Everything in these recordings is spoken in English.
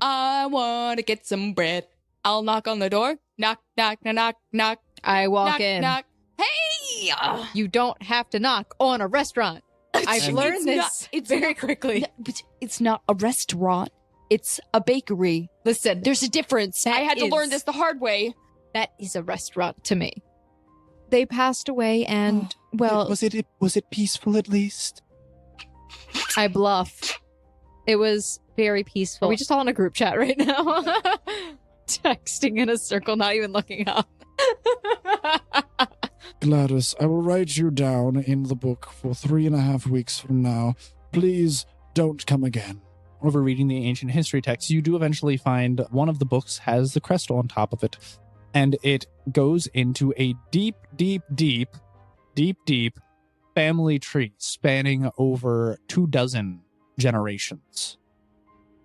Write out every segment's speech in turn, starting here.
I want to get some bread. I'll knock on the door. Knock, knock, knock, knock, knock. I walk knock, in. knock. Hey! You don't have to knock on a restaurant. I've learned this very quickly. But it's not a restaurant. It's a bakery. Listen, There's a difference. I had to learn this the hard way. That is a restaurant to me. They passed away and, well... Was it peaceful at least? I bluff. It was very peaceful. Are we just all in a group chat right now? Texting in a circle, not even looking up. Gladys, I will write you down in the book for 3.5 weeks from now. Please don't come again. Over reading the ancient history texts, you do eventually find one of the books has the crest on top of it. And it goes into a deep family tree spanning over 24 generations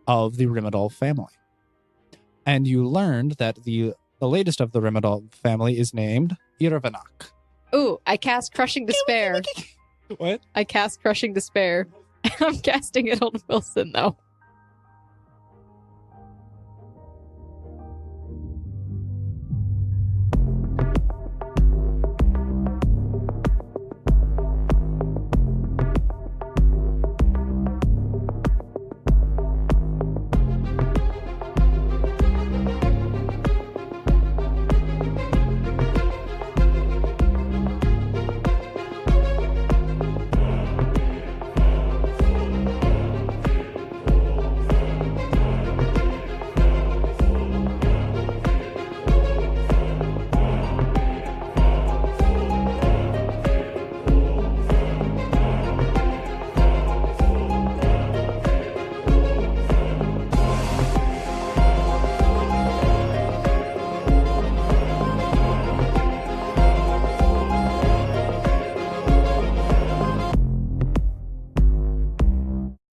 of the Rimadol family. And you learned that the latest of the Rimadol family is named Irvanak. Ooh, I cast Crushing Despair. What? I cast Crushing Despair. I'm casting it on Wilson, though.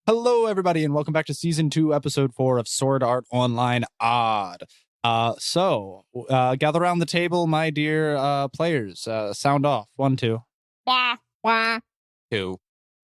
Hello, everybody, and welcome back to Season 2, Episode 4 of Sword Art Online Odd. So, gather around the table, my dear players. Sound off. 1, 2. Wah. Wah. 2.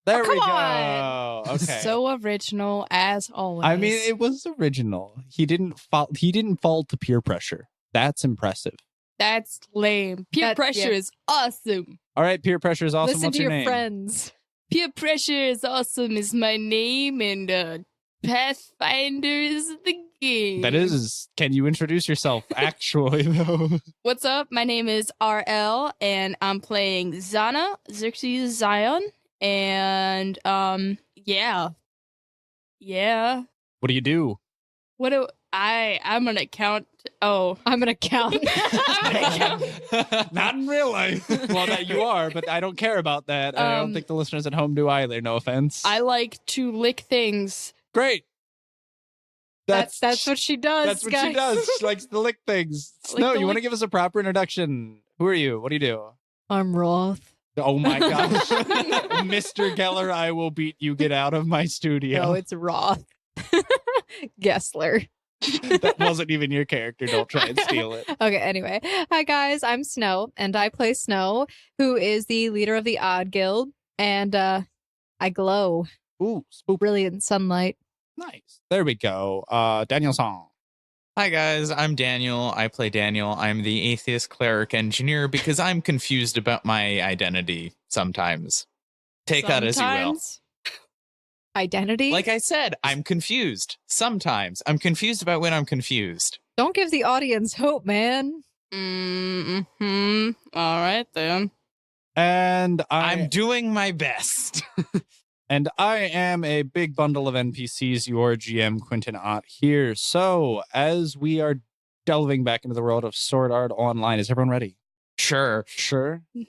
There we come go. Okay. So original as always. I mean, it was original. He didn't fall to peer pressure. That's impressive. That's lame. Peer pressure is awesome. All right, peer pressure is awesome. Listen What's to your your name? friends. Peer pressure is awesome is my name, and Pathfinder is the game. That is. Can you introduce yourself, actually, though? What's up? My name is RL, and I'm playing Zana, Xerxes Zion, and, yeah. What do you do? What do I'm gonna count. Oh, I'm going to count. Not in real life. Well, that you are, but I don't care about that. I don't think the listeners at home do either. No offense. I like to lick things. Great. That's what she does, That's what guys. she does. She likes to lick things. Snow, you want to give us a proper introduction? Who are you? What do you do? I'm Roth. Oh my gosh. Mr. Geller, I will beat you. Get out of my studio. No, it's Roth. Gessler. That wasn't even your character. Don't try and steal it. Okay, anyway. Hi, guys. I'm Snow, and I play Snow, who is the leader of the Odd Guild, and I glow. Ooh, spook. Brilliant sunlight. Nice. There we go. Daniel Song. Hi guys, I'm Daniel. I play Daniel. I'm the atheist cleric engineer because I'm confused about my identity sometimes. Take that as you will. Sometimes. Identity? Like I said, I'm confused. Sometimes. I'm confused about when I'm confused. Don't give the audience hope, man. Mm-hmm. All right, then. And I'm doing my best. And I am a big bundle of NPCs, your GM, Quentin Ott, here. So, as we are delving back into the world of Sword Art Online, is everyone ready? Sure. Sure. I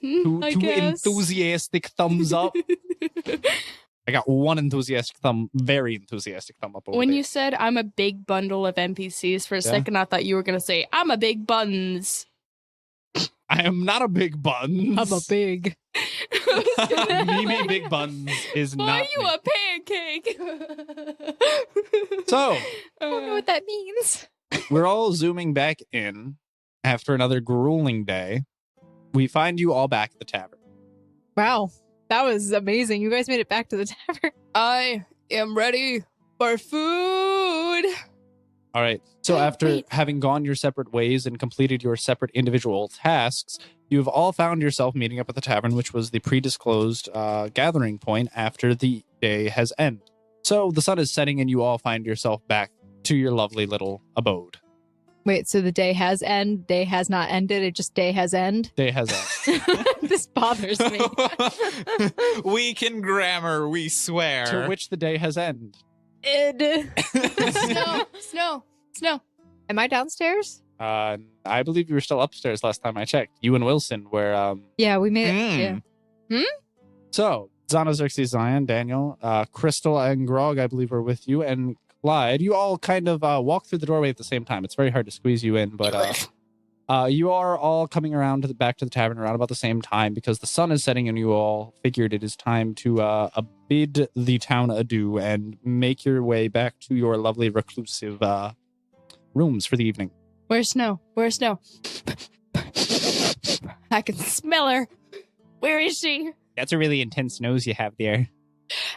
Two guess. enthusiastic thumbs up. I got one enthusiastic thumb, very enthusiastic thumb up over When there. you said I'm a big bundle of NPCs, for a second I thought you were going to say, I'm a big buns. I am not a big buns. I'm a big. Mimi Big Buns is Why not are you me. a pancake? So, I don't know what that means. we're all zooming back in after another grueling day. We find you all back at the tavern. Wow. That was amazing. You guys made it back to the tavern. I am ready for food. All right. So after Wait. having gone your separate ways and completed your separate individual tasks, you've all found yourself meeting up at the tavern, which was the pre-disclosed gathering point after the day has ended. So the sun is setting and you all find yourself back to your lovely little abode. Wait, so the day has end, day has not ended, it just day has end? Day has ended. This bothers me. Weak in grammar, we swear. To which the day has ended. Snow. Am I downstairs? I believe you were still upstairs last time I checked. You and Wilson were... Yeah, we made it. Yeah. So, Zana, Xerxes, Zion, Daniel, Crystal, and Grog, I believe, were with you. And Clyde, you all kind of walk through the doorway at the same time. It's very hard to squeeze you in, but you are all coming around back to the tavern around about the same time because the sun is setting and you all figured it is time to bid the town adieu and make your way back to your lovely reclusive rooms for the evening. Where's Snow? I can smell her. Where is she? That's a really intense nose you have there.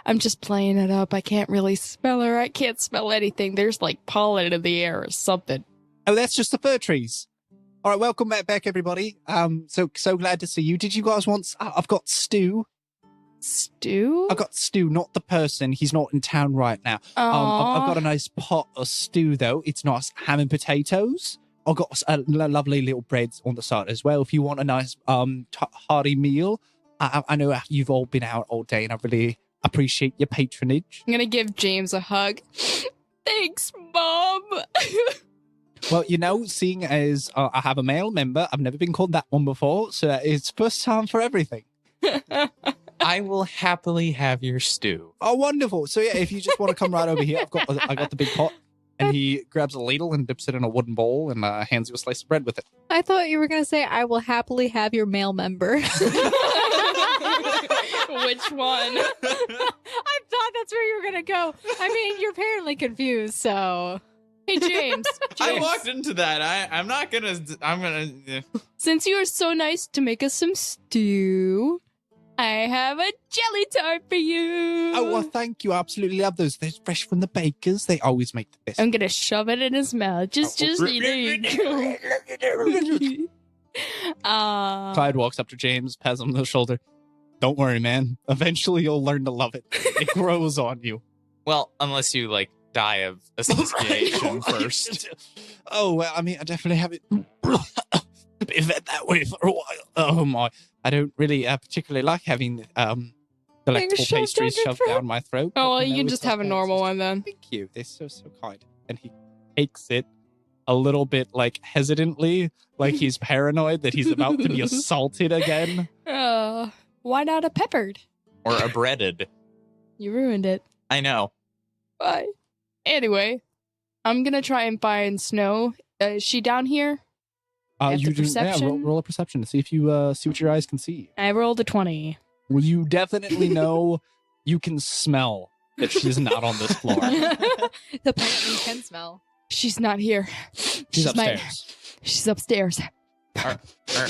I'm just playing it up. I can't really smell her. I can't smell anything. There's like pollen in the air or something. Oh, that's just the fir trees. All right, welcome back, everybody. So glad to see you. Did you guys want? I've got Stu. Stew? I've got Stu, not the person. He's not in town right now. I've got a nice pot of stew though. It's nice ham and potatoes. I've got a lovely little breads on the side as well. If you want a nice hearty meal, I know you've all been out all day, and I really appreciate your patronage. I'm gonna give James a hug. Thanks, Mom. Well, you know, seeing as I have a male member, I've never been called that one before, so it's first time for everything. I will happily have your stew. Oh, wonderful. So yeah, if you just want to come right over here, I got the big pot. And he grabs a ladle and dips it in a wooden bowl and hands you a slice of bread with it. I thought you were going to say, I will happily have your male member. Which one? I thought that's where you were going to go. I mean, you're apparently confused, so... Hey, James. I walked into that. I'm gonna. Since you were so nice to make us some stew, I have a jelly tart for you. Oh, well, thank you. I absolutely love those. They're fresh from the bakers. They always make the best. I'm gonna shove it in his mouth. Just eat it. Clyde walks up to James, pats him on the shoulder. Don't worry, man. Eventually you'll learn to love it. It grows on you. Well, unless you die of asphyxiation first. Oh, well, I mean, I definitely haven't been fed that way for a while. Oh, my. I don't really particularly like having delectable pastries shoved down my throat. Oh, well, but, you can it's just have a okay. normal one then. Thank you. They're so kind. And he takes it a little bit, hesitantly, like he's paranoid that he's about to be assaulted again. Why not a peppered? Or a breaded. You ruined it. I know. Bye. Anyway, I'm gonna try and find Snow. Is she down here? You do, perception? roll a perception to see if you see what your eyes can see. I rolled a 20. Well, you definitely know you can smell that she's not on this floor. The plant you can smell. She's not here. She's upstairs. She's upstairs.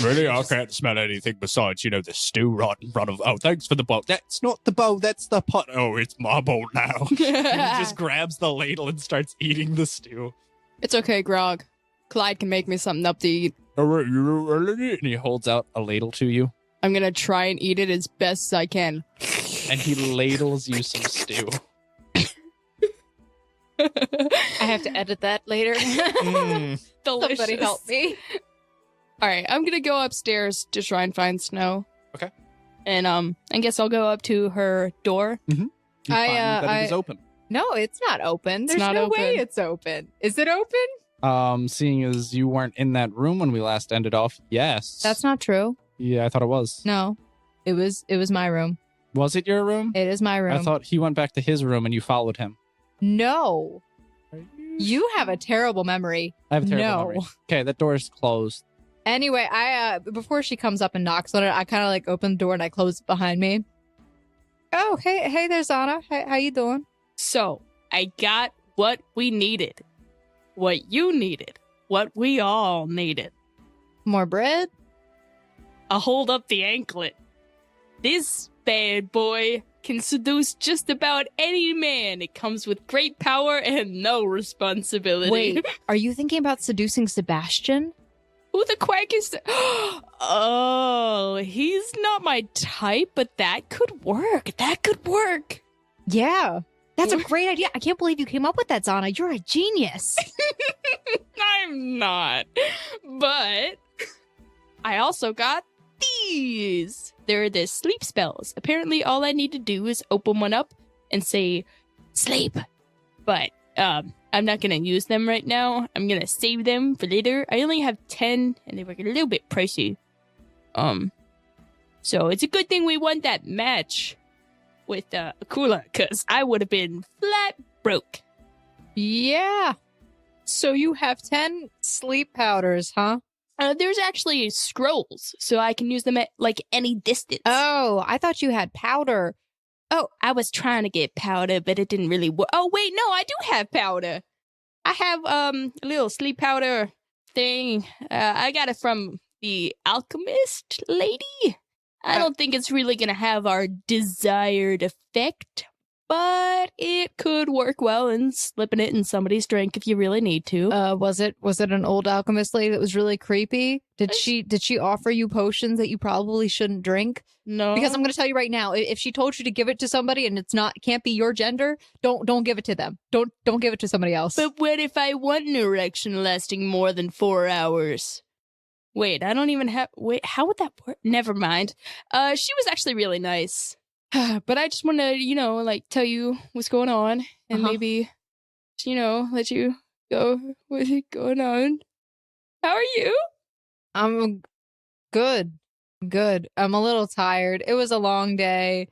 Really? I can't smell anything besides, the stew right in front of... Oh, thanks for the bowl. That's not the bowl, that's the pot. Oh, it's my bowl now. And he just grabs the ladle and starts eating the stew. It's okay, Grog. Clyde can make me something up to eat. And he holds out a ladle to you. I'm gonna try and eat it as best as I can. And he ladles you some stew. I have to edit that later. Delicious. Somebody help me. All right, I'm gonna go upstairs to try and find Snow. Okay. And I guess I'll go up to her door. You find that it is open. No, it's not open. It's There's not no open. way it's open. Is it open? Seeing as you weren't in that room when we last ended off, yes. That's not true. Yeah, I thought it was. No. It was my room. Was it your room? It is my room. I thought he went back to his room and you followed him. No. You have a terrible memory. I have a terrible No. memory. Okay, that door is closed. Anyway, I before she comes up and knocks on it, I kind of open the door and I close it behind me. Oh, hey there, Zana. How you doing? So I got what we needed, what you needed, what we all needed. More bread? I hold up the anklet. This bad boy can seduce just about any man. It comes with great power and no responsibility. Wait, are you thinking about seducing Sebastian? Who the quack is? Oh, he's not my type, but that could work. That could work. Yeah. That's a great idea. I can't believe you came up with that, Zana. You're a genius. I'm not. But I also got these. They're the sleep spells. Apparently, all I need to do is open one up and say, sleep. But I'm not going to use them right now. I'm going to save them for later. I only have 10, and they were a little bit pricey. So it's a good thing we won that match with Akula, because I would have been flat broke. Yeah. So you have 10 sleep powders, huh? There's actually scrolls, so I can use them at, like, any distance. Oh, I thought you had powder. Oh, I was trying to get powder, but it didn't really work. Oh, wait, no, I do have powder. I have a little sleep powder thing. I got it from the alchemist lady. I don't think it's really going to have our desired effect, but it could work well in slipping it in somebody's drink if you really need to. Was it an old alchemist lady that was really creepy? Did she offer you potions that you probably shouldn't drink? No. Because I'm going to tell you right now, if she told you to give it to somebody and can't be your gender, don't give it to them. Don't give it to somebody else. But what if I want an erection lasting more than 4 hours? Wait, I don't even have... Wait, how would that work? Never mind. She was actually really nice. But I just want to, like, tell you what's going on. And maybe, let you go with it going on. How are you? I'm good. Good. I'm a little tired. It was a long day.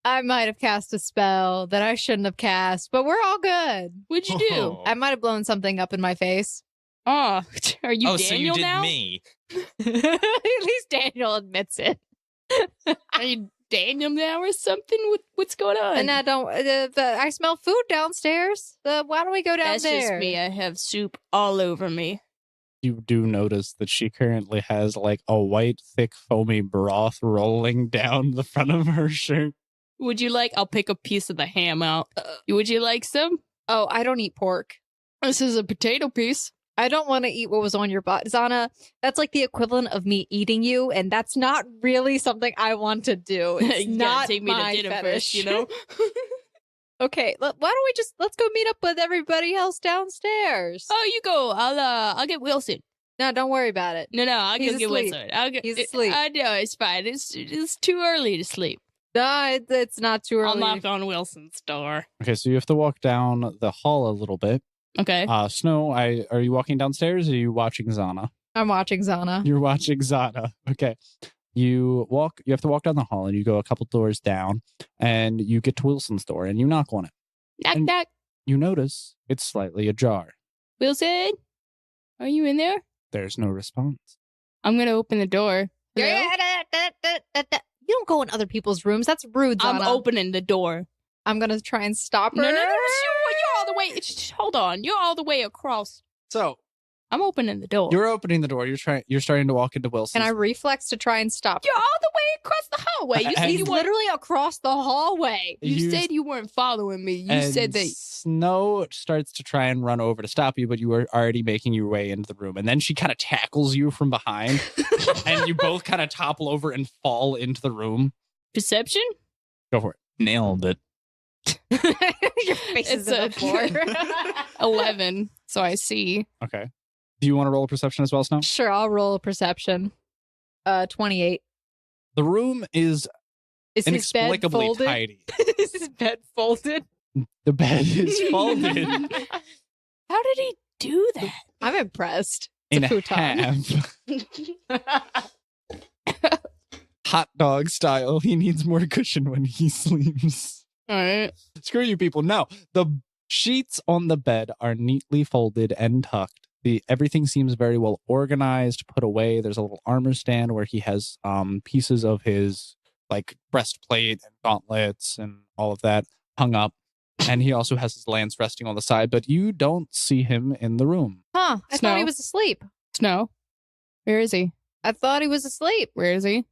I might have cast a spell that I shouldn't have cast, but we're all good. What'd you do? I might have blown something up in my face. Oh, are you Daniel so you did now? me. At least Daniel admits it. Are you Daniel now or something? What's going on? And I smell food downstairs. Why don't we go down That's there? just me. I have soup all over me. You do notice that she currently has like a white, thick, foamy broth rolling down the front of her shirt. Would you like? I'll pick a piece of the ham out. Would you like some? Oh, I don't eat pork. This is a potato piece. I don't want to eat what was on your butt. Zana, that's like the equivalent of me eating you, and that's not really something I want to do. It's You not gotta take me my to dinner fetish. first, Okay, why don't we let's go meet up with everybody else downstairs. Oh, you go. I'll get Wilson. No, don't worry about it. No, I'll He's go get asleep. Wilson. He's asleep. I know, it's fine. It's too early to sleep. No, it's not too early. I'll knock on Wilson's door. Okay, so you have to walk down the hall a little bit. Okay. Snow, are you walking downstairs or are you watching Zana? I'm watching Zana. You're watching Zana. Okay. You have to walk down the hall and you go a couple doors down and you get to Wilson's door and you knock on it. Knock, And- knock. You notice it's slightly ajar. Wilson? Are you in there? There's no response. I'm going to open the door. Hello? You don't go in other people's rooms. That's rude, Zana. I'm opening the door. I'm gonna try and stop her. No. You're all the way. Hold on. You're all the way across. So I'm opening the door. you're opening the door. You're starting to walk into Wilson's. Can I reflex to try and stop? You're all the way across the hallway. You said And- you He's weren't. literally across the hallway. You said you weren't following me. You said that. Snow starts to try and run over to stop you, but you were already making your way into the room. And then she kind of tackles you from behind, and you both kind of topple over and fall into the room. Perception? Go for it. Nailed it. Your face is It's on the floor. 11. So I see. Okay. Do you want to roll a perception as well, Snow? Sure, I'll roll a perception. 28. The room is Is his bed inexplicably folded? tidy. Is his bed folded? The bed is folded How did he do that? I'm impressed. in It's a futon. half. Hot dog style. He needs more cushion when he sleeps. All right. Screw you people. No, the sheets on the bed are neatly folded and tucked. Everything seems very well organized, put away. There's a little armor stand where he has pieces of his like breastplate and gauntlets and all of that hung up. And he also has his lance resting on the side, but you don't see him in the room. Huh. I thought he Snow? was asleep. Snow. Where is he? I thought he was asleep. Where is he?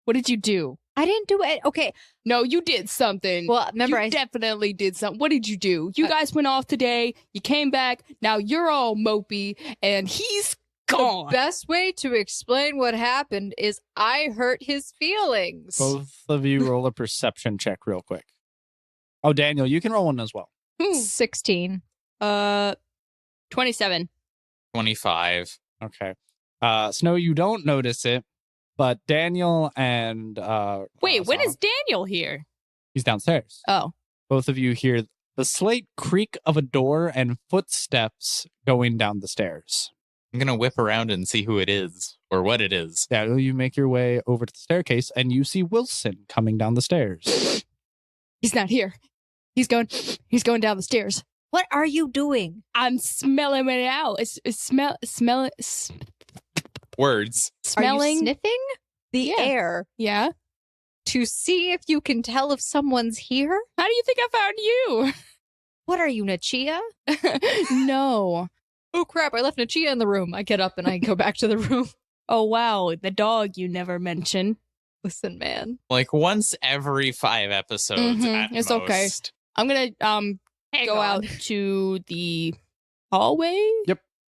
What did you do? I didn't do it. Okay. No, you did something. Well, remember, you definitely did something. What did you do? You guys went off today. You came back. Now you're all mopey, and he's gone. the best way to explain what happened is I hurt his feelings. Both of you roll a perception check real quick. Oh, Daniel, you can roll one as well. 16. 27. 25. Okay. Snow, you don't notice it, but Daniel and Wait, when Zara, is Daniel here? he's downstairs. Oh. Both of you hear the slight creak of a door and footsteps going down the stairs. I'm going to whip around and see who it is or what it is. Daniel, you make your way over to the staircase and you see Wilson coming down the stairs. He's not here. He's going down the stairs. What are you doing? I'm smelling it out. Words. Are you Smelling. sniffing the Yeah. air Yeah. to see if you can tell if someone's here? How do you think I found you? What are you, Nachia? No. Oh crap, I left Nachia in the room. I get up and I go back to the room. Oh, wow. The dog you never mentioned. Listen, man. Like once every 5 episodes Mhm, at it's most. okay. I'm going to go out to the hallway.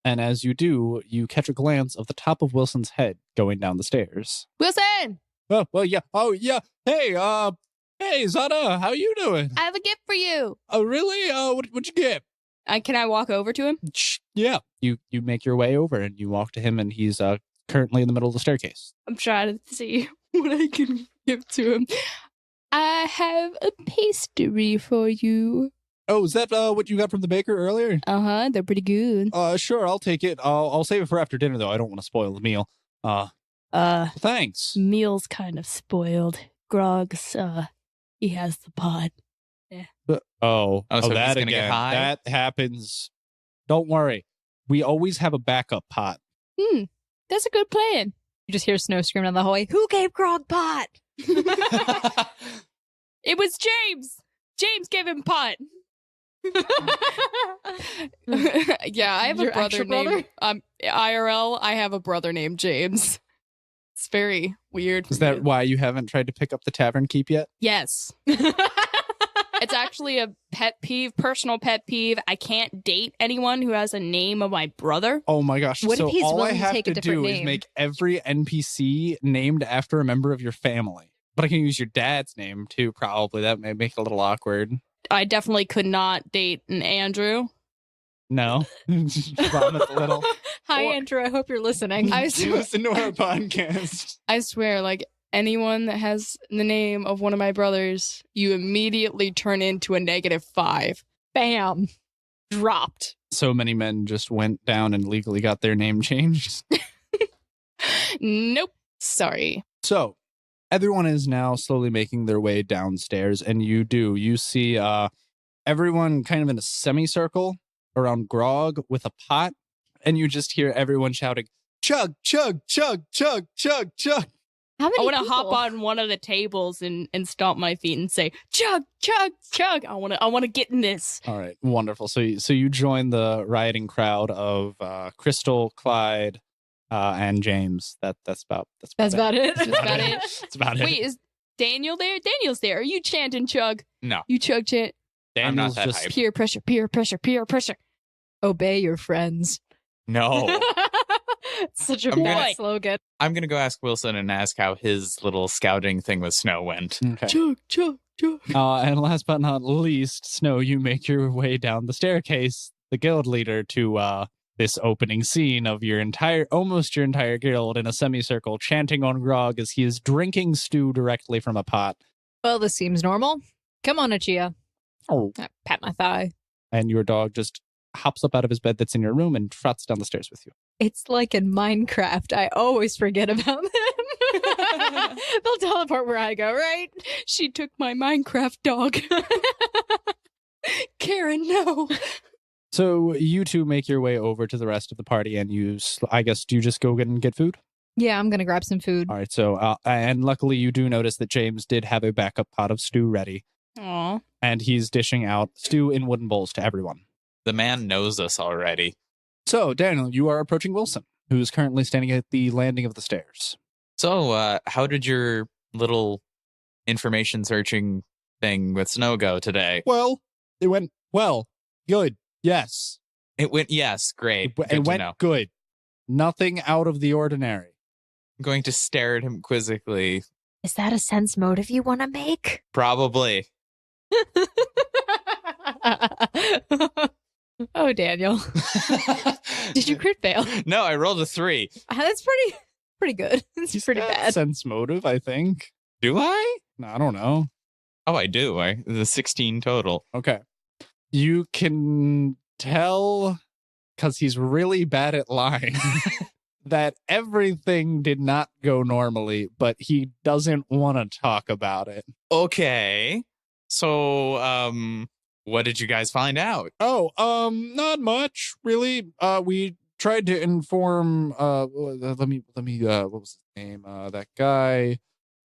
And as you do, you catch a glance of the top of Wilson's head going down the stairs. Wilson, Oh, well, yeah. Oh, yeah. Hey, hey, Zana, how you doing? I have a gift for you. Oh, really? What'd you get? Can I walk over to him? Yeah. You make your way over and you walk to him and he's currently in the middle of the staircase. I'm trying to see what I can give to him. I have a pastry for you. Oh, is that what you got from the baker earlier? Uh-huh, they're pretty good. Sure, I'll take it. I'll save it for after dinner though. I don't want to spoil the meal. Thanks. Meal's kind of spoiled. Grog's, he has the pot. Oh, so he's that gonna get again. high? That happens. Don't worry. We always have a backup pot. That's a good plan. You just hear Snow screaming down the hallway, who gave Grog pot? It was James. James gave him pot. Yeah, I have Your a brother actual brother? named IRL. I have a brother named James. It's very weird. Is for me. that why you haven't tried to pick up the tavern keep yet? Yes. It's actually a pet peeve, personal pet peeve. I can't date anyone who has a name of my brother. Oh my gosh. What so if he's all I willing to have take a to different do is name? make every NPC named after a member of your family. But I can use your dad's name too, probably. That may make it a little awkward. I definitely could not date an Andrew. No. Vomit a little. Hi, Or- Andrew. I hope you're listening. I You swear, listen to our podcast. I swear, like anyone that has the name of one of my brothers, you immediately turn into a -5. Bam. Dropped. So many men just went down and legally got their name changed. Nope. Sorry. So everyone is now slowly making their way downstairs, and you see everyone kind of in a semicircle around Grog with a pot, and you just hear everyone shouting, chug, chug, chug, chug, chug, chug. How many I want to hop people? on one of the tables and stomp my feet and say, chug, chug, chug. I want to get in this. All right, wonderful. So you join the rioting crowd of Crystal, Clyde, and James. That's about That's about it. That's about it. That's about it. Wait, is Daniel there? Daniel's there. Are you chanting chug? No. You chug chant. I'm not Daniel's that just hype. Peer pressure, peer pressure, peer pressure. Obey your friends. No. Such a I'm bad gonna- slogan. I'm going to go ask Wilson and ask how his little scouting thing with Snow went. okay. Chug, chug, chug. And last but not least, Snow, you make your way down the staircase, the guild leader, to this opening scene of almost your entire guild in a semicircle chanting on Grog as he is drinking stew directly from a pot. Well, this seems normal. Come on, Achia. Oh. I pat my thigh. And your dog just hops up out of his bed that's in your room and trots down the stairs with you. It's like in Minecraft. I always forget about them. They'll teleport where I go, right? She took my Minecraft dog. Karen, no. So you two make your way over to the rest of the party, and I guess, do you just go get food? Yeah, I'm going to grab some food. All right, so, and luckily you do notice that James did have a backup pot of stew ready, Aw. and he's dishing out stew in wooden bowls to everyone. The man knows us already. So, Daniel, you are approaching Wilson, who is currently standing at the landing of the stairs. So, how did your little information searching thing with Snow go today? Well, it went well. Good. Yes. It went, yes, great. It Good to went know. good. Nothing out of the ordinary. I'm going to stare at him quizzically. Is that a sense motive you want to make? Probably. Oh, Daniel. Did you crit fail? No, I rolled a 3. That's pretty good. It's He's pretty got bad. sense motive, I think. Do I? No, I don't know. Oh, I do. The 16 total. Okay. You can tell, because he's really bad at lying, that everything did not go normally, but he doesn't want to talk about it. Okay. So, what did you guys find out? Oh, not much, really. We tried to inform, let me, what was his name? That guy,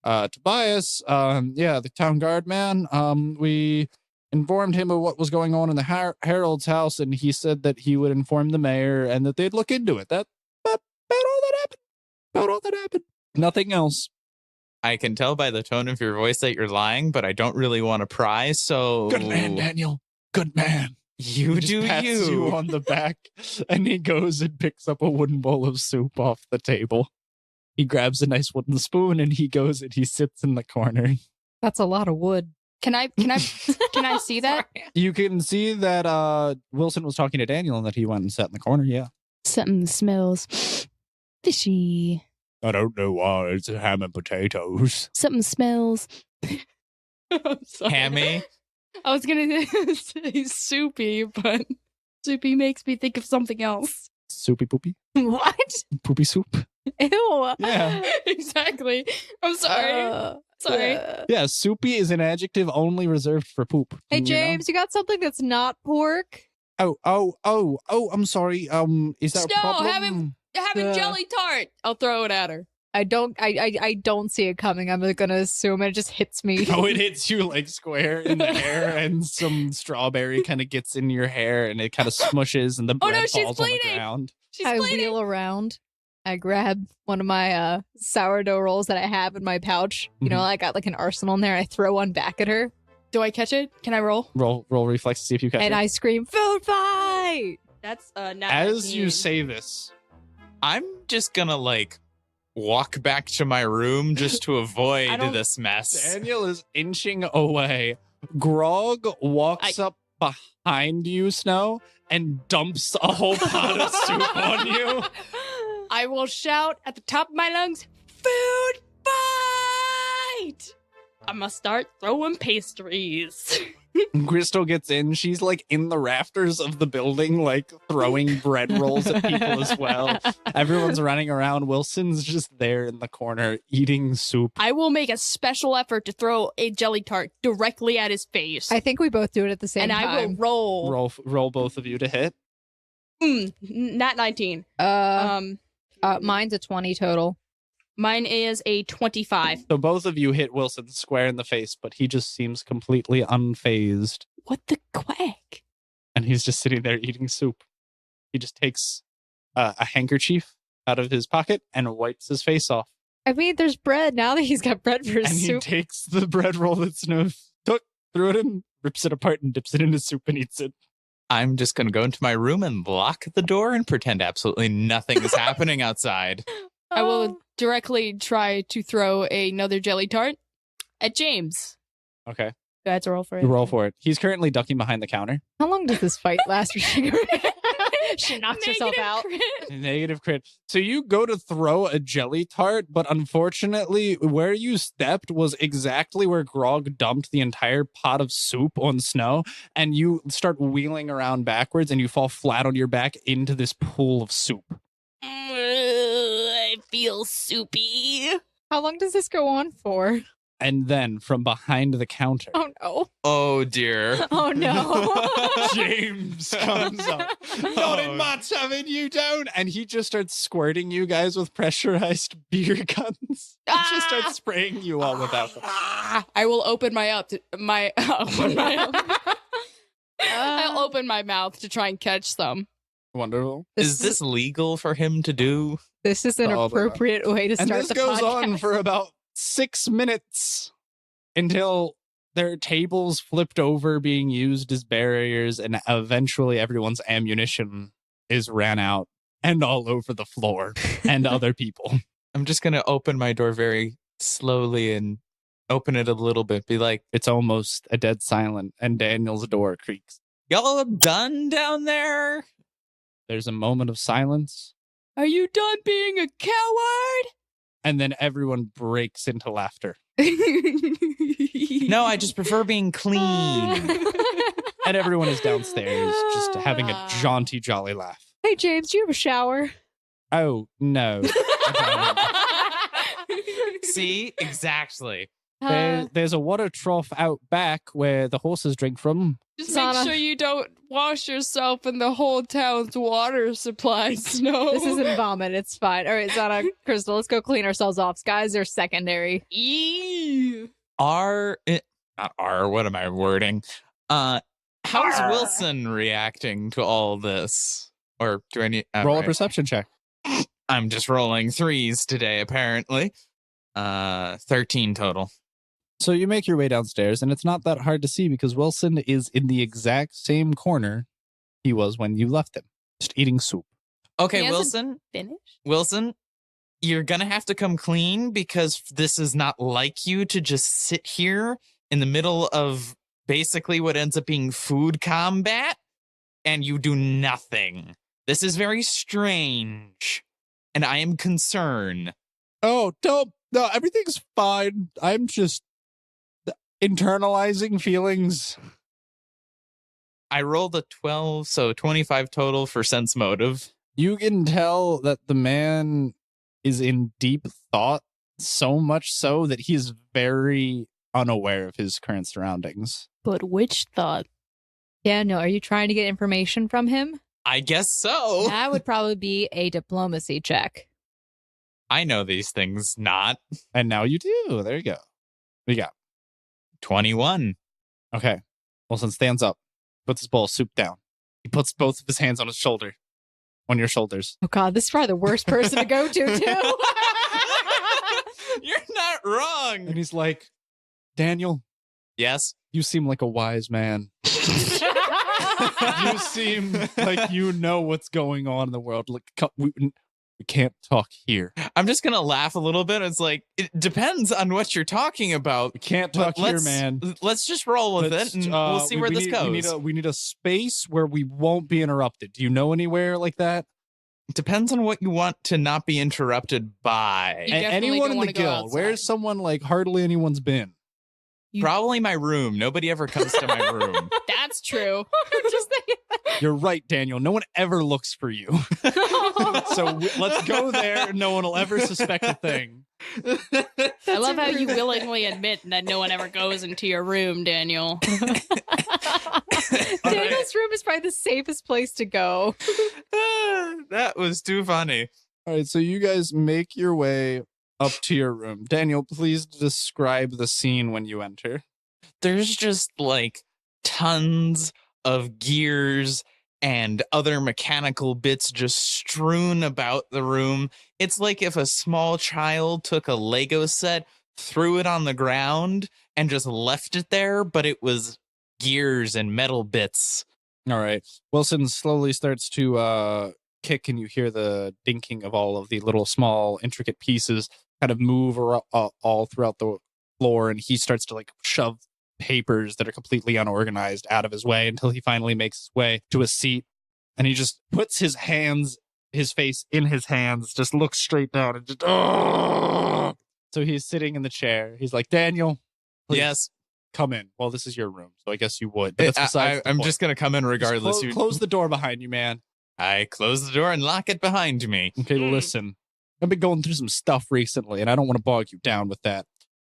Tobias, the town guard man. We informed him of what was going on in the Herald's house, and he said that he would inform the mayor and that they'd look into it. That's about all that happened. About all that happened. Nothing else. I can tell by the tone of your voice that you're lying, but I don't really want to pry, so... Good man, Daniel. Good man. You He just do pats you. you on the back, and he goes and picks up a wooden bowl of soup off the table. He grabs a nice wooden spoon, and he goes and he sits in the corner. That's a lot of wood. Can I see that? You can see that Wilson was talking to Daniel and that he went and sat in the corner, yeah. Something smells fishy. I don't know why, it's ham and potatoes. Something smells. I'm sorry. Hammy? I was gonna say soupy, but soupy makes me think of something else. Soupy poopy? What? Poopy soup? Ew. Yeah. Exactly. I'm sorry. Sorry. Yeah, soupy is an adjective only reserved for poop. Hey, You know? James, you got something that's not pork? Oh, I'm sorry. Is that Snow, a problem? have a jelly tart. I'll throw it at her. I don't see it coming. I'm gonna assume it just hits me. Oh, it hits you like square in the hair, and some strawberry kind of gets in your hair, and it kind of smushes, and the bread no, she's falls on the bleeding. ground. She's I bleeding. wheel around. I grab one of my sourdough rolls that I have in my pouch. You know, I got like an arsenal in there. I throw one back at her, Do I catch it? Can I roll? Roll reflex to see if you catch and it. I scream, "Food fight!" That's not As you say this, I'm just gonna, walk back to my room just to I avoid don't- this mess. Daniel is inching away. Grog walks up behind you, Snow, and dumps a whole pot of soup on you. I will shout at the top of my lungs, "Food fight!" I must start throwing pastries. Crystal gets in. She's like in the rafters of the building, like throwing bread rolls at people as well. Everyone's running around. Wilson's just there in the corner eating soup. I will make a special effort to throw a jelly tart directly at his face. I think we both do it at the same and time. I will roll. Roll both of you to hit. Not 19. Mine's a 20 total. Mine is a 25. So both of you hit Wilson square in the face, but he just seems completely unfazed. What the quack? And he's just sitting there eating soup. He just takes a handkerchief out of his pocket and wipes his face off. I mean, there's bread now that he's got bread for his And he soup. takes the bread roll that Snow took, threw it in, rips it apart, and dips it into soup and eats it. I'm just gonna go into my room and lock the door and pretend absolutely nothing is happening outside. I will directly try to throw another jelly tart at James. Okay. I had to roll for it. You roll for it. He's currently ducking behind the counter. How long does this fight last? She knocks herself Negative out. crit. Negative crit. So you go to throw a jelly tart, but unfortunately, where you stepped was exactly where Grog dumped the entire pot of soup on Snow, and you start wheeling around backwards, and you fall flat on your back into this pool of soup. I feel soupy. How long does this go on for? And then from behind the counter, Oh no. Oh dear. Oh no. James comes up. Not in my tavern, you don't. And he just starts squirting you guys with pressurized beer guns. He just starts spraying you all with alcohol. I will open I'll open my mouth to try and catch some. Wonderful. Is this legal for him to do? This is an Oh, appropriate way to And start this the goes podcast. on for about 6 minutes. until their tables flipped over being used as barriers, and eventually everyone's ammunition is ran out and all over the floor and other people. I'm just going to open my door very slowly and open it a little bit. Be like, It's almost a dead silent, and Daniel's door creaks. y'all done down there? There's a moment of silence, Are you done being a coward? and then everyone breaks into laughter. No, I just prefer being clean. And everyone is downstairs just having a jaunty, jolly laugh. Hey, James, do you have a shower? Oh, no. See? Exactly. There's a water trough out back where the horses drink from. Just Zana. make sure you don't wash yourself in the whole town's water supply, Snow. This isn't vomit. It's fine. All right, Zana, Crystal, let's go clean ourselves off. Guys, they're secondary. Ew. Not R, what am I wording? How's Wilson reacting to all this? Or do I need... Roll a right. perception check. I'm just rolling threes today, apparently. 13 total. So you make your way downstairs, and it's not that hard to see because Wilson is in the exact same corner he was when you left him, just eating soup. Okay, He hasn't Wilson, Finish? you're gonna have to come clean because this is not like you to just sit here in the middle of basically what ends up being food combat and you do nothing. This is very strange, and I am concerned. Oh, no, everything's fine. I'm just internalizing feelings. I rolled a 12, so 25 total for sense motive. You can tell that the man is in deep thought, so much so that he's very unaware of his current surroundings. But which thought? Yeah, no, are you trying to get information from him? I guess so. That would probably be a diplomacy check. I know these things not. And now you do. There you go. What you got? 21. Okay. Wilson stands up, puts his bowl of soup down. He puts both of his hands on his shoulder, on your shoulders. Oh, God, this is probably the worst person to go to, too. You're not wrong. And he's like, Daniel, Yes. you seem like a wise man. You seem like you know what's going on in the world. Like, we can't talk here. I'm just going to laugh a little bit. It's like, it depends on what you're talking about. We can't But talk here, man. Let's just roll with Let's, it and we'll see where this goes. We need a space where we won't be interrupted. Do you know anywhere like that? Depends on what you want to not be interrupted by. You definitely Anyone don't in the wanna go guild? outside. Where's someone like hardly anyone's been? You- Probably my room. Nobody ever comes to my room. That's true. Just thinking You're right, Daniel. No one ever looks for you. So let's go there and no one will ever suspect a thing. I love how you willingly admit that no one ever goes into your room, Daniel. Daniel's room is probably the safest place to go. That was too funny. All right, so you guys make your way up to your room. Daniel, please describe the scene when you enter. There's just like tons of gears and other mechanical bits just strewn about the room. It's like if a small child took a Lego set, threw it on the ground, and just left it there, but it was gears and metal bits. All right. Wilson slowly starts to kick, and you hear the dinking of all of the little small intricate pieces kind of move all throughout the floor, and he starts to like shove papers that are completely unorganized out of his way until he finally makes his way to a seat, and he just puts his face in his hands, just looks straight down and just so he's sitting in the chair. He's like, Daniel, please Yes. come in. Well, this is your room, so I guess you would, but that's besides the I'm point. just going to come in Just regardless. close the door behind you, man. I close the door and lock it behind me. Okay, listen. I've been going through some stuff recently, and I don't want to bog you down with that.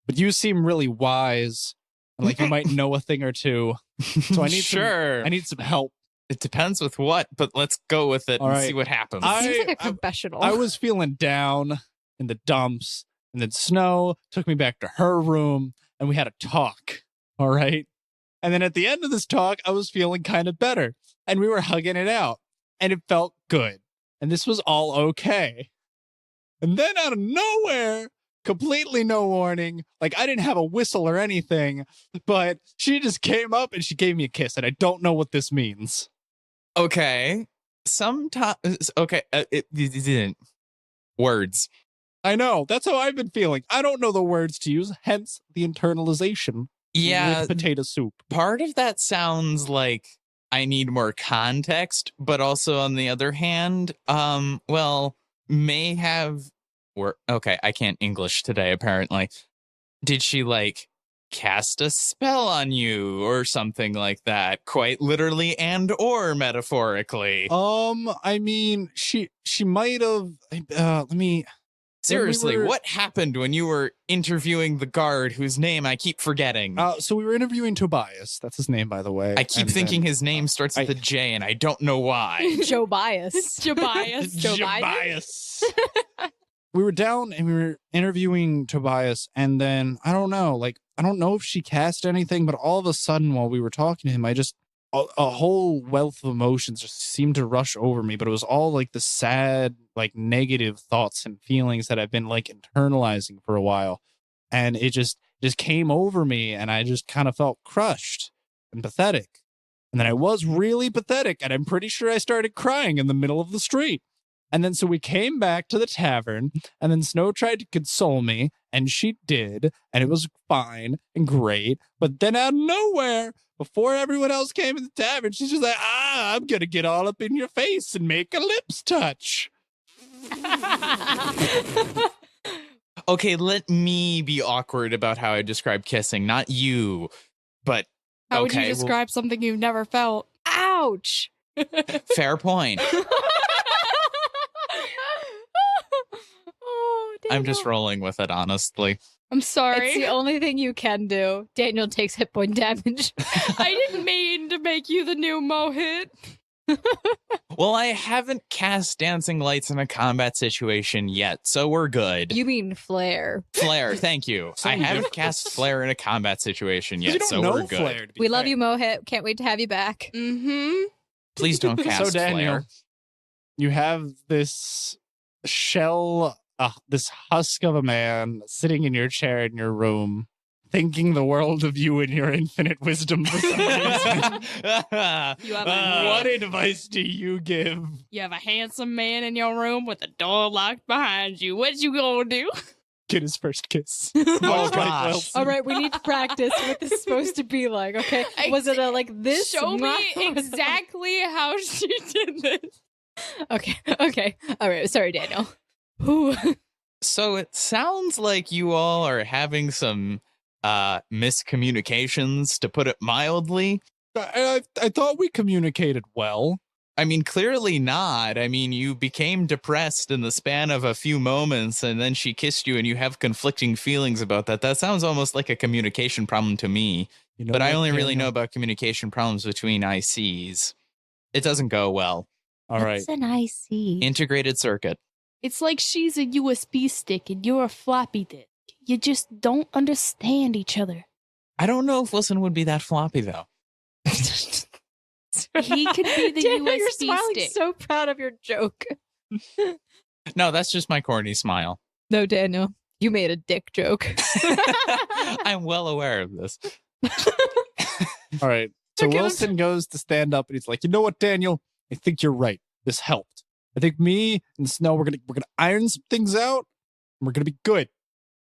But you seem really wise, and like you might know a thing or two. So I need sure. I need some help. It depends with what, but let's go with it All and right. see what happens. Seems like a I- confessional. I was feeling down in the dumps, and then Snow took me back to her room, and we had a talk. All right. And then at the end of this talk, I was feeling kind of better, and we were hugging it out, and it felt good. And this was all okay. And then out of nowhere, completely no warning. Like, I didn't have a whistle or anything, but she just came up and she gave me a kiss, and I don't know what this means. Okay. Sometimes, okay, it didn't. Words. I know. That's how I've been feeling. I don't know the words to use, hence the internalization Yeah, with potato soup. part of that sounds like I need more context, but also on the other hand, well, may have okay, I can't English today apparently. Did she like cast a spell on you or something like that, quite literally and or metaphorically? I mean, she might have. Let me. Seriously, were- what happened when you were interviewing the guard whose name I keep forgetting? So we were interviewing Tobias. That's his name, by the way. I keep And thinking then- his name starts with a J, and I don't know why. Joe Bias. Tobias. Tobias. We were down and we were interviewing Tobias, and then I don't know if she cast anything, but all of a sudden while we were talking to him, I just a whole wealth of emotions just seemed to rush over me, but it was all like the sad, like negative thoughts and feelings that I've been like internalizing for a while. And it just came over me, and I just kind of felt crushed and pathetic. And then I was really pathetic, and I'm pretty sure I started crying in the middle of the street. And then so we came back to the tavern, and then Snow tried to console me, and she did, and it was fine and great. But then out of nowhere, before everyone else came in the tavern, she's just like, I'm gonna get all up in your face and make a lips touch. Okay, let me be awkward about how I describe kissing, not you. But How would you okay, well, describe something you've never felt? Ouch. fair point. Oh, I'm just Daniel. rolling with it, honestly. I'm sorry. It's the only thing you can do. Daniel takes hit point damage. I didn't mean to make you the new Mohit. Well, I haven't cast Dancing Lights in a combat situation yet, so we're good. You mean flare. Flare, thank you. I haven't cast Flare in a combat situation You yet, don't so know we're good. Flair, to be We love fair. you, Mohit. Can't wait to have you back. Mm-hmm. Please don't cast So Daniel, Flare. you have this shell, this husk of a man sitting in your chair in your room, thinking the world of you and your infinite wisdom for some reason. You have a What advice do you give? You have a handsome man in your room with the door locked behind you. What you gonna do? Get his first kiss. Oh, Much like gosh. Wilson. All right, we need to practice what this is supposed to be like, okay? Was it like this? Show me Mwah? exactly how she did this. Okay. All right, sorry, Daniel. Whew. So it sounds like you all are having some miscommunications, to put it mildly. I thought we communicated well. I mean, clearly not. I mean, you became depressed in the span of a few moments, and then she kissed you, and you have conflicting feelings about that. That sounds almost like a communication problem to me. You know But I what, only really Daniel? know about communication problems between ICs. It doesn't go well. All right. That's an IC. Integrated circuit. It's like she's a USB stick and you're a floppy disk. You just don't understand each other. I don't know if Wilson would be that floppy, though. He could be the Daniel, you're USB smiling stick. so proud of your joke. No, that's just my corny smile. No, Daniel, you made a dick joke. I'm well aware of this. All right. So Okay, Wilson goes to stand up, and he's like, "You know what, Daniel? I think you're right. This helped. I think me and Snow, we're gonna iron some things out, and we're gonna be good."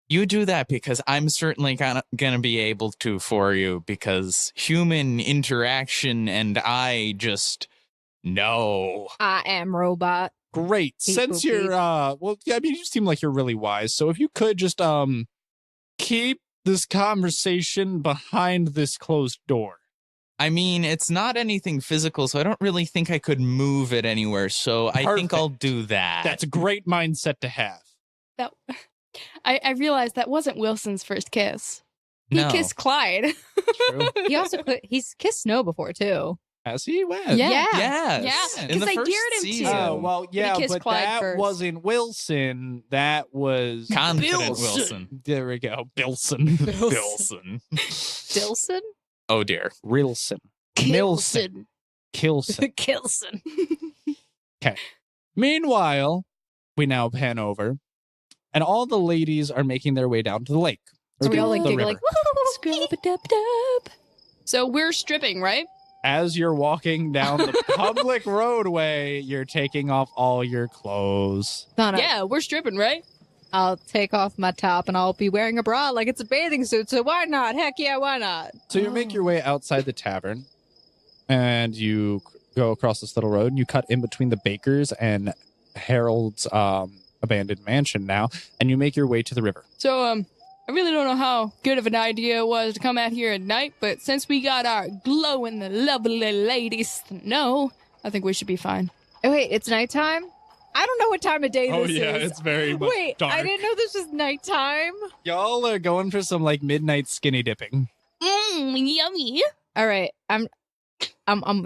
You do that because I'm certainly going to be able to for you, because human interaction and I just know. I am robot. Great. Beep, Since boop, you're beep. well, yeah, I mean, you seem like you're really wise. So if you could just keep this conversation behind this closed door. I mean, it's not anything physical, so I don't really think I could move it anywhere. So I think I'll Perfect. do that. That's a great mindset to have. That I realized that wasn't Wilson's first kiss. He No. kissed Clyde. True. He's kissed Snow before too. As he went. Yeah. Yes. Yeah, In 'cause the I first dared him to. season. Oh, well, yeah, kissed but Clyde that first. wasn't Wilson. That was Confident Bilson. Wilson. There we go. Bilson. Bilson. Dilson? Oh, dear. Rilson. Milson. Kilson. Kilson. Meanwhile, we now pan over And all the ladies are making their way down to the lake. So we the- all like the giggle river. like, Scrub-a-dub-dub. So we're stripping, right? As you're walking down the public roadway, you're taking off all your clothes. no. Yeah, we're stripping, right? I'll take off my top and I'll be wearing a bra like it's a bathing suit. So why not? Heck yeah, why not? So you make your way outside the tavern, and you go across this little road, and you cut in between the baker's and Harold's abandoned mansion now, and you make your way to the river. So, I really don't know how good of an idea it was to come out here at night, but since we got our glowing the lovely ladies to know, I think we should be fine. Oh, wait, it's nighttime? I don't know what time of day this is. very Wait, I didn't know this was nighttime. Y'all are going for some like midnight skinny dipping. Yummy. All right, I'm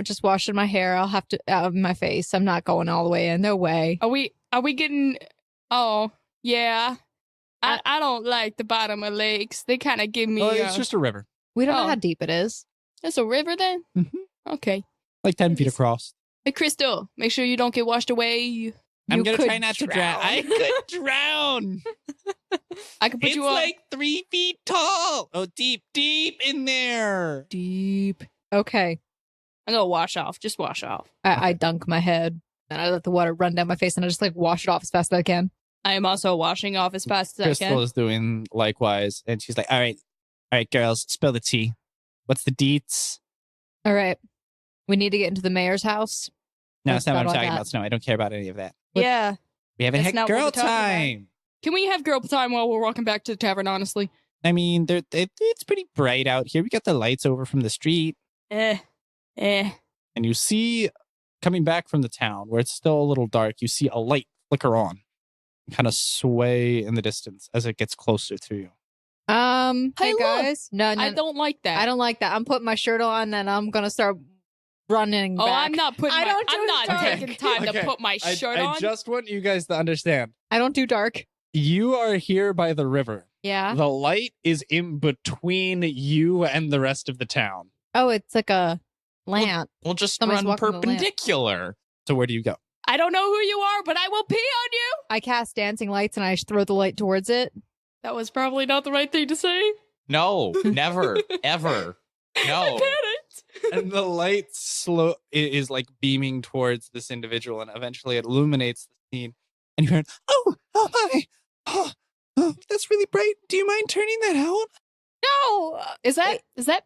just washing my hair. I'll have to out of my face. I'm not going all the way in. No way. Are we getting? Oh, yeah. I don't like the bottom of lakes. They kind of give me. Oh, it's just a river, We don't know Oh. how deep it is. It's a river then. Okay. like 10 feet across. Hey, Crystal, make sure you don't get washed away. I'm You gonna could try not to drown. I could drown. I can put It's you on like 3 feet tall. Oh, deep in there. deep. Okay. I'm gonna wash off. Just wash off. I dunk my head and I let the water run down my face and I just like wash it off as fast as I can. I am also washing off as fast as I Crystal can. is doing likewise, and she's like, all right, girls, spill the tea. What's the deets? All right. We need to get into the mayor's house. No, What's that's not what I'm that all talking about? about, Snow. I don't care about any of that. Yeah. We haven't That's had not what girl we're talking about. time. Can we have girl time while we're walking back to the tavern, honestly? I mean, it's pretty bright out here. We got the lights over from the street. Eh. And you see, coming back from the town, where it's still a little dark, you see a light flicker on, kind of sway in the distance as it gets closer to you. Hey Hey, look. guys. No, I don't like that. I don't like that. I'm putting my shirt on and I'm gonna start running Oh, back. I'm not putting. I don't I'm do not dark. taking time Okay. to put my shirt on. I just want you guys to understand. I don't do dark. You are here by the river. Yeah. The light is in between you and the rest of the town. Oh, it's like a lamp. We'll just Somebody's run walking the lamp. perpendicular. So where do you go? I don't know who you are, but I will pee on you. I cast dancing lights and I throw the light towards it. That was probably not the right thing to say. No, never, ever. No. Panicked. And the light is like beaming towards this individual, and eventually it illuminates the scene. And you hear, oh my, oh, that's really bright. Do you mind turning that out? No, is that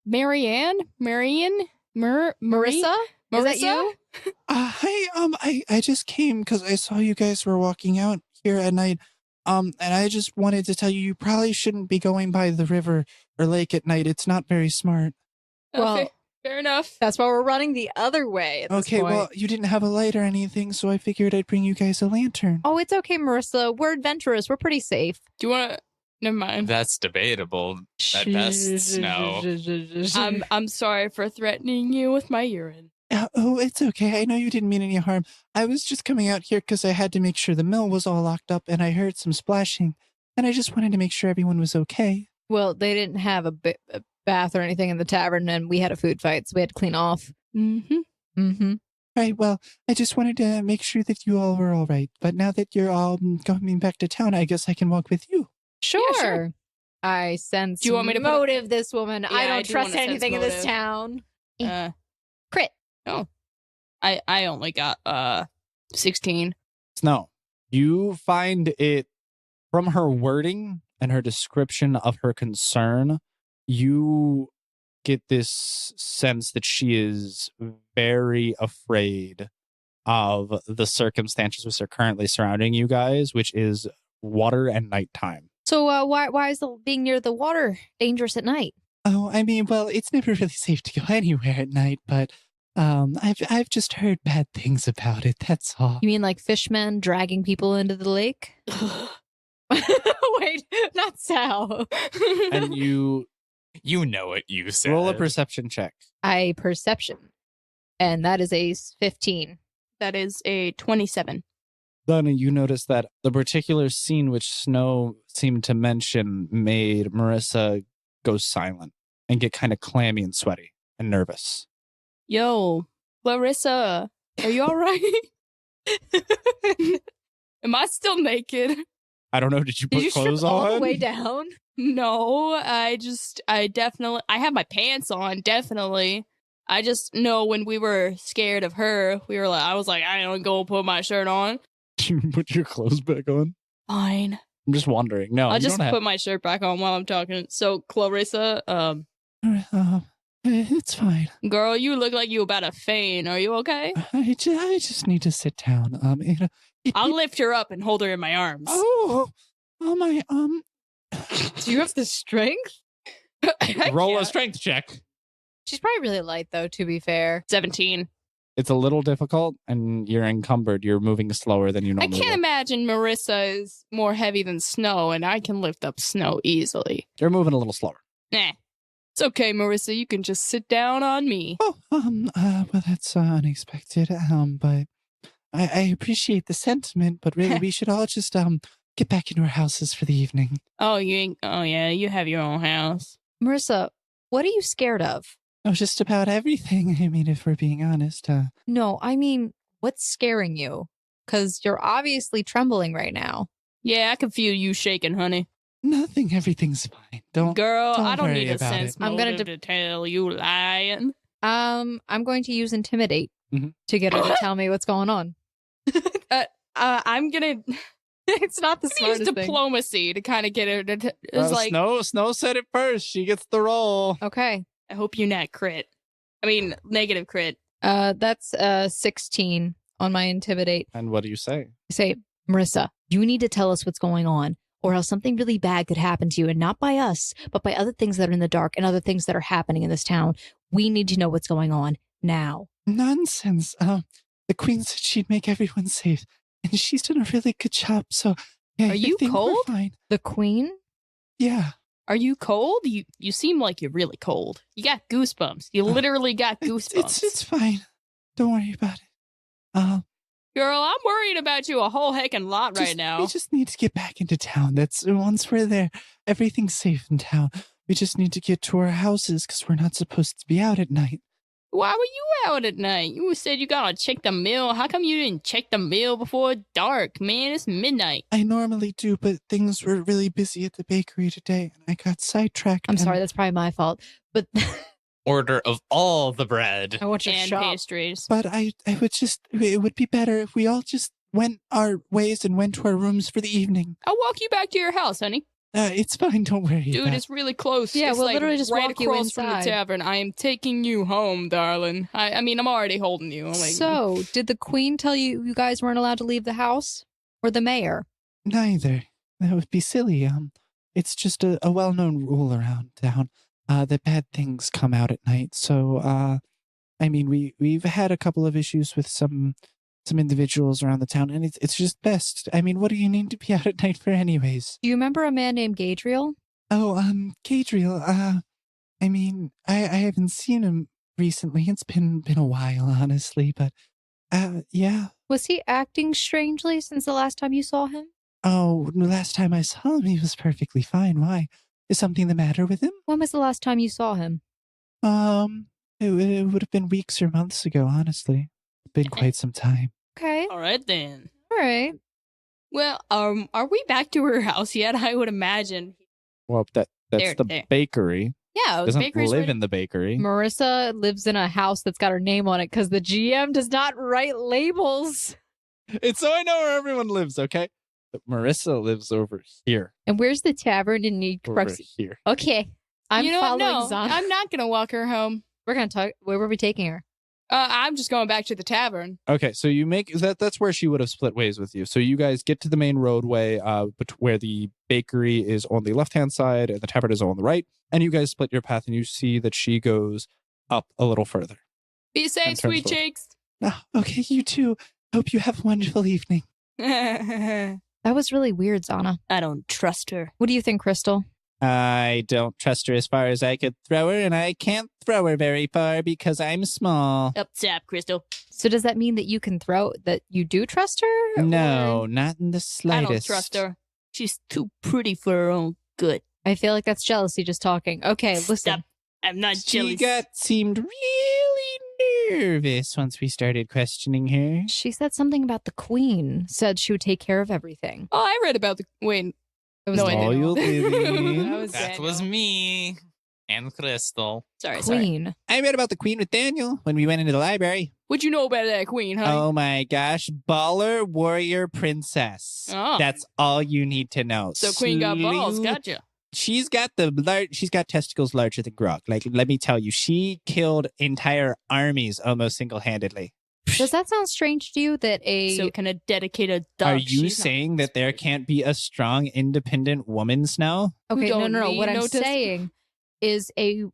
Marianne? Marie? Marissa? Is that you? Hi, I just came because I saw you guys were walking out here at night. And I just wanted to tell you probably shouldn't be going by the river or lake at night. It's not very smart. Well, fair enough. That's why we're running the other way at this Okay, point. well, you didn't have a light or anything, so I figured I'd bring you guys a lantern. Oh, it's okay, Marissa. We're adventurous. We're pretty safe. Do you want to? Never mind. That's debatable. At best, Snow. I'm sorry for threatening you with my urine. Oh, it's okay. I know you didn't mean any harm. I was just coming out here because I had to make sure the mill was all locked up, and I heard some splashing, and I just wanted to make sure everyone was okay. Well, they didn't have a bath or anything in the tavern, and we had a food fight, so we had to clean off. Mm-hmm. Mm-hmm. Right, well, I just wanted to make sure that you all were all right. But now that you're all coming back to town, I guess I can walk with you. Sure. I sense Do you want me to put- motive, this woman. Yeah, I I don't do trust wanna sense anything in this motive. town. Crit. Oh, I only got 16. Snow, you find it from her wording and her description of her concern, you get this sense that she is very afraid of the circumstances which are currently surrounding you guys, which is water and nighttime. So why is being near the water dangerous at night? Oh, I mean, well, it's never really safe to go anywhere at night, but I've just heard bad things about it. That's all. You mean like fishmen dragging people into the lake? Wait, not Sal. And you You know what you said. roll a perception check. Perception. And that is a 15. That is a 27. Donna, you notice that the particular scene which Snow seemed to mention made Marissa go silent and get kind of clammy and sweaty and nervous. Yo, Clarissa, are you all right? Am I still naked? I don't know. Did you put Did you strip clothes all on? the way down? No, I have my pants on, definitely. I just know when we were scared of her, I was like, I don't go put my shirt on. You put your clothes back on? Fine. I'm just wondering. No, I'll you just don't put my shirt back on while I'm talking. So, Clarissa, It's fine. girl, you look like you about to faint. Are you okay? I just need to sit down. I'll lift her up and hold her in my arms. Oh my. Do you have the strength? Roll Yeah. a strength check. She's probably really light, though, to be fair. 17. It's a little difficult, and you're encumbered. You're moving slower than you I normally can't would. imagine Marissa is more heavy than Snow, and I can lift up Snow easily. You're moving a little slower. Nah. It's okay, Marissa. You can just sit down on me. Oh, well, that's unexpected. But I appreciate the sentiment. But really, we should all just get back into our houses for the evening. Oh, yeah, you have your own house. Marissa, what are you scared of? Oh, just about everything. I mean, if we're being honest. No, I mean, what's scaring you? Because you're obviously trembling right now. Yeah, I can feel you shaking, honey. Nothing. Everything's fine. Girl, don't I don't worry need a about sense it. I'm gonna motive to tell you lying. I'm going to use intimidate Mhm. to get her to tell me what's going on. I'm gonna It's not the use smartest thing. diplomacy to kind of get her to. It's like, Snow said it first. She gets the roll. Okay. I hope you not crit. I mean, negative crit. That's 16 on my intimidate. And what do you say? I say, Marissa, you need to tell us what's going on, or else something really bad could happen to you, and not by us, but by other things that are in the dark and other things that are happening in this town. We need to know what's going on now. Nonsense. The queen said she'd make everyone safe, and she's done a really good job. So, yeah, Are you I think cold? We're fine. The queen? Yeah. Are you cold? You seem like you're really cold. You got goosebumps. You literally got goosebumps. It's fine. Don't worry about it. Girl, I'm worried about you a whole heckin' lot right now. We just need to get back into town. That's once we're there, everything's safe in town. We just need to get to our houses because we're not supposed to be out at night. Why were you out at night? You said you gotta check the mail. How come you didn't check the mail before dark? Man, it's midnight. I normally do, but things were really busy at the bakery today, and I got sidetracked. I'm and- sorry, that's probably my fault. But Order of all the bread. I want your And shop. pastries. But it would be better if we all just went our ways and went to our rooms for the evening. I'll walk you back to your house, honey. It's fine. Don't worry. Dude, about it. it's really close. Yeah, It's we'll like literally just right walk you across from the inside. tavern. I am taking you home, darling. I mean, I'm already holding you. I'm like, So, did the queen tell you you guys weren't allowed to leave the house? Or the mayor? Neither. That would be silly. It's just a well-known rule around town that bad things come out at night. So, I mean, we've had a couple of issues with some individuals around the town, and it's just best. I mean, what do you need to be out at night for, anyways? Do you remember a man named Gadriel? Oh, Gadriel. I mean, I haven't seen him recently. It's been a while, honestly, but yeah. Was he acting strangely since the last time you saw him? Oh, the last time I saw him, he was perfectly fine. Why? Is something the matter with him? When was the last time you saw him? It would have been weeks or months ago, honestly. It's been quite some time. Okay. all right then. All right. Well, are we back to her house yet? I would imagine. Well, that's There, the there. bakery. Yeah, the Doesn't bakery's live ready. in the bakery. Marissa lives in a house that's got her name on it because the GM does not write labels. It's so I know where everyone lives, okay? But Marissa lives over here. And where's the tavern in New Over here. Okay. I'm You know what? following No, Zana. I'm not gonna walk her home. We're going to talk. Where were we taking her? I'm just going back to the tavern. Okay, so you make that's where she would have split ways with you. So you guys get to the main roadway, where the bakery is on the left-hand side and the tavern is on the right, and you guys split your path, and you see that she goes up a little further. Be safe, And turns sweet forward. cheeks. Okay, you too. Hope you have a wonderful evening. I That was really weird, Zana. don't trust her. What do you think, Crystal? I don't trust her as far as I could throw her, and I can't throw her very far because I'm small. Up top, Crystal. So does that mean that you can throw, that you do trust her? No, Or- not in the I slightest. don't trust her. She's too pretty for her own good. I feel like that's jealousy just talking. Okay, listen. Stop. I'm not She jealous. seemed really nervous once we started questioning her. She said something about the queen, said she would take care of everything. Oh, I read about the. Wait. It was No, I didn't. Loyal Lily. That was That was Daniel. me and Crystal. Sorry. queen. I read about the queen with Daniel when we went into the library. What'd you know about that queen, honey? Oh my gosh. Baller warrior princess. Oh. That's all you need to know. So queen got balls. Slew- Gotcha. She's got she's got testicles larger than Grok. Like, let me tell you, she killed entire armies almost single-handedly. Does that sound strange to you that a So can a dedicated dog? Are you saying that there can't be a strong, independent woman, Snow? okay, don't no. need What I'm no saying is a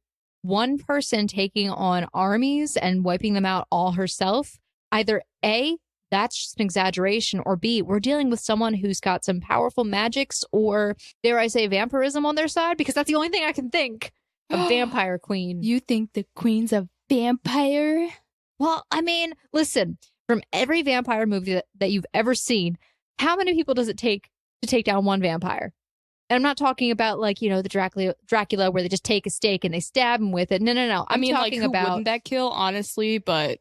one person taking on armies and wiping them out all herself. Either A, that's just an exaggeration, or B, we're dealing with someone who's got some powerful magics, or dare I say, vampirism on their side, because that's the only thing I can think. A vampire queen. You think the queen's a vampire? Well, I mean, listen, from every vampire movie that you've ever seen, how many people does it take to take down one vampire? And I'm not talking about like, you know, the Dracula where they just take a stake and they stab him with it. No. I mean, like, talking who about wouldn't that kill, honestly? But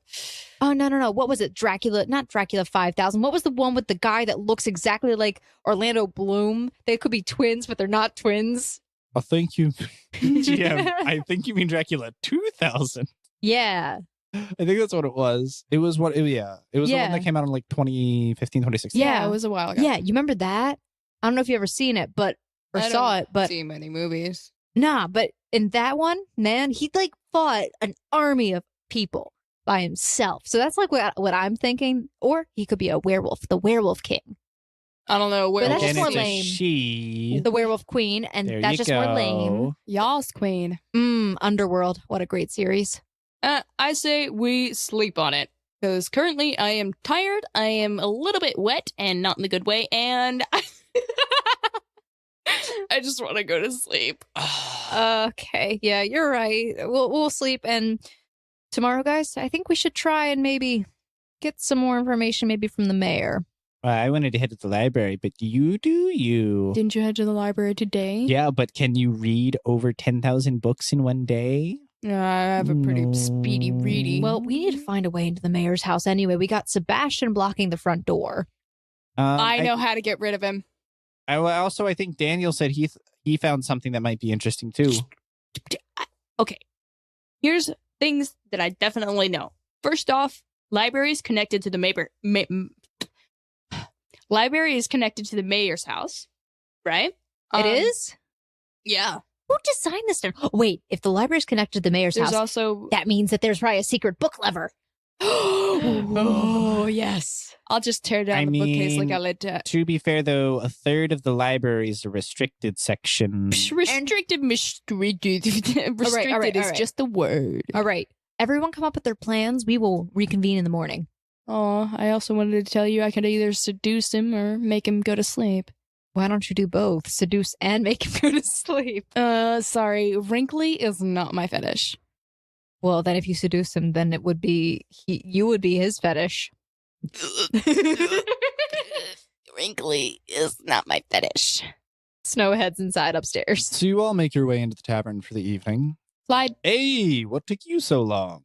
Oh, no. What was it? Dracula, not Dracula 5000. What was the one with the guy that looks exactly like Orlando Bloom? They could be twins, but they're not twins. I think you, GM, I think you mean Dracula 2000. Yeah. I think that's what it was. It was what, yeah. It was the one Yeah. that came out in like 2015, 2016. Yeah. it was a while ago. Yeah, you remember that? I don't know if you ever seen it, or I saw don't it, but see many movies. nah, but in that one, man, he like fought an army of people by himself. So that's like what I'm thinking. Or he could be a werewolf, the werewolf king, I don't know where. But that's Again, just more it's a lame. she. the werewolf queen, and There that's you just more lame. go. Y'all's queen. Underworld, what a great series. I say we sleep on it. Because currently I am tired, I am a little bit wet, and not in the good way, and I just want to go to sleep. Okay, yeah, you're right. We'll sleep, and tomorrow, guys, I think we should try and maybe get some more information, maybe from the mayor. I wanted to head to the library, but you do you. Didn't you head to the library today? Yeah, but can you read over 10,000 books in one day? I have a pretty speedy reading. Well, we need to find a way into the mayor's house anyway. We got Sebastian blocking the front door. I know how to get rid of him. I think Daniel said he found something that might be interesting too. Okay. Here's things that I definitely know. First off, library is connected to the library is connected to the mayor's house, right? It is? Yeah. Who designed this? Wait, if the library is connected to the mayor's There's house, also that means that there's probably a secret book lever. oh yes. I'll just tear down I the bookcase like mean, I let To be fair, though, a third of the library is the restricted section. restricted. Restricted is right. just the word. All right. Everyone come up with their plans. We will reconvene in the morning. Oh, I also wanted to tell you I could either seduce him or make him go to sleep. Why don't you do both? Seduce and make him go to sleep. Sorry, wrinkly is not my fetish. Well, then if you seduce him, then it would be you would be his fetish. Wrinkly is not my fetish. Snow heads inside upstairs. So you all make your way into the tavern for the evening. Slide. Hey, what took you so long?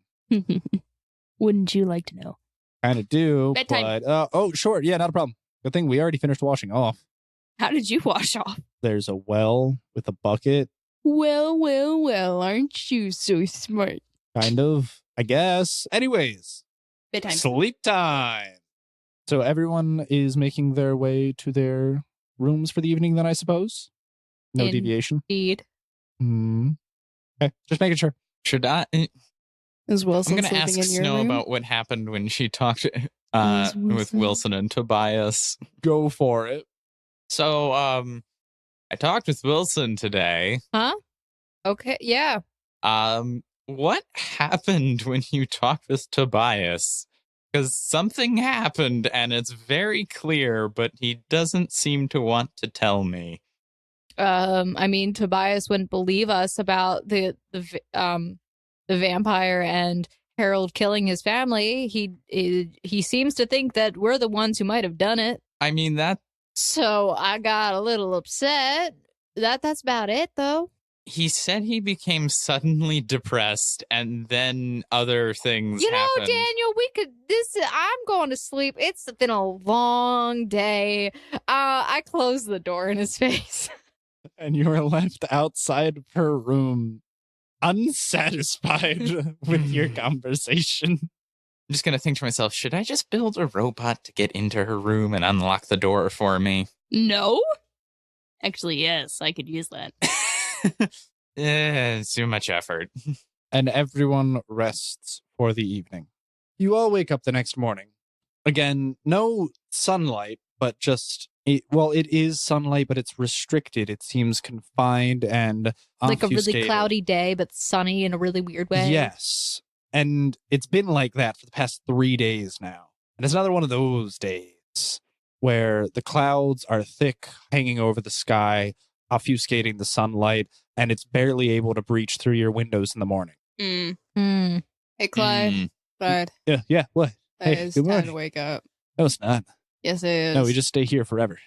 Wouldn't you like to know? Kind of do, Bedtime. but sure, yeah, not a problem. Good thing we already finished washing off. How did you wash off? There's a well with a bucket, Well, aren't you so smart? kind of, I guess. Anyways, Bedtime. sleep time. So everyone is making their way to their rooms for the evening, then I suppose. No deviation. Indeed. Okay, just making sure. Should I? Is I'm Wilson going to sleeping ask in your Snow room? about what happened when she talked with Wilson? Wilson and Tobias. Go for it. So, I talked with Wilson today. Okay, yeah. What happened when you talked with Tobias? Because something happened and it's very clear, but he doesn't seem to want to tell me. I mean, Tobias wouldn't believe us about the vampire and Harold killing his family. He seems to think that we're the ones who might have done it. I mean, that So I got a little upset. That's about it, though. He said he became suddenly depressed and then other things You know, happened. Daniel, I'm going to sleep. It's been a long day. I closed the door in his face. And you are left outside of her room, unsatisfied with your conversation. I'm just going to think to myself, should I just build a robot to get into her room and unlock the door for me? No? Actually, yes, I could use that. It's too much effort. And everyone rests for the evening. You all wake up the next morning. Again, no sunlight, but just, it is sunlight, but it's restricted. It seems confined and Like a really obfuscated. cloudy day, but sunny in a really weird way. Yes. And it's been like that for the past 3 days now. And it's another one of those days where the clouds are thick, hanging over the sky, obfuscating the sunlight, and it's barely able to breach through your windows in the morning. Mm. Hey, Clyde. Clyde, Yeah, what? Hey, it's good time morning. to wake up. No, it's not. Yes, it is. No, we just stay here forever.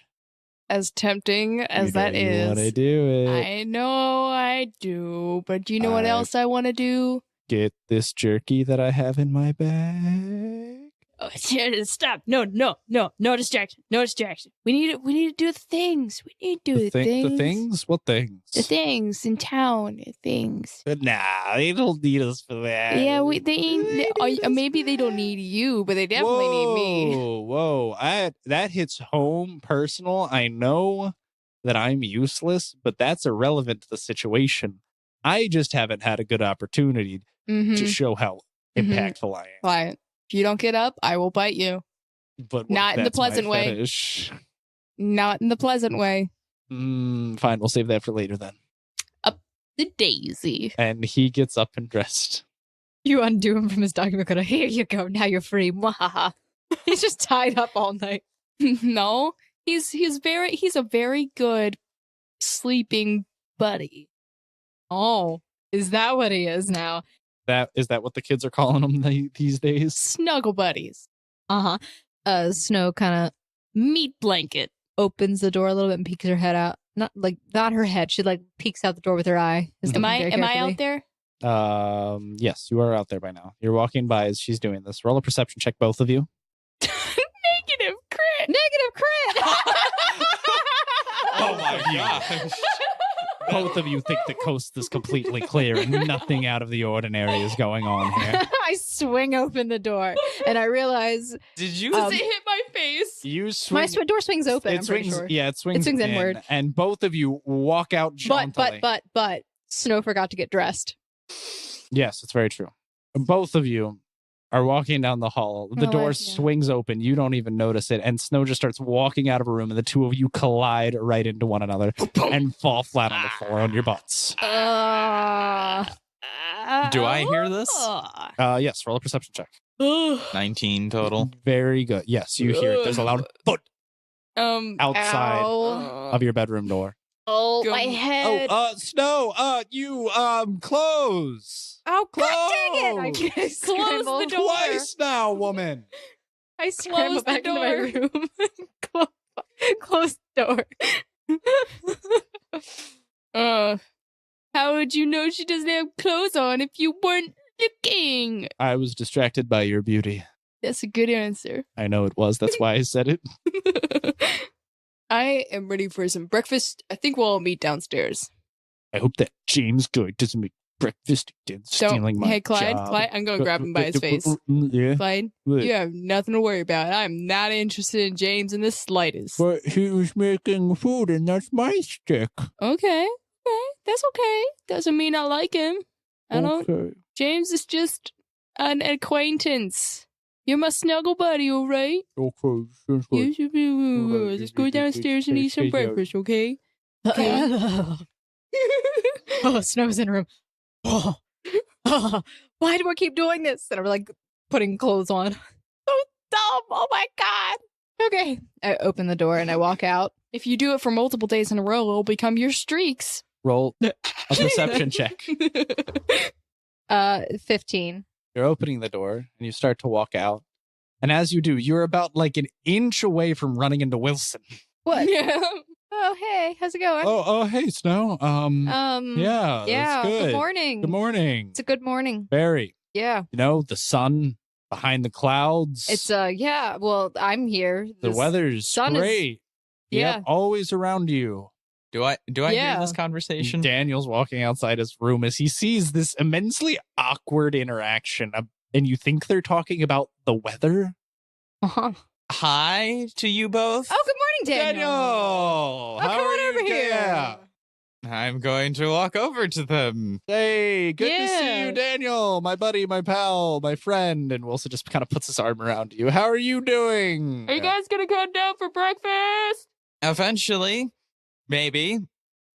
As tempting as that You is. want to do it. I know I do, but do you know what I- else I want to do? Get this jerky that I have in my bag. Oh, stop! No distraction! No distraction! We need to do the things. We need to do the things. The things? What things? The things in town. The things. Nah, they don't need us for that. Yeah, maybe they don't need you, but they definitely need me. Whoa. That hits home personal. I know that I'm useless, but that's irrelevant to the situation. I just haven't had a good opportunity Mm-hmm. to show how Mhm. impactful I am. Quiet. If you don't get up, I will bite you. But Not in the that's my pleasant way. fetish. Not in the pleasant way. Fine, we'll save that for later then. The daisy. And he gets up and dressed. You undo him from his document. Go, here you go. Now you're free. Mwahaha. He's just tied up all night. No, he's a very good sleeping buddy. Oh, is that what he is now? Is that what the kids are calling him these days? Snuggle buddies. Uh-huh. Snow kind of Meat blanket. opens the door a little bit and peeks her head out. Not her head. She peeks out the door with her eye. Just Am looking I very out carefully. there? Yes, you are out there by now. You're walking by as she's doing this. Roll a perception check, both of you. Negative crit. Negative crit. Oh my gosh. Both of you think the coast is completely clear and nothing out of the ordinary is going on here. I swing open the door and I realize Did you? Does it hit my face? You swing. my door swings open. It I'm pretty swings. sure. Yeah, it swings. swings in, inward. and both of you walk out jauntily. But Snow forgot to get dressed. Yes, it's very true. Both of you are walking down the hall. The Oh, door yeah. swings open. You don't even notice it. And Snow just starts walking out of a room, and the two of you collide right into one another and fall flat on the floor on your butts. Do I hear this? Yes, roll a perception check. 19 total. Very good. Yes, you hear it. There's a loud foot outside Ow. of your bedroom door. Oh, Go- my head. Snow, you, close. Oh, God dang it. I Close. can't scramble. the door. Twice now, woman. I scramble Close the back into my door. room. Close the door. How would you know she doesn't have clothes on if you weren't looking? I was distracted by your beauty. That's a good answer. I know it was. That's why I said it. I am ready for some breakfast. I think we'll all meet downstairs. I hope that James Good doesn't make breakfast again, stealing my Hey, Clyde, job. Clyde, I'm going to grab him by his face. Yeah. Clyde, What? you have nothing to worry about. I'm not interested in James in the slightest. But he was making food, and that's my stick. Okay, that's okay. Doesn't mean I like him. I don't. Okay. James is just an acquaintance. You're my snuggle buddy, all right? Okay. Sounds good. You should be. Let's go downstairs and eat some breakfast, okay? Oh, Snow's in the room. Why do I keep doing this? And I'm putting clothes on. So dumb. Oh my God. Okay. I open the door and I walk out. If you do it for multiple days in a row, it'll become your streaks. Roll a perception check. 15. You're opening the door, and you start to walk out. And as you do, you're about an inch away from running into Wilson. What? Yeah. Oh, hey, how's it going? Oh, hey, Snow. Yeah, that's good. Good morning. Good morning. It's a good morning. Very. Yeah. You know, the sun behind the clouds. It's yeah. Well, I'm here. the This weather's sun is- great. Yeah. Yep, always around you. Do I Yeah. hear this conversation? Daniel's walking outside his room as he sees this immensely awkward interaction, and you think they're talking about the weather. Uh-huh. Hi to you both. Oh, good morning, Daniel. Oh, come how are on you? over here. Yeah. I'm going to walk over to them. Hey, good to see Yeah. you, Daniel, my buddy, my pal, my friend. And Wilson just kind of puts his arm around you. How are you doing? Are you guys gonna come down for breakfast? Eventually, maybe.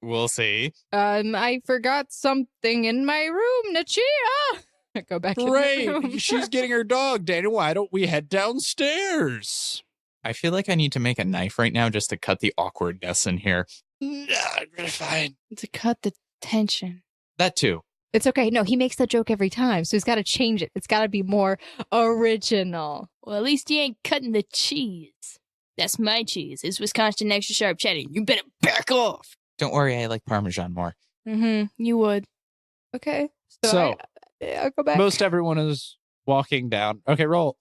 We'll see. I forgot something in my room, Nachia. I go back in the room. Great. She's getting her dog, Daniel. Why don't we head downstairs? I feel like I need to make a knife right now just to cut the awkwardness in here. Fine. To cut the tension. That too. It's okay. No, he makes that joke every time, so he's got to change it. It's got to be more original. Well, at least you ain't cutting the cheese. That's my cheese. It's Wisconsin extra sharp cheddar. You better back off. Don't worry, I like Parmesan more. Mm-hmm. You would. Okay. So, I'll go back. most everyone is walking down. Okay, roll.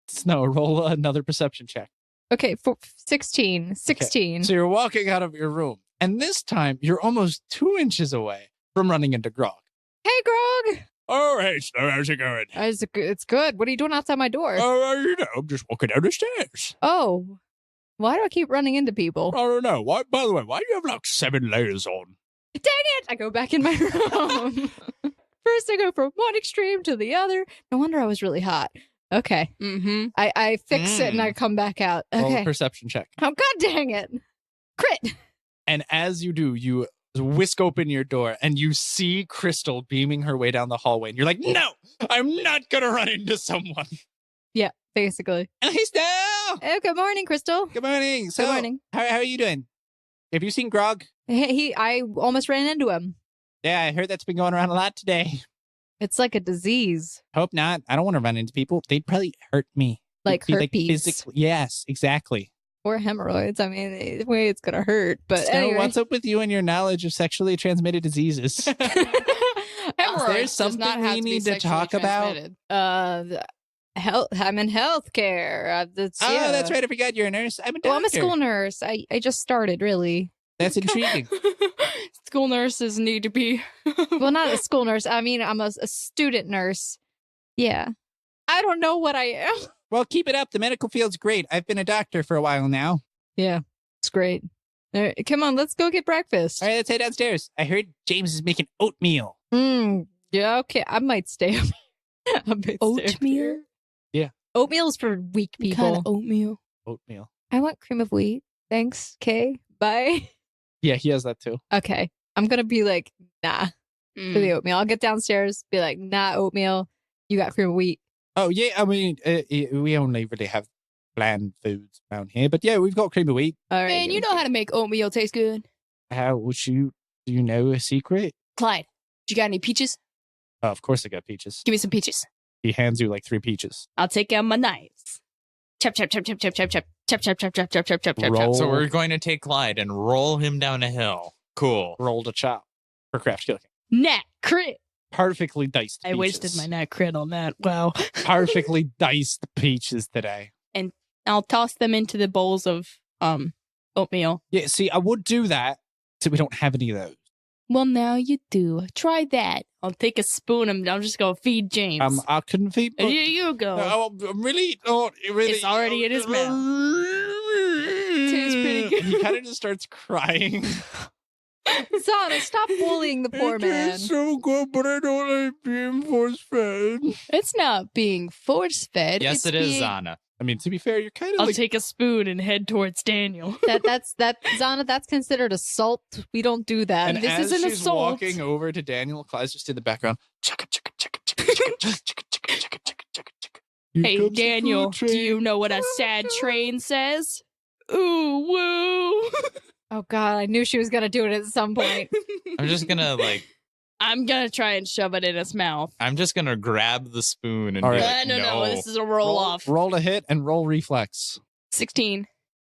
Snow, roll another perception check. Okay, 16. 16. So you're walking out of your room, and this time you're almost 2 inches away from running into Grog. Hey, Grog. Oh, hey, Snow, how's it going? It's good. What are you doing outside my door? I'm just walking down the stairs. Oh, why do I keep running into people? I don't know. Why? By the way, why do you have like 7 layers on? Dang it! I go back in my room. First, I go from one extreme to the other. No wonder I was really hot. Okay. Mm-hmm. I fix it and I come back out. Roll a Okay. perception check. Oh, god dang it. Crit. And as you do, you whisk open your door and you see Crystal beaming her way down the hallway. And you're like, no, I'm not going to run into someone. Yeah, basically. And hey, Snow! Oh, good morning, Crystal. Good morning. So, Good morning. How are you doing? Have you seen Grog? I almost ran into him. Yeah, I heard that's been going around a lot today. It's like a disease. Hope not. I don't want to run into people. They'd probably hurt me. Like It'd be, herpes. physically. Yes, exactly. Or hemorrhoids. I mean, the way it's gonna hurt. But Snow, anyway. what's up with you and your knowledge of sexually transmitted diseases? Hemorrhoids something does not have we to be need to sexually talk about? transmitted. Health. I'm in healthcare. Oh, that's right. I forgot you're a nurse. I'm a doctor. Well, I'm a school nurse. I just started, really. That's intriguing. School nurses need to be. Well, not a school nurse. I mean, I'm a student nurse. Yeah. I don't know what I am. Well, keep it up. The medical field's great. I've been a doctor for a while now. Yeah, it's great. All right, come on, let's go get breakfast. All right, let's head downstairs. I heard James is making oatmeal. Yeah, okay. I might stay up here. I might stay up Oatmeal? here. Yeah. Oatmeal's for weak people. Kind of oatmeal. Oatmeal. I want cream of wheat. Thanks. Okay. Bye. Yeah, he has that too. Okay. I'm going to be like, nah, Mm. for the oatmeal. I'll get downstairs, be like, nah, oatmeal. You got cream of wheat. Oh, yeah. I mean, we only really have bland foods around here. But yeah, we've got cream of wheat. All right. Man, you know how to make oatmeal taste good. How would you, do you know a secret? Clyde, you got any peaches? Oh, of course I got peaches. Give me some peaches. He hands you like 3 peaches. I'll take out my knives. Chop, chop, chop, chop, chop, chop, chop, chop, chop, chop, chop, chop, chop, chop, chop. Roll. So we're going to take Clyde and roll him down a hill. Cool. Roll to chop for craft cooking. Nat crit. Perfectly diced I peaches. wasted my nat crit on that. Wow. Perfectly diced peaches today. I'll toss them into the bowls of oatmeal. Yeah, see, I would do that, so we don't have any of those. Well, now you do. Try that. I'll take a spoon and I'm just gonna feed James. I couldn't feed. Here you go. I'm really not. Really, It's already in his Tastes pretty good. He kind of just starts crying. Zana, stop bullying the poor man. so good, but I don't like being force fed. It's not being force fed. Yes, it is, Zana. I mean, to be fair, you're kind of I'll like. take a spoon and head towards Daniel. That's Zana, that's considered assault. We don't do that. and this as is an she's assault. walking over to Daniel, Clyde's just in the background. Chicka, chicka, chicka, chicka, chicka, chicka, chicka, chicka, chicka, chicka, chicka. Here Hey, comes the Daniel, food train. do you know what a sad train says? Ooh, woo. Oh god, I knew she was gonna do it at some point. I'm just gonna I'm gonna try and shove it in his mouth. I'm just gonna grab the spoon and All be right. like, No, this is a roll off. Roll to hit and roll reflex. 16.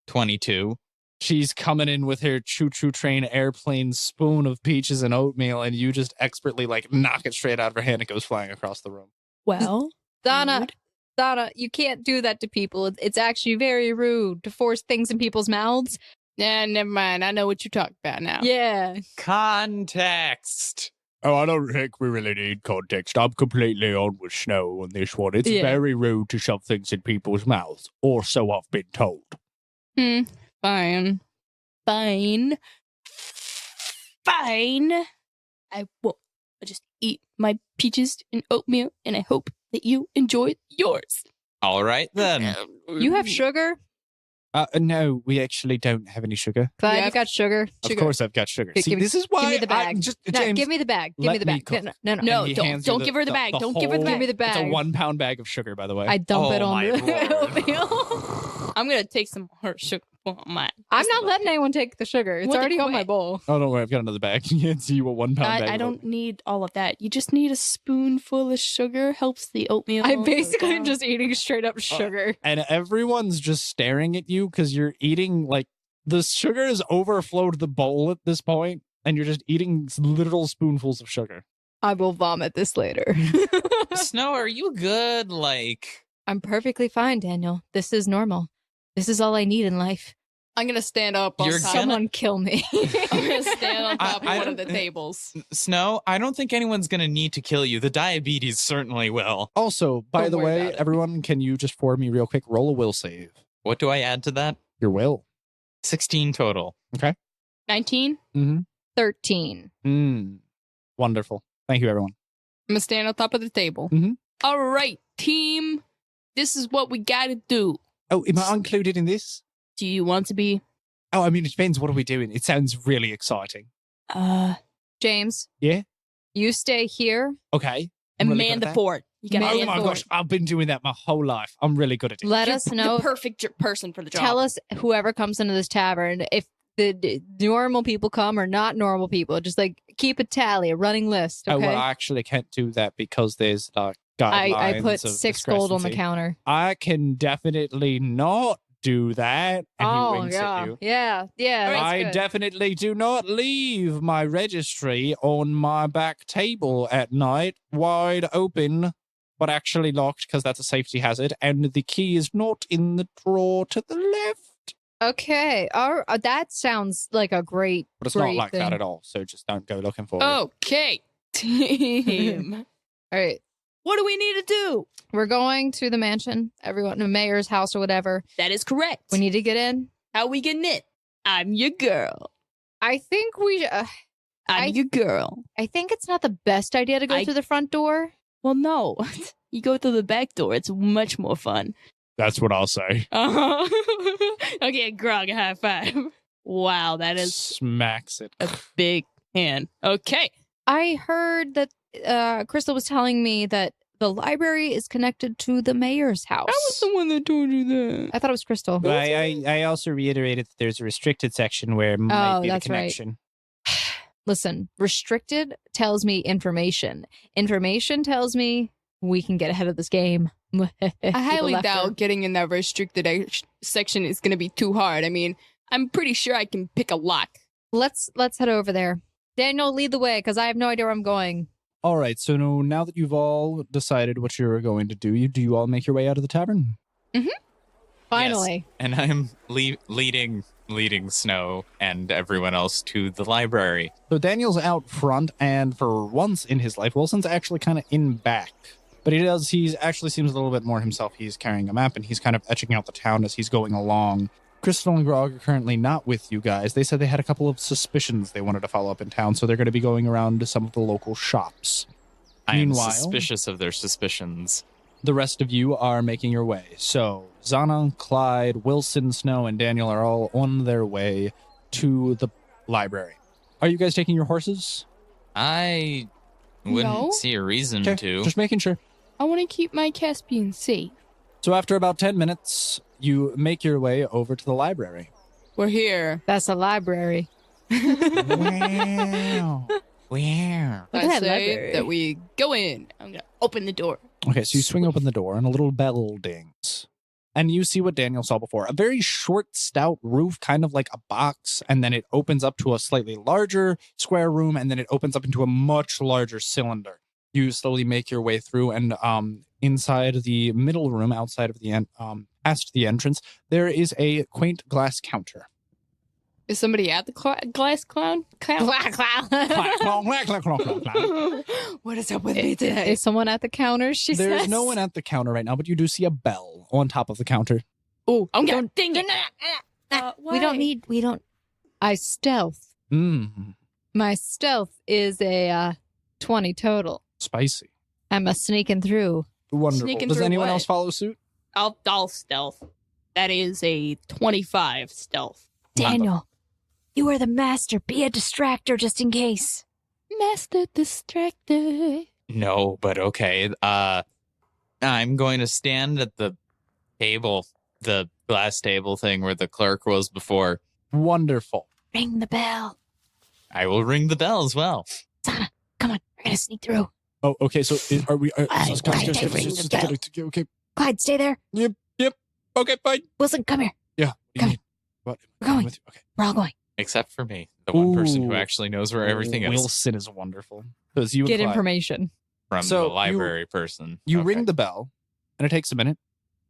22. She's coming in with her choo-choo train airplane spoon of peaches and oatmeal, and you just expertly like knock it straight out of her hand. It goes flying across the room. Well, Donna, rude. Donna, you can't do that to people. It's actually very rude to force things in people's mouths. Nah, never mind. I know what you're talking about now. Yeah. Context. Oh, I don't think we really need context. I'm completely on with Snow on this one. It's Yeah. very rude to shove things in people's mouths, or so I've been told. Fine. Fine. Fine. I won't. I'll just eat my peaches and oatmeal, and I hope that you enjoy yours. All right, then. You have sugar? No, we actually don't have any sugar. Glad Yeah. you got sugar. Of course I've got sugar. Give See, me- this is why Give me the bag. No, No, give me the bag. Give me the bag. cook. No. No, And he don't hands you give her the bag. Don't give her the whole- Give me the It's a bag. 1 pound bag of sugar, by the way. I dump it Oh, on my the Lord. oatmeal. I'm gonna take some of her sugar for mine. I'm not letting anyone take the sugar. It's What the already on my crap? bowl. Oh, don't worry, I've got another bag. It's you a 1 pound bag. I of don't oatmeal. need all of that. You just need a spoonful of sugar. Helps the oatmeal. I'm basically down. just eating straight up sugar. And everyone's just staring at you because you're eating like the sugar has overflowed the bowl at this point, and you're just eating literal spoonfuls of sugar. I will vomit this later. Snow, are you good? Like, I'm perfectly fine, Daniel. This is normal. This is all I need in life. I'm gonna stand up on You're top. gonna- Someone kill me. I'm gonna stand on top I of one of don't- the tables. Snow, I don't think anyone's going to need to kill you. The diabetes certainly will. Also, by Don't the worry way, about it. everyone, can you just for me real quick roll a will save? What do I add to that? Your will. 16 total. 19. Mm-hmm. 13. Wonderful. Thank you, everyone. I'm gonna stand on top of the table. Mhm. All right, team. This is what we gotta do. Oh, am I included in this? Do you want to be? Oh, I mean, it depends. What are we doing? It sounds really exciting. James. Yeah? You stay here. Okay. And I'm really man good the at that. fort. You gotta Man Oh man the my the fort. gosh, I've been doing that my whole life. I'm really good at it. Let You're us the know. perfect person for the job. Tell us whoever comes into this tavern if the normal people come or not normal people. Just like keep a tally, a running list. Oh, Okay. well, I actually can't do that because there's guidelines. I put of 6 gold on the discrepancy. counter. I can definitely not do that. And he Oh winks at yeah, you. yeah. That's I good. definitely do not leave my registry on my back table at night, wide open, but actually locked because that's a safety hazard, and the key is not in the drawer to the left. Okay. That sounds like a great. But it's not great like thing. that at all, so just don't go looking for it. Okay, team. All right. What do we need to do? We're going to the mansion. Everyone, the mayor's house or whatever. That is correct. We need to get in. How we getting it? I'm your girl. I think we. I'm your girl. I think it's not the best idea to go I- through the front door. Well, no. You go through the back door. It's much more fun. That's what I'll say. Okay, Grog, a high five. Wow, that is Smacks it. a big hand. Okay. I heard that Crystal was telling me that the library is connected to the mayor's house. I was the one that told you that. I thought it was Crystal. But I also reiterated that there's a restricted section where might Oh, be the that's right. connection. Listen, restricted tells me information. Information tells me we can get ahead of this game. I highly doubt getting in that restricted section is going to be too hard. I mean, I'm pretty sure I can pick a lock. Let's head over there. Daniel, lead the way because I have no idea where I'm going. All right, so now that you've all decided what you're going to do you all make your way out of the tavern? Finally. And I'm leading Snow and everyone else to the library. So Daniel's out front, and for once in his life, Wilson's actually kind of in back. But he actually seems a little bit more himself. He's carrying a map, and he's kind of etching out the town as he's going along. Crystal and Grog are currently not with you guys. They said they had a couple of suspicions they wanted to follow up in town, so they're going to be going around to some of the local shops. I am Meanwhile- suspicious of their suspicions. The rest of you are making your way. So Zana, Clyde, Wilson, Snow, and Daniel are all on their way to the library. Are you guys taking your horses? I wouldn't No. see a reason Okay, to. just making sure. I want to keep my Caspian safe. So after about 10 minutes, you make your way over to the library. We're here. That's a library. Wow. Where? Look I at that say library. that we go in. I'm going to open the door. Okay, so you swing open the door and a little bell dings. And you see what Daniel saw before. A very short, stout roof, kind of like a box, and then it opens up to a slightly larger square room, and then it opens up into a much larger cylinder. You slowly make your way through, and inside the middle room, outside of the past the entrance, there is a quaint glass counter. Is somebody at the glass clown? What is up with me today? Is someone at the counter? She says. There's no one at the counter right now, but you do see a bell on top of the counter. Oh, I'm gonna ding it. We don't. I stealth. My stealth is a 20 total. Spicy. I'm a sneaking through. Wonderful. Sneaking Does through anyone what? else follow suit? I'll stealth. That is a 25 stealth. Daniel, you are the master. Be a distractor just in case. Master distractor. No, but okay. I'm going to stand at the table, the glass table thing where the clerk was before. Wonderful. Ring the bell. I will ring the bell as well. Sana, come on. We're going to sneak through. Oh, okay. So are we? Ring the bell. Okay. Clyde, stay there. Yep. Okay, fine. Wilson, come here. Yeah. Come. What? We're going. With you. Okay. We're all going. Except for me, the one person who Ooh. actually knows where everything is Wilson is wonderful. Because you Get and Clyde- information. from So the library person. You Okay. ring the bell, and it takes a minute,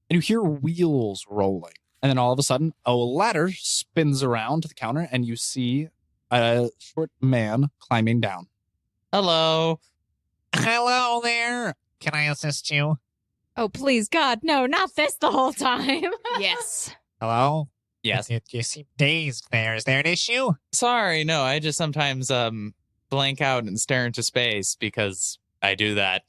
and you hear wheels rolling. And then all of a sudden, a ladder spins around to the counter, and you see a short man climbing down. Hello. Hello there. Can I assist you? Oh, please, God, no, not this the whole time. Yes. Hello? Yes. You seem dazed there. Is there an issue? Sorry, no, I just sometimes blank out and stare into space because I do that.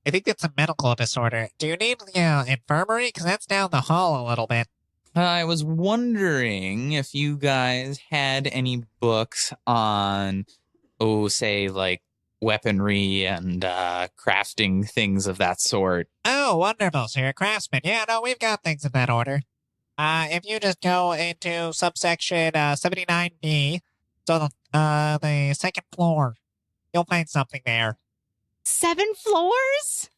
I think that's a medical disorder. Do you need the infirmary? Because that's down the hall a little bit. I was wondering if you guys had any books on, say, like weaponry and crafting things of that sort. Oh, wonderful. So you're a craftsman. Yeah, no, we've got things of that order. If you just go into subsection 79B, so the second floor, you'll find something there. 7 floors?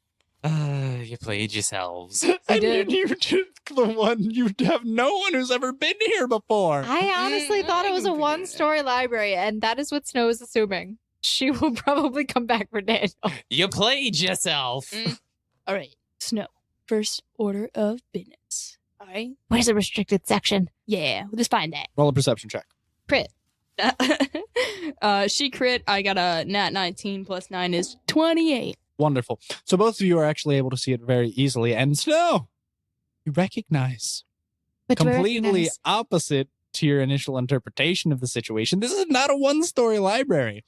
You played yourselves. I did. You the one, you have no one who's ever been here before. I honestly thought it was a 1-story library, and that is what Snow is assuming. She will probably come back for Daniel. You played yourself. All right. Snow. First order of business. All right. Where's the restricted section? Yeah. We'll just find that. Roll a perception check. Crit. She crit. I got a nat 19 plus 9 is 28. Wonderful. So both of you are actually able to see it very easily. And Snow, you recognize completely opposite to your initial interpretation of the situation. This is not a 1-story library.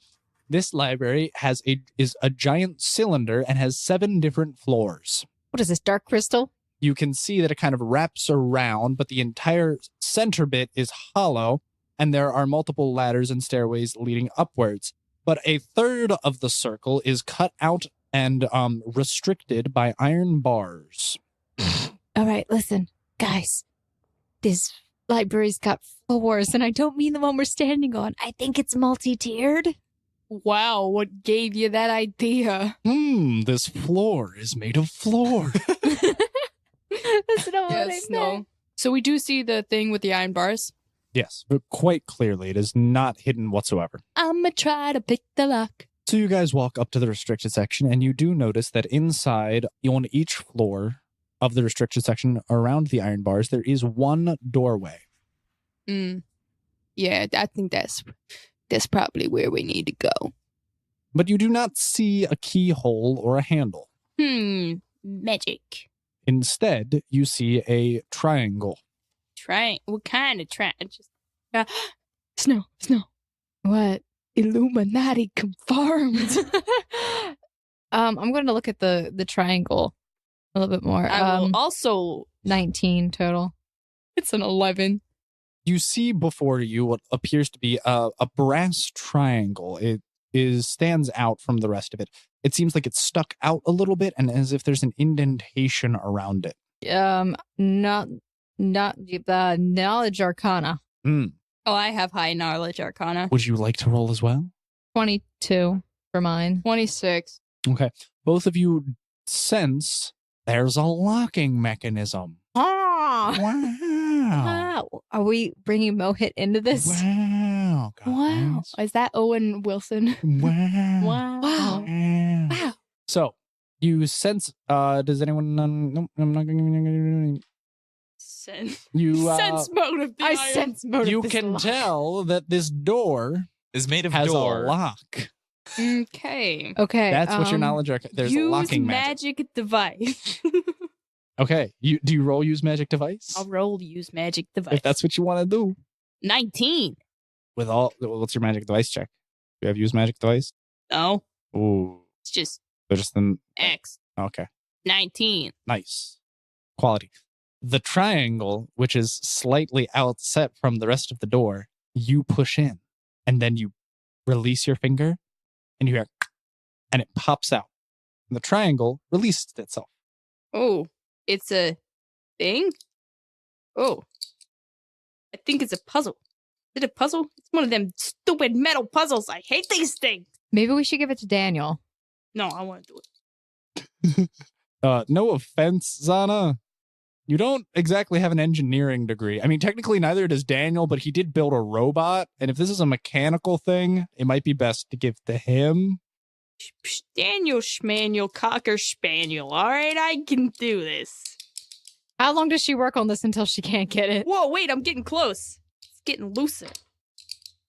This library is a giant cylinder and has 7 different floors. What is this, dark crystal? You can see that it kind of wraps around, but the entire center bit is hollow, and there are multiple ladders and stairways leading upwards. But a third of the circle is cut out and restricted by iron bars. All right, listen, guys. This library's got floors, and I don't mean the one we're standing on. I think it's multi-tiered. Wow. What gave you that idea? This floor is made of floor. That's not what I Yes. meant. No. So we do see the thing with the iron bars. Yes, but quite clearly, it is not hidden whatsoever. I'ma try to pick the lock. So you guys walk up to the restricted section, and you do notice that inside, on each floor of the restricted section around the iron bars, there is one doorway. Yeah, I think that's probably where we need to go. But you do not see a keyhole or a handle. Magic. Instead, you see a triangle. What kind of Just Snow. What? Illuminati confirmed. I'm going to look at the triangle a little bit more. I will also. 19 total. It's an 11. You see before you what appears to be a brass triangle. It stands out from the rest of it. It seems like it's stuck out a little bit, and as if there's an indentation around it. Not the knowledge arcana. Oh, I have high knowledge arcana. Would you like to roll as well? 22 for mine. 26. Okay. Both of you sense there's a locking mechanism. Wow. Wow. Wow. Are we bringing Mohit into this? Wow. Wow. guys. Is that Owen Wilson? Wow. Wow. Wow. Wow. So you sense, does anyone, nope, I'm not going to, Sense. you, Sense motive. I sense motive. you this can lock. tell that this door Is made of has door. a lock. Okay. Okay. That's what your knowledge, there's use locking magic. magic device. Okay. Do you roll use magic device? I'll roll to use magic device. If that's what you want to do. 19. What's your magic device check? Do you have use magic device? No, Ooh. it's just So just then. X. Okay. 19. Nice. Quality. The triangle, which is slightly outset from the rest of the door, you push in and then you release your finger and you hear, and it pops out. And the triangle releases itself. Oh, it's a thing? Oh. I think it's a puzzle. Is it a puzzle? It's one of them stupid metal puzzles. I hate these things. Maybe we should give it to Daniel. No, I want to do it. No offense, Zana. You don't exactly have an engineering degree. I mean, technically neither does Daniel, but he did build a robot. And if this is a mechanical thing, it might be best to give to him. Daniel Schmanuel Cocker Spaniel. All right, I can do this. How long does she work on this until she can't get it? Whoa, wait, I'm getting close. It's getting looser.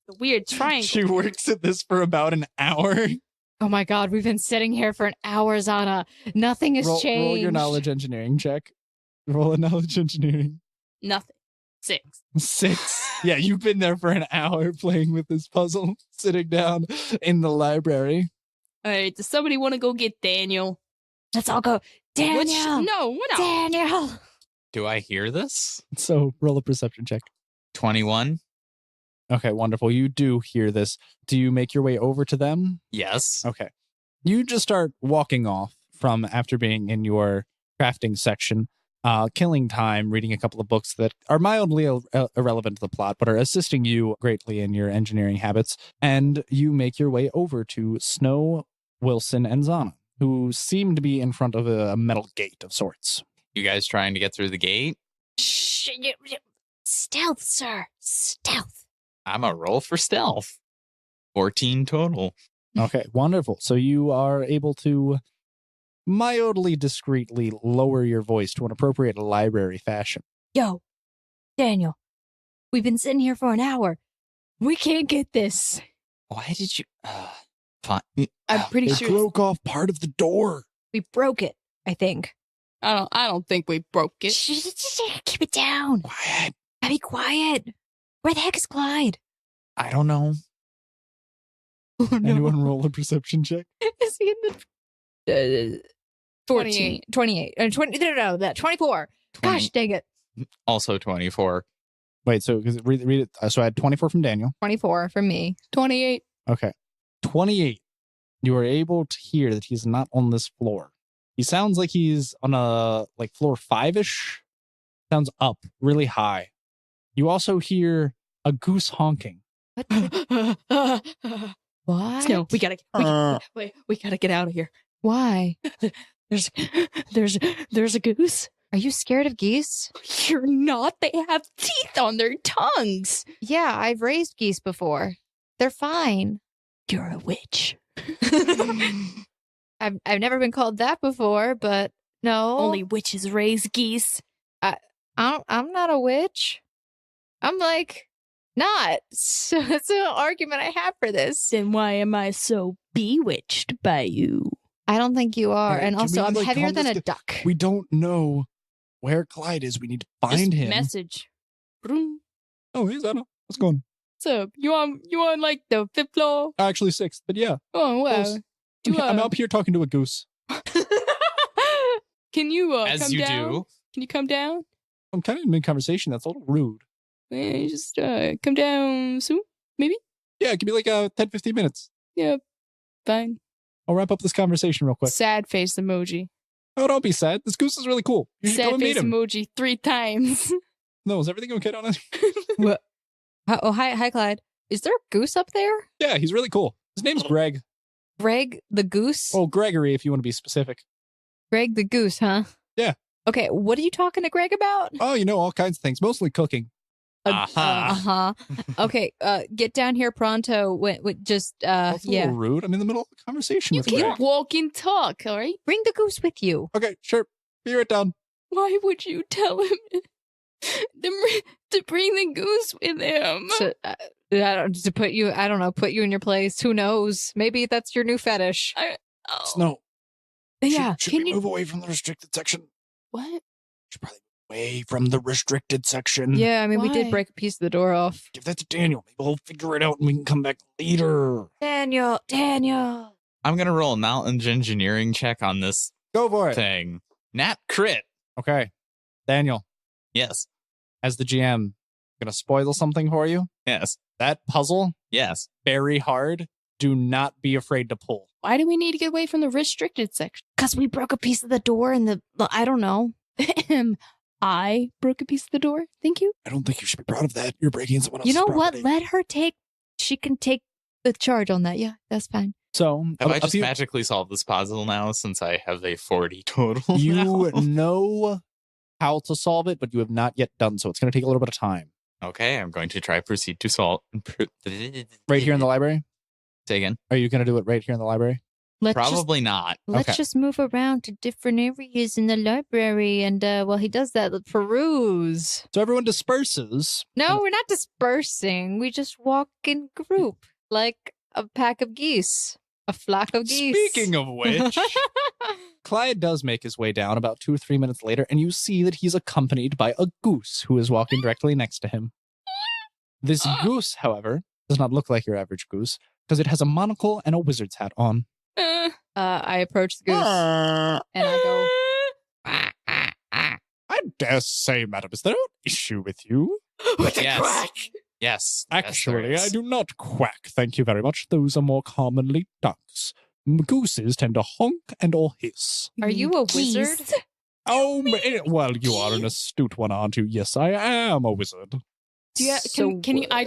The weird triangle. She works at this for about an hour. Oh my God, we've been sitting here for an hour, Zana. Nothing has changed. Roll your knowledge engineering check. Roll a knowledge engineering. Nothing. 6. 6. Yeah, you've been there for an hour playing with this puzzle, sitting down in the library. All right, does somebody want to go get Daniel? Let's all go. Daniel! No, we're not. Daniel! Do I hear this? So roll a perception check. 21. Okay, wonderful. You do hear this. Do you make your way over to them? Yes. Okay. You just start walking off from after being in your crafting section, killing time, reading a couple of books that are mildly irrelevant to the plot, but are assisting you greatly in your engineering habits. And you make your way over to Snow, Wilson, and Zana, who seem to be in front of a metal gate of sorts. You guys trying to get through the gate? Shh. Stealth, sir. Stealth. I'm a roll for stealth. 14 total. Okay, wonderful. So you are able to mildly discreetly lower your voice to an appropriate library fashion. Yo, Daniel, we've been sitting here for an hour. We can't get this. Why did you... fine. I'm pretty They sure broke off part of the door. We broke it, I think. I don't think we broke it. Shh, keep it down. Quiet. Be quiet. Where the heck is Clyde? I don't know. Oh, no. Anyone roll a perception check? Is he in the 14, 28, 20, no, that 24. 20. Gosh, dang it. Also 24. Wait, so read it. So I had 24 from Daniel. 24 from me. 28. Okay. 28. You are able to hear that he's not on this floor. He sounds like he's on a floor 5-ish. Sounds up really high. You also hear a goose honking. What? Snow, we gotta get out of here. Why? There's a goose. Are you scared of geese? You're not. They have teeth on their tongues. Yeah, I've raised geese before. They're fine. You're a witch. I've never been called that before, but no. Only witches raise geese. I'm not a witch. I'm not. So that's an argument I have for this. Then why am I so bewitched by you? I don't think you are. All right, And can also, we, I'm like, heavier calm than this a duck. We don't know where Clyde is. We need to find Just him. Message. Vroom. Oh, hey, Zana. What's going on? What's up? You on like the 5th floor? Actually, 6th, but yeah. Oh wow. Close. Do, I'm up here talking to a goose. Can you As come you down? do. Can you come down? I'm kind of in mid-conversation. That's a little rude. Just come down soon, maybe? Yeah, it could be like 10, 15 minutes. Yeah, fine. I'll wrap up this conversation real quick. Sad face emoji. Oh, don't be sad. This goose is really cool. You should go Sad and meet face him. emoji 3 times. No, is everything okay down there? Oh, hi, Clyde. Is there a goose up there? Yeah, he's really cool. His name's Greg. Greg the goose? Oh, Gregory, if you want to be specific. Greg the goose, huh? Okay, what are you talking to Greg about? Oh, all kinds of things, mostly cooking. Uh-huh. Okay, get down here pronto. That's a little rude. I'm in the middle of a conversation with You Greg. walk and talk, all right? Bring the goose with you. Okay, sure. Be right down. Why would you tell him to bring the goose with him? Put you in your place. Who knows? Maybe that's your new fetish. Snow, Yeah, should can we you? move away from the restricted section? What? Should probably move away from the restricted section. Yeah, I mean, we did Why? break a piece of the door off. Give that to Daniel. Maybe we'll figure it out and we can come back later. Daniel. I'm going to roll a knowledge engineering check on this Go for it. thing. Nat crit. Okay. Daniel, Yes. as the GM, gonna spoil something for you. Yes. That puzzle, Yes. very hard. Do not be afraid to pull. Why do we need to get away from the restricted section? Because we broke a piece of the door and I don't know. I broke a piece of the door. Thank you. I don't think you should be proud of that. You're breaking someone else's You know what? property. Let her she can take the charge on that. Yeah, that's fine. So, Have I a just few- magically solved this puzzle now since I have a 40 total? you now? know how to solve it, but you have not yet done so. It's going to take a little bit of time. Okay, I'm going to try proceed to solve. Right here in the library? Say again. Are you going to do it right here in the library? Probably not. Okay. just move around to different areas in the library and while he does that, peruse. So everyone disperses. No, we're not dispersing. We just walk in group like a pack of geese. A flock of geese. Speaking of which, Clyde does make his way down about 2 or 3 minutes later, and you see that he's accompanied by a goose who is walking directly next to him. This goose, however, does not look like your average goose because it has a monocle and a wizard's hat on. I approach the goose and I go, I dare say, madam, is there an issue with you? With Yes. crack. Yes. Actually, I do not quack, thank you very much. Those are more commonly ducks. Gooses tend to honk and or hiss. Are you a wizard? Geese. Oh, well, you are an astute one, aren't you? Yes, I am a wizard. Yeah, can you? I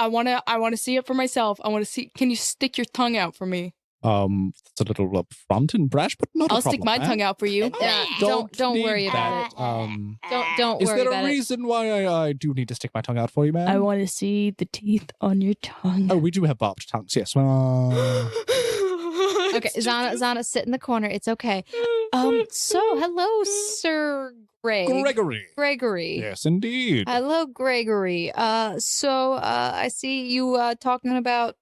want to see it for myself. I want to see. Can you stick your tongue out for me? It's a little upfront and brash, but not a I'll problem. stick my tongue out for you. Don't need worry about that. Don't Is worry there about a it. reason why I do need to stick my tongue out for you, man? I want to see the teeth on your tongue. Oh, we do have barbed tongues, yes. Okay, Zana, sit in the corner. It's okay. So hello, Sir Gregory. Yes, indeed. Hello, Gregory. I see you talking about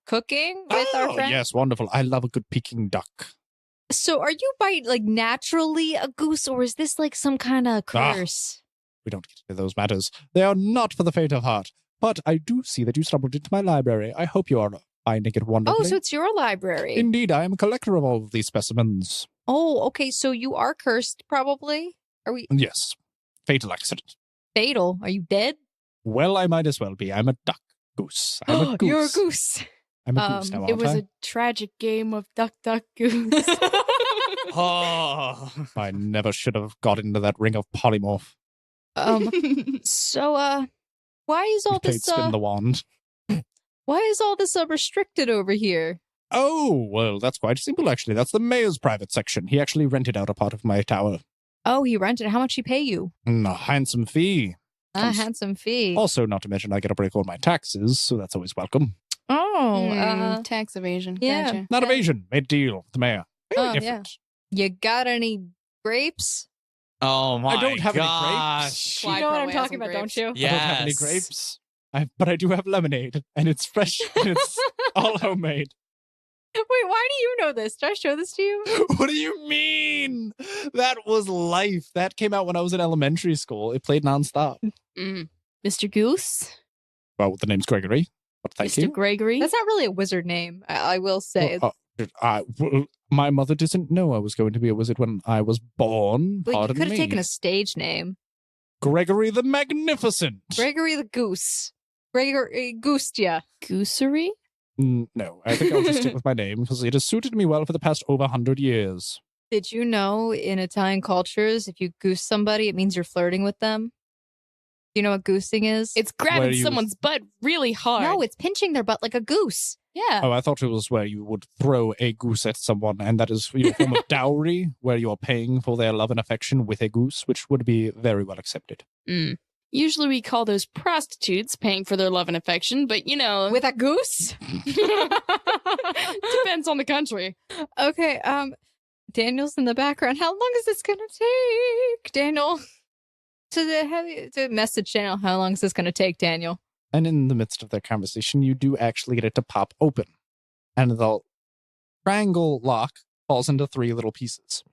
cooking with our friend. Yes, wonderful. I love a good Peking duck. So are you naturally a goose, or is this like some kind of curse? We don't get into those matters. They are not for the faint of heart. But I do see that you stumbled into my library. I hope you are finding it wonderfully. Oh, so it's your library. Indeed, I am a collector of all of these specimens. Oh, okay. So you are cursed, probably. Are we Yes. Fatal accident. fatal? Are you dead? Well, I might as well be. I'm a duck goose. I'm a goose. You're a goose. I'm a goose now, It aren't was I? a tragic game of duck, duck, goose. Oh. I never should have got into that ring of polymorph. So why is all We played this spin the wand. restricted over here? Oh, well, that's quite simple, actually. That's the mayor's private section. He actually rented out a part of my tower. Oh, he rented it. How much he pay you? A handsome fee. A handsome fee. Also, not to mention, I get a break on my taxes, so that's always welcome. Oh, tax evasion. yeah. Gotcha. Not evasion. Made deal with the mayor. Very Oh, yeah. different. you got any grapes? Oh my I don't have any gosh. grapes. Clyde you know what I'm probably has talking some about, grapes. don't you? Yes. I don't have any grapes. But I do have lemonade, and it's fresh, and it's all homemade. Wait, why do you know this? Did I show this to you? What do you mean? That was life. That came out when I was in elementary school. It played nonstop. Mr. Goose? Well, the name's Gregory, but thank Mr. you. Gregory? That's not really a wizard name, I will say. Well, my mother didn't know I was going to be a wizard when I was born. But you Pardon could have me. taken a stage name. Gregory the Magnificent. Gregory the Goose. Gregory Goostia. Goosery? No, I think I'll just stick with my name because it has suited me well for the past over 100 years. Did you know in Italian cultures, if you goose somebody, it means you're flirting with them? you know what goosing is? It's Where grabbing you- someone's butt really hard. No, it's pinching their butt like a goose. Yeah. Oh, I thought it was where you would throw a goose at someone, and that is your form of dowry, where you are paying for their love and affection with a goose, which would be very well accepted. Usually we call those prostitutes paying for their love and affection, but you know, With a goose? depends on the country. Okay, Daniel's in the background. How long is this gonna take, Daniel? To message Daniel, how long is this gonna take, Daniel? And in the midst of their conversation, you do actually get it to pop open. And the triangle lock falls into 3 little pieces.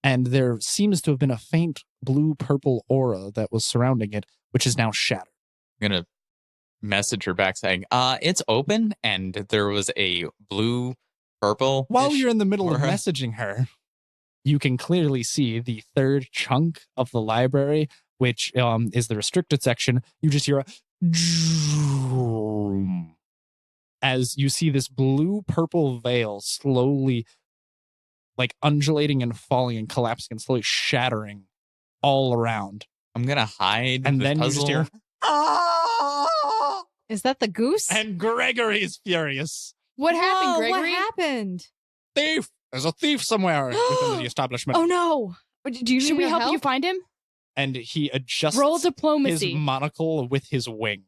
And there seems to have been a faint blue-purple aura that was surrounding it, which is now shattered. I'm going to message her back saying, it's open and there was a blue, purple. While you're in the middle of aura. messaging her, you can clearly see the 3rd chunk of the library, which is the restricted section. You just hear a as you see this blue-purple veil slowly like undulating and falling and collapsing and slowly shattering all around. I'm going to hide And the then puzzle. you just hear, "Ah!" Is that the goose? And Gregory is furious. What happened, Whoa, Gregory? What happened? Thief! There's a thief somewhere within the establishment. Oh no! Do you Should need we our help you find him? And he adjusts Roll his diplomacy. monocle with his wing.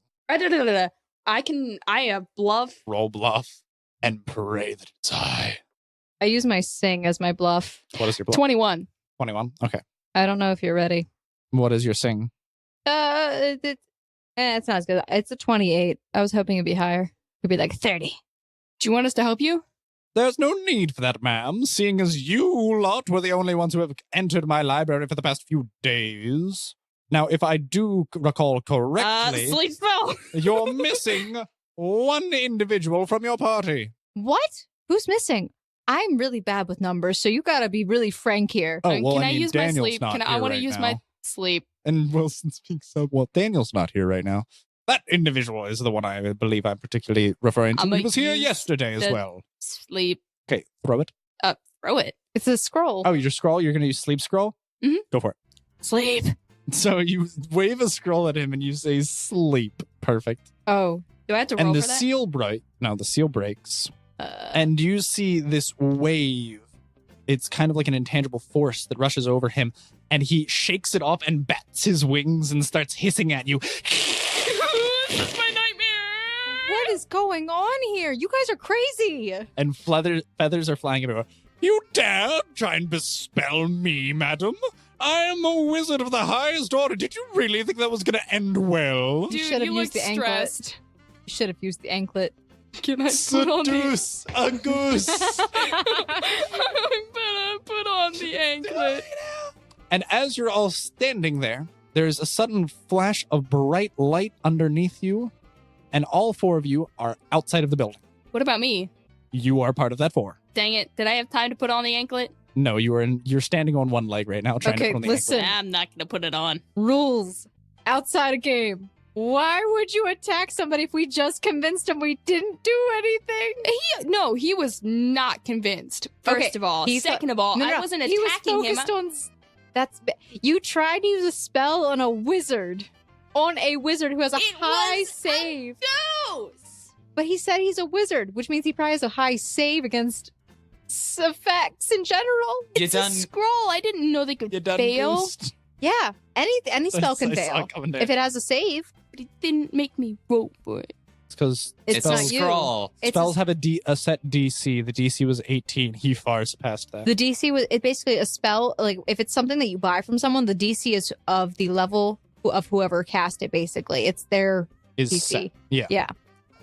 I bluff. Roll bluff and pray that it's I. I use my sing as my bluff. What is your bluff? 21. 21. Okay. I don't know if you're ready. What is your sing? It's not as good. It's a 28. I was hoping it'd be higher. It'd be like 30. Do you want us to help you? There's no need for that, ma'am, seeing as you lot were the only ones who have entered my library for the past few days. Now, if I do recall correctly, Sleep spell. you're missing one individual from your party. What? Who's missing? I'm really bad with numbers, so you gotta be really frank here. Oh, well, Can I I mean, use Daniel's my sleep? not I here want to right use now. my sleep. And Wilson speaks up. Well, Daniel's not here right now. That individual is the one I believe I'm particularly referring to. I'ma He was here use yesterday as the- well. Sleep. Okay, throw it. Throw it. It's a scroll. Oh, you scroll? You're going to use sleep scroll? Mhm. Go for it. Sleep. So you wave a scroll at him and you say sleep. Perfect. Oh. Do I have to roll And the for that? seal the seal breaks. Uh, And you see this wave. It's kind of like an intangible force that rushes over him, and he shakes it off and bats his wings and starts hissing at you. this is my nightmare. What is going on here? You guys are crazy. And feathers are flying everywhere. You dare try and bespell me, madam? I am a wizard of the highest order. Did you really think that was going to end well? Dude, should've you look used the anklet. stressed. You should have used the anklet. Can I put on the... Seduce a goose. I'm gonna put on the anklet. And as you're all standing there, there's a sudden flash of bright light underneath you, and all 4 of you are outside of the building. What about me? You are part of that 4. Dang it. Did I have time to put on the anklet? No, you're standing on one leg right now trying to Okay, put on the listen. anklet. I'm not gonna put it on. Rules. Outside a game. Why would you attack somebody if we just convinced him we didn't do anything? He was not convinced. First Okay, of all. he's- Second of all, No, no, I wasn't he was attacking him. focused on. You tried to use a spell on a wizard. On a wizard who has a It high was a save. Ghost! But he said he's a wizard, which means he probably has a high save against effects in general. You It's a done? scroll. I didn't know they could You done fail, goosed? Yeah, any spell can I saw fail it coming down. if it has a save. but it didn't make me roll for it. It's because It's It's a not you. scroll. It's spells have a set DC. The DC was 18. He far surpassed that. the DC was it basically a spell. Like if it's something that you buy from someone, the DC is of the level of whoever cast it. Basically, it's their Is DC. set. Yeah. Yeah.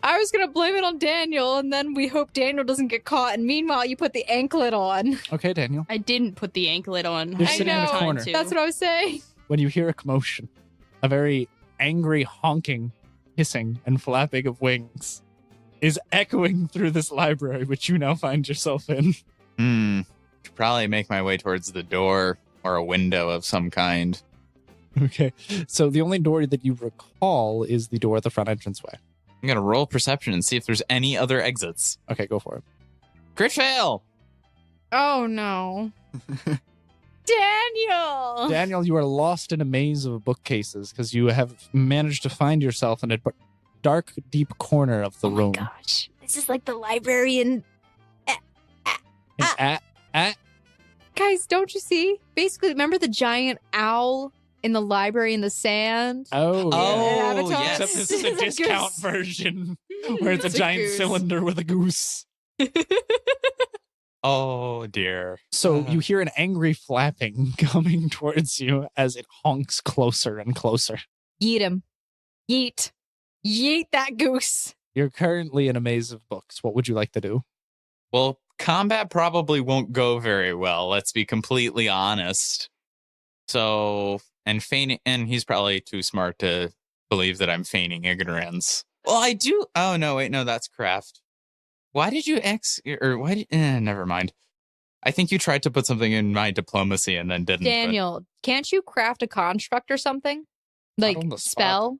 I was gonna blame it on Daniel, and then we hope Daniel doesn't get caught. And meanwhile, you put the anklet on. Okay, Daniel. I didn't put the anklet on. You're I sitting in the know. corner. To. That's what I was saying. When you hear a commotion, a very angry honking, hissing, and flapping of wings is echoing through this library, which you now find yourself in. Should probably make my way towards the door or a window of some kind. Okay. So the only door that you recall is the door at the front entranceway. I'm gonna roll perception and see if there's any other exits. Okay, go for it. Crit fail. Oh no. Daniel. Daniel, you are lost in a maze of bookcases because you have managed to find yourself in a dark, deep corner of the Oh room. my gosh. This is like the librarian. And Guys, don't you see? Basically, remember the giant owl in the library in the sand? oh, Oh, Avatar? yes. Except this is a It's a discount goose. version where it's a It's a giant goose. cylinder with a goose. Oh dear. So you hear an angry flapping coming towards you as it honks closer and closer. Yeet him. Yeet. Yeet that goose. You're currently in a maze of books. What would you like to do? Well, combat probably won't go very well. Let's be completely honest. So, and feigning, and he's probably too smart to believe that I'm feigning ignorance. Well, I do. Oh no, wait, no, that's craft. Why did you never mind. I think you tried to put something in my diplomacy and then didn't. Daniel, can't you craft a construct or something? Like on the spot. spell?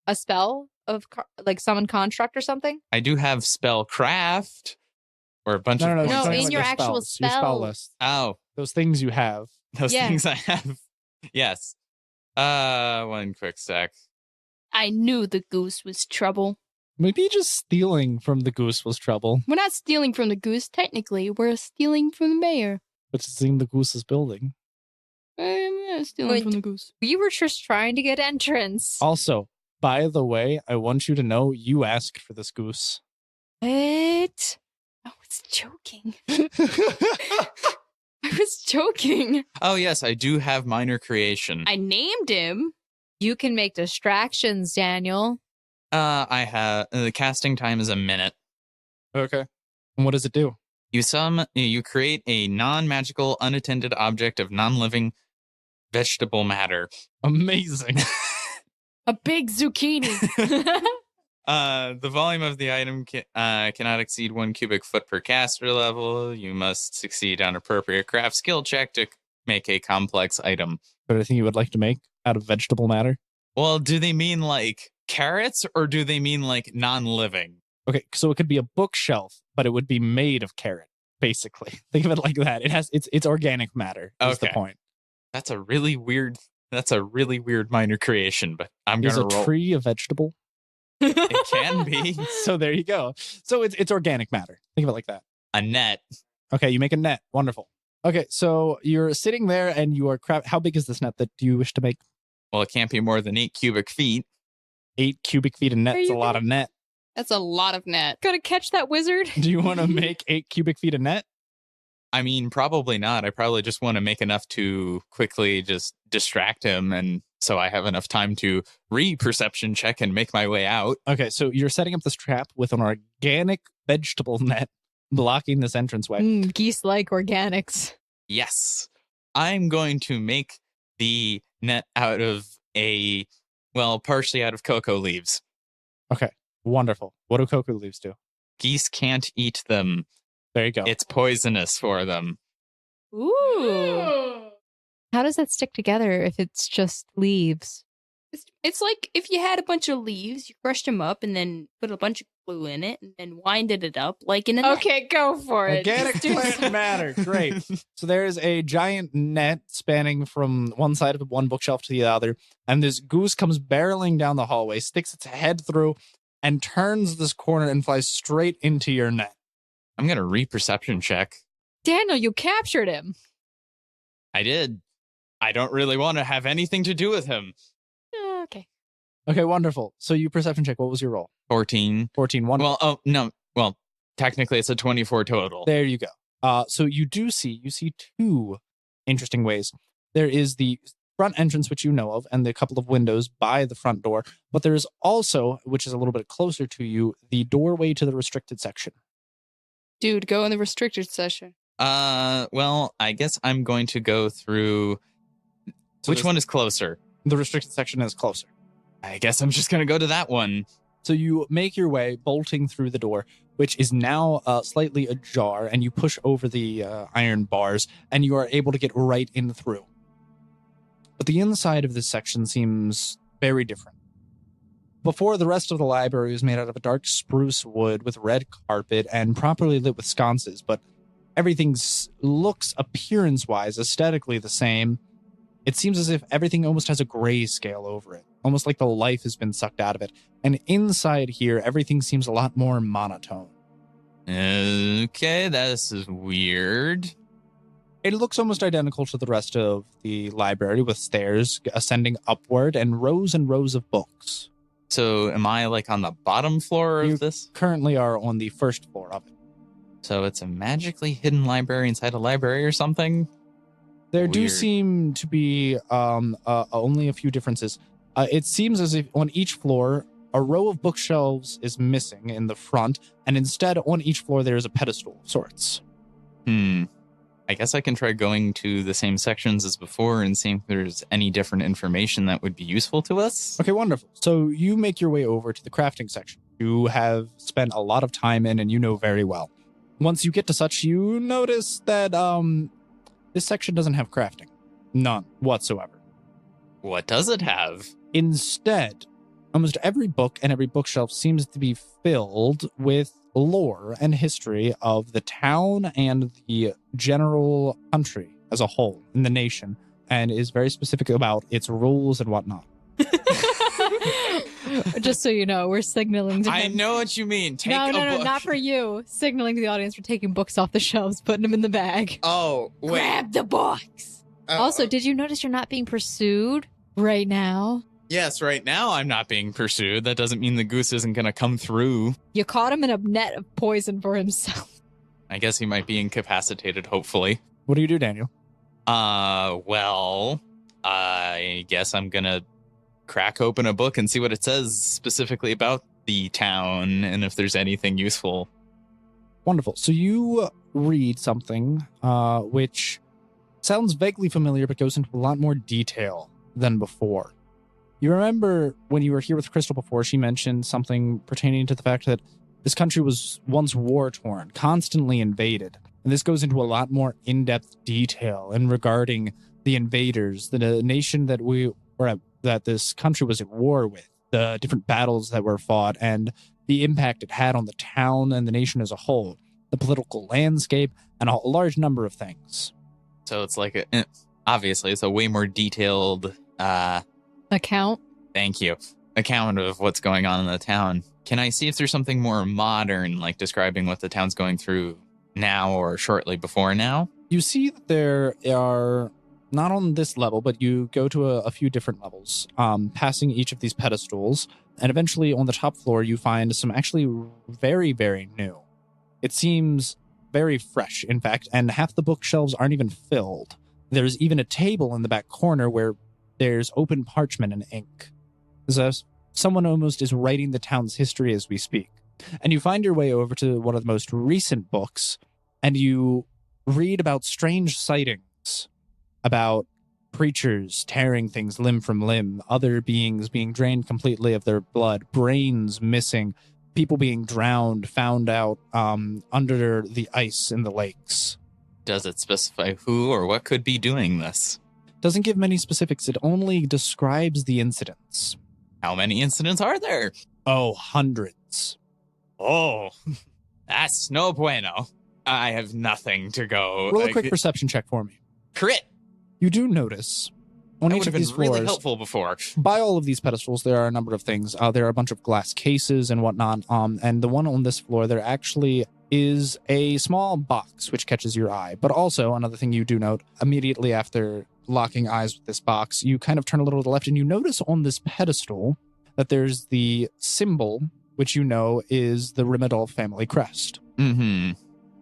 A spell of like summon construct or something? I do have spell craft or a bunch No, of. no, no. No, she's talking in about your your actual spells, your spell spell. list. Oh, Those things you have. those Yeah. things I have. Yes. One quick sec. I knew the goose was trouble. Maybe just stealing from the goose was trouble, We're not stealing from the goose, technically. We're stealing from the mayor. but it's in the goose's building. I'm not stealing Wait. from the goose. We were just trying to get entrance. Also, by the way, I want you to know you asked for this goose. What? I was joking. I was joking. Oh yes, I do have minor creation. I named him. You can make distractions, Daniel. I have the casting time is a minute. Okay. And what does it do? You create a non-magical, unattended object of non-living vegetable matter. Amazing. A big zucchini. The volume of the item cannot exceed 1 cubic foot per caster level. You must succeed on appropriate craft skill check to make a complex item. But I think you would like to make out of vegetable matter. Well, do they mean like carrots or do they mean like non-living? Okay, so it could be a bookshelf, but it would be made of carrot, basically. Think of it like that. It's organic matter, is the Okay. point. That's a really weird minor creation, but I'm Is gonna a roll. tree a vegetable? It can be So there you go. So it's organic matter. Think of it like that. a net. Okay, you make a net. Wonderful. Okay, so you're sitting there and you are how big is this net that you wish to make? Well, it can't be more than 8 cubic feet. 8 cubic feet of net Are is a you lot of net. That's a lot of net. Gotta catch that wizard. Do you want to make 8 cubic feet of net? I mean, probably not. I probably just want to make enough to quickly just distract him, and so I have enough time to re-perception check and make my way out. Okay, so you're setting up this trap with an organic vegetable net blocking this entranceway. Geese like organics. Yes, I'm going to make the net out of partially out of cocoa leaves. Wonderful. What do cocoa leaves do? Geese can't eat them. There you go. It's poisonous for them. Ooh. How does that stick together if it's just leaves? It's like if you had a bunch of leaves, you crushed them up and then put a bunch of glue in it and then winded it up like in a net. Okay, go for it. Organic plant matter. Great. So there's a giant net spanning from one side of one bookshelf to the other, and this goose comes barreling down the hallway, sticks its head through, and turns this corner and flies straight into your net. I'm going to re-perception check. Daniel, you captured him. I did. I don't really want to have anything to do with him. Okay. Okay, wonderful. So you perception check. What was your roll? 14. 14. One. Well, oh, no. Well, technically it's a 24 total. There you go. So you see two interesting ways. There is the front entrance, which you know of, and the couple of windows by the front door. But there is also, which is a little bit closer to you, the doorway to the restricted section. Dude, go in the restricted session. Well, I guess I'm going to go through. So Which this- one is closer? The restricted section is closer. I guess I'm just going to go to that one. So you make your way, bolting through the door, which is now slightly ajar, and you push over the iron bars, and you are able to get right in through. But the inside of this section seems very different. Before, the rest of the library was made out of a dark spruce wood with red carpet and properly lit with sconces, but everything looks appearance-wise, aesthetically the same. It seems as if everything almost has a gray scale over it, almost like the life has been sucked out of it. And inside here, everything seems a lot more monotone. Okay, this is weird. It looks almost identical to the rest of the library, with stairs ascending upward and rows of books. So am I like on the bottom floor You of this? currently are on the first floor of it. So it's a magically hidden library inside a library or something? There do Weird. seem to be only a few differences. It seems as if on each floor, a row of bookshelves is missing in the front, and instead on each floor there is a pedestal of sorts. I guess I can try going to the same sections as before and seeing if there's any different information that would be useful to us. Okay, wonderful. So you make your way over to the crafting section. You have spent a lot of time in, and you know very well. Once you get to such, you notice that this section doesn't have crafting. None whatsoever. What does it have? Instead, almost every book and every bookshelf seems to be filled with lore and history of the town and the general country as a whole in the nation, and is very specific about its rules and whatnot. Just so you know, we're signaling to I him. know what you mean. Take No, a book. not for you. Signaling to the audience we're taking books off the shelves, putting them in the bag. Oh, wait. Grab the box. Also, did you notice you're not being pursued right now? Yes, right now I'm not being pursued. That doesn't mean the goose isn't going to come through. You caught him in a net of poison for himself. I guess he might be incapacitated, hopefully. What do you do, Daniel? Well, I guess I'm going to crack open a book and see what it says specifically about the town and if there's anything useful. Wonderful. So you read something which sounds vaguely familiar, but goes into a lot more detail than before. You remember when you were here with Crystal before, she mentioned something pertaining to the fact that this country was once war-torn, constantly invaded. And this goes into a lot more in-depth detail in regarding the invaders, the nation that that this country was at war with, the different battles that were fought, and the impact it had on the town and the nation as a whole, the political landscape, and a large number of things. So it's like, obviously, it's a way more detailed, Account? thank you, account of what's going on in the town. Can I see if there's something more modern, like describing what the town's going through now or shortly before now? You see that there are, not on this level, but you go to a few different levels, passing each of these pedestals, and eventually on the top floor you find some actually very, very new. It seems very fresh, in fact, and half the bookshelves aren't even filled. There's even a table in the back corner where there's open parchment and ink. So someone almost is writing the town's history as we speak. And you find your way over to one of the most recent books, and you read about strange sightings, about creatures tearing things limb from limb, other beings being drained completely of their blood, brains missing, people being drowned, found out under the ice in the lakes. Does it specify who or what could be doing this? Doesn't give many specifics. It only describes the incidents. How many incidents are there? Oh, hundreds. Oh, that's no bueno. I have nothing to go. Roll a quick perception check for me. Crit. You do notice on That each would of have these been really floors, helpful before. by all of these pedestals, there are a number of things. There are a bunch of glass cases and whatnot. And the one on this floor, there actually is a small box which catches your eye. But also, another thing you do note, immediately after locking eyes with this box, you kind of turn a little to the left and you notice on this pedestal that there's the symbol, which you know is the Rimadol family crest. Mm-hmm.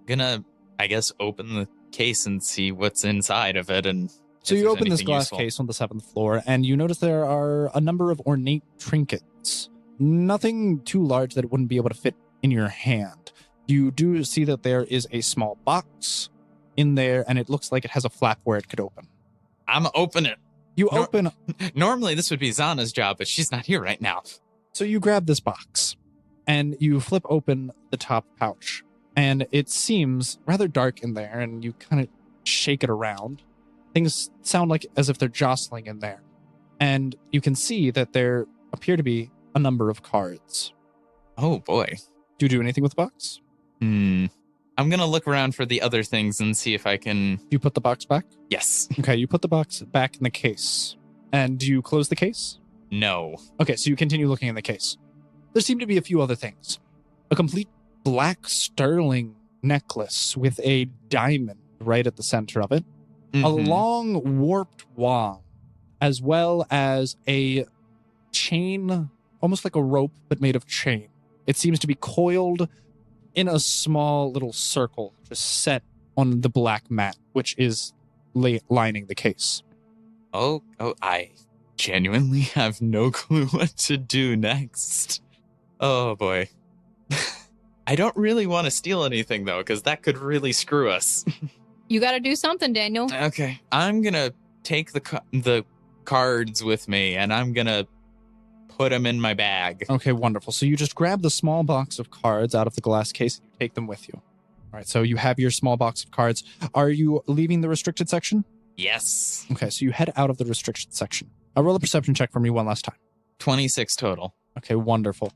Gonna, I guess, open the case and see what's inside of it. And So if you there's open this anything glass useful. case on the 7th floor, and you notice there are a number of ornate trinkets. Nothing too large that it wouldn't be able to fit in your hand. You do see that there is a small box in there, and it looks like it has a flap where it could open. I'm open it. You No. open, Normally, this would be Zana's job, but she's not here right now. so you grab this box, and you flip open the top pouch, and it seems rather dark in there, and you kind of shake it around. Things sound like as if they're jostling in there. And you can see that there appear to be a number of cards. Oh, boy. Do you do anything with the box? I'm going to look around for the other things and see if I can... You put the box back? Yes. Okay, you put the box back in the case. And do you close the case? No. Okay, so you continue looking in the case. There seem to be a few other things. A complete black sterling necklace with a diamond right at the center of it. A Mhm. long warped wand, as well as a chain, almost like a rope, but made of chain. It seems to be coiled in a small little circle, just set on the black mat, which is lining the case. Oh, I genuinely have no clue what to do next. Oh, boy. I don't really want to steal anything, though, because that could really screw us. You got to do something, Daniel. Okay. I'm going to take the cards with me, and I'm going to put them in my bag. Okay, wonderful. So you just grab the small box of cards out of the glass case and you take them with you. All right, so you have your small box of cards. Are you leaving the restricted section? Yes. Okay, so you head out of the restricted section. I'll roll a perception check for me one last time. 26 total. Okay, wonderful.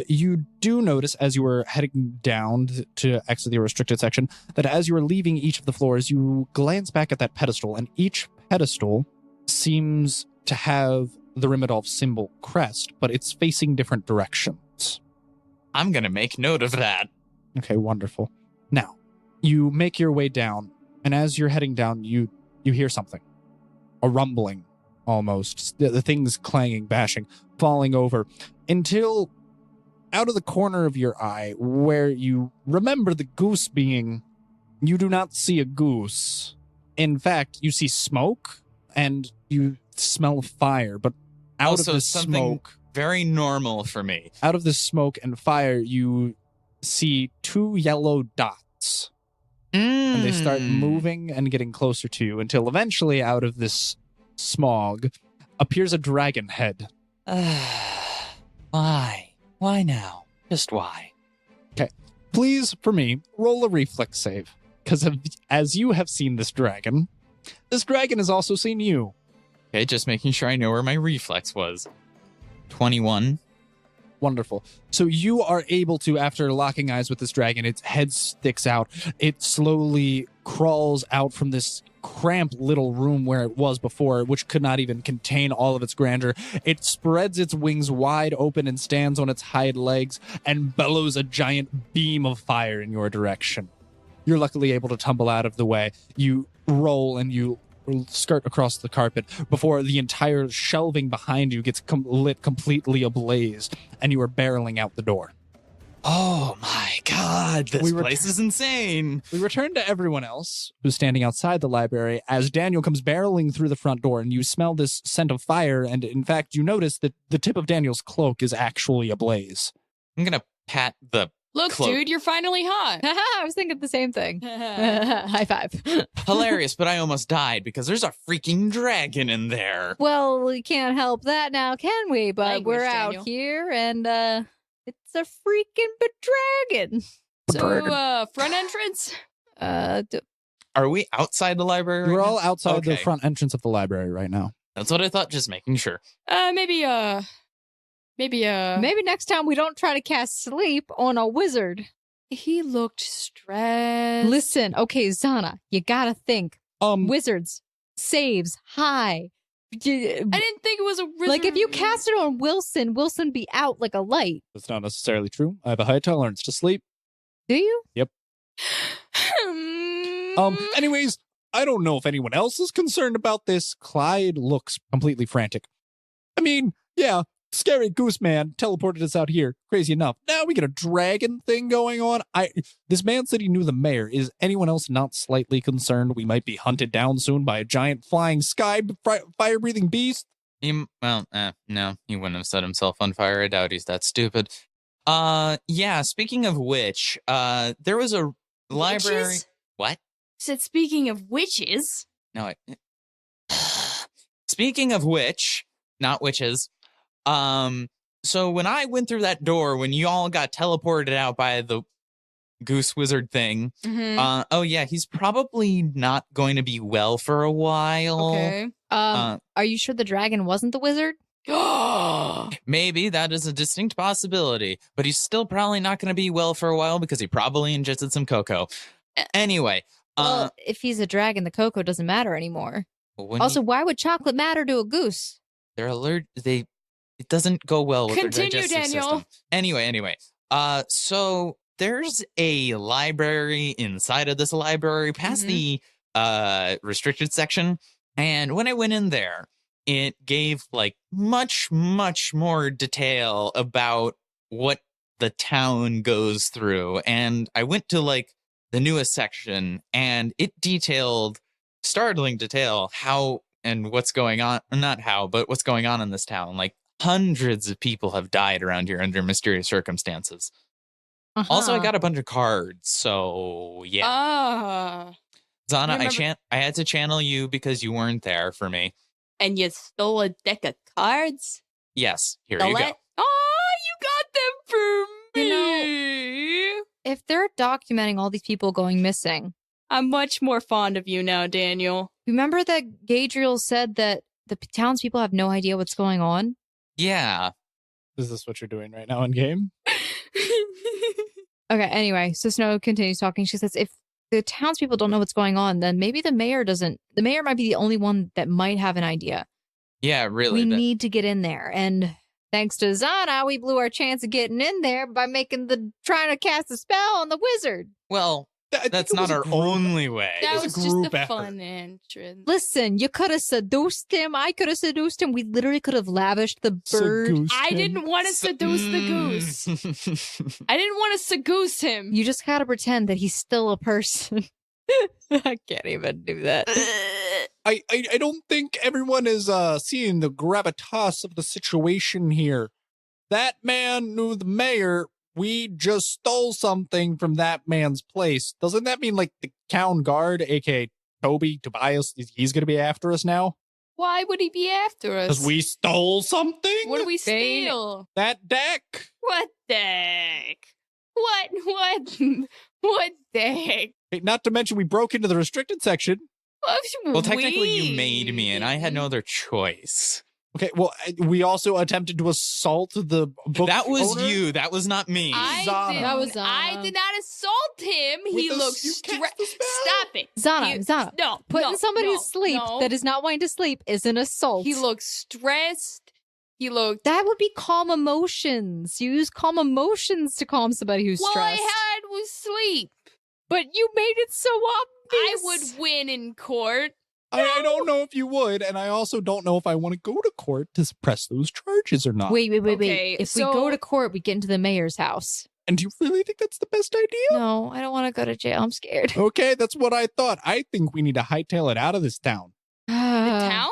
You do notice as you were heading down to exit the restricted section that as you were leaving each of the floors, you glance back at that pedestal, and each pedestal seems to have the Rimmerdolf symbol crest, but it's facing different directions. I'm going to make note of that. Okay, wonderful. Now, you make your way down, and as you're heading down, you hear something. A rumbling, almost. The things clanging, bashing, falling over, until out of the corner of your eye, where you remember the goose being, you do not see a goose. In fact, you see smoke, and you smell fire, but out of the smoke... Very normal for me. Out of the smoke and fire, you see two yellow dots. And they start moving and getting closer to you until eventually out of this smog appears a dragon head. Why? Why now? Just why? Okay. Please, for me, roll a reflex save. Because as you have seen this dragon has also seen you. Okay, just making sure I know where my reflex was. 21. Wonderful. So you are able to, after locking eyes with this dragon, its head sticks out. It slowly crawls out from this cramped little room where it was before, which could not even contain all of its grandeur. It spreads its wings wide open and stands on its hind legs and bellows a giant beam of fire in your direction. You're luckily able to tumble out of the way. You roll and you skirt across the carpet before the entire shelving behind you gets lit completely ablaze, and you are barreling out the door. Oh my god, this place is insane. We return to everyone else who's standing outside the library as Daniel comes barreling through the front door, and you smell this scent of fire, and in fact, you notice that the tip of Daniel's cloak is actually ablaze. I'm gonna pat the Look, cloak. dude, you're finally hot. I was thinking the same thing. High five. Hilarious, but I almost died because there's a freaking dragon in there. Well, we can't help that now, can we? But Language, we're Daniel. out here, and it's a freaking dragon. So, front entrance? Are we outside the library? You're right all now? outside the Okay. front entrance of the library right now. That's what I thought, just making sure. Maybe Maybe next time we don't try to cast sleep on a wizard. he looked stressed. Listen, okay, Zana, you gotta think. Wizards, saves, high. I didn't think it was a wizard. Like, if you cast it on Wilson be out like a light. That's not necessarily true. I have a high tolerance to sleep. Do you? Anyways, I don't know if anyone else is concerned about this. Clyde looks completely frantic. I mean, yeah, scary goose man teleported us out here. Crazy enough. Now we get a dragon thing going on. This man said he knew the mayor. Is anyone else not slightly concerned we might be hunted down soon by a giant flying sky fire-breathing beast? No, he wouldn't have set himself on fire. I doubt he's that stupid. Yeah, speaking of which, there was a library. Witches? What? Said, speaking of witches. No, speaking of which, not witches. So when I went through that door, when you all got teleported out by the goose wizard thing, oh yeah, he's probably not going to be well for a while. Okay. Are you sure the dragon wasn't the wizard? Maybe that is a distinct possibility, but he's still probably not going to be well for a while because he probably ingested some cocoa. Anyway, Well, if he's a dragon, the cocoa doesn't matter anymore. when Also, why would chocolate matter to a goose? they're alert, it doesn't go well with Continue, their digestive Daniel. system. Anyway, so there's a library inside of this library past the restricted section, and when I went in there, it gave like much more detail about what the town goes through, and I went to like the newest section, and it detailed startling detail how and what's going on, not how, but what's going on in this town. Like hundreds of people have died around here under mysterious circumstances. Also, I got a bunch of cards, so yeah. Zana, remember- I had to channel you because you weren't there for me. And you stole a deck of cards? Yes, here Stole you go. it? Oh, you got them for You me. If they're documenting all these people going missing, I'm much more fond of you now, Daniel. remember that Gadriel said that the townspeople have no idea what's going on? Yeah. Is this what you're doing right now in game? Okay, anyway, so Snow continues talking. She says, if the townspeople don't know what's going on, then maybe the mayor doesn't. The mayor might be the only one that might have an idea. Yeah, really. We need to get in there. And thanks to Zana, we blew our chance of getting in there by trying to cast a spell on the wizard. Well, that's not our only way. That was was a just group a effort. fun entrance. Listen, you could have seduced him. I could have seduced him. We literally could have lavished the bird. Seduced I him. didn't want to seduce the goose. I didn't want to seduce him. You just gotta pretend that he's still a person. I can't even do that. I don't think everyone is seeing the gravitas of the situation here. That man knew the mayor. We just stole something from that man's place. Doesn't that mean like the town guard, aka Tobias, he's gonna be after us now? Why would he be after us? Because we stole something? What do we Bane. steal? That deck? What deck? What deck? Hey, not to mention we broke into the restricted section. Well, technically, you made me, and I had no other choice. Okay, well, we also attempted to assault the book That was owner. you. That was not me. Zana. That was I Zana. did not assault him. He With the- looks you stressed. cast the spell. Stop it. Zana, No. putting no, somebody no, to sleep no. that is not wanting to sleep is an assault. He looks stressed. He looked. That would be calm emotions. You use calm emotions to calm somebody who's All stressed. I had was sleep. But you made it so I obvious. would win in court. I don't know if you would, and I also don't know if I want to go to court to press those charges or not. Wait. Okay, If we so- go to court, we get into the mayor's house. And do you really think that's the best idea? No, I don't want to go to jail. I'm scared. Okay, that's what I thought. I think we need to hightail it out of this town. The town?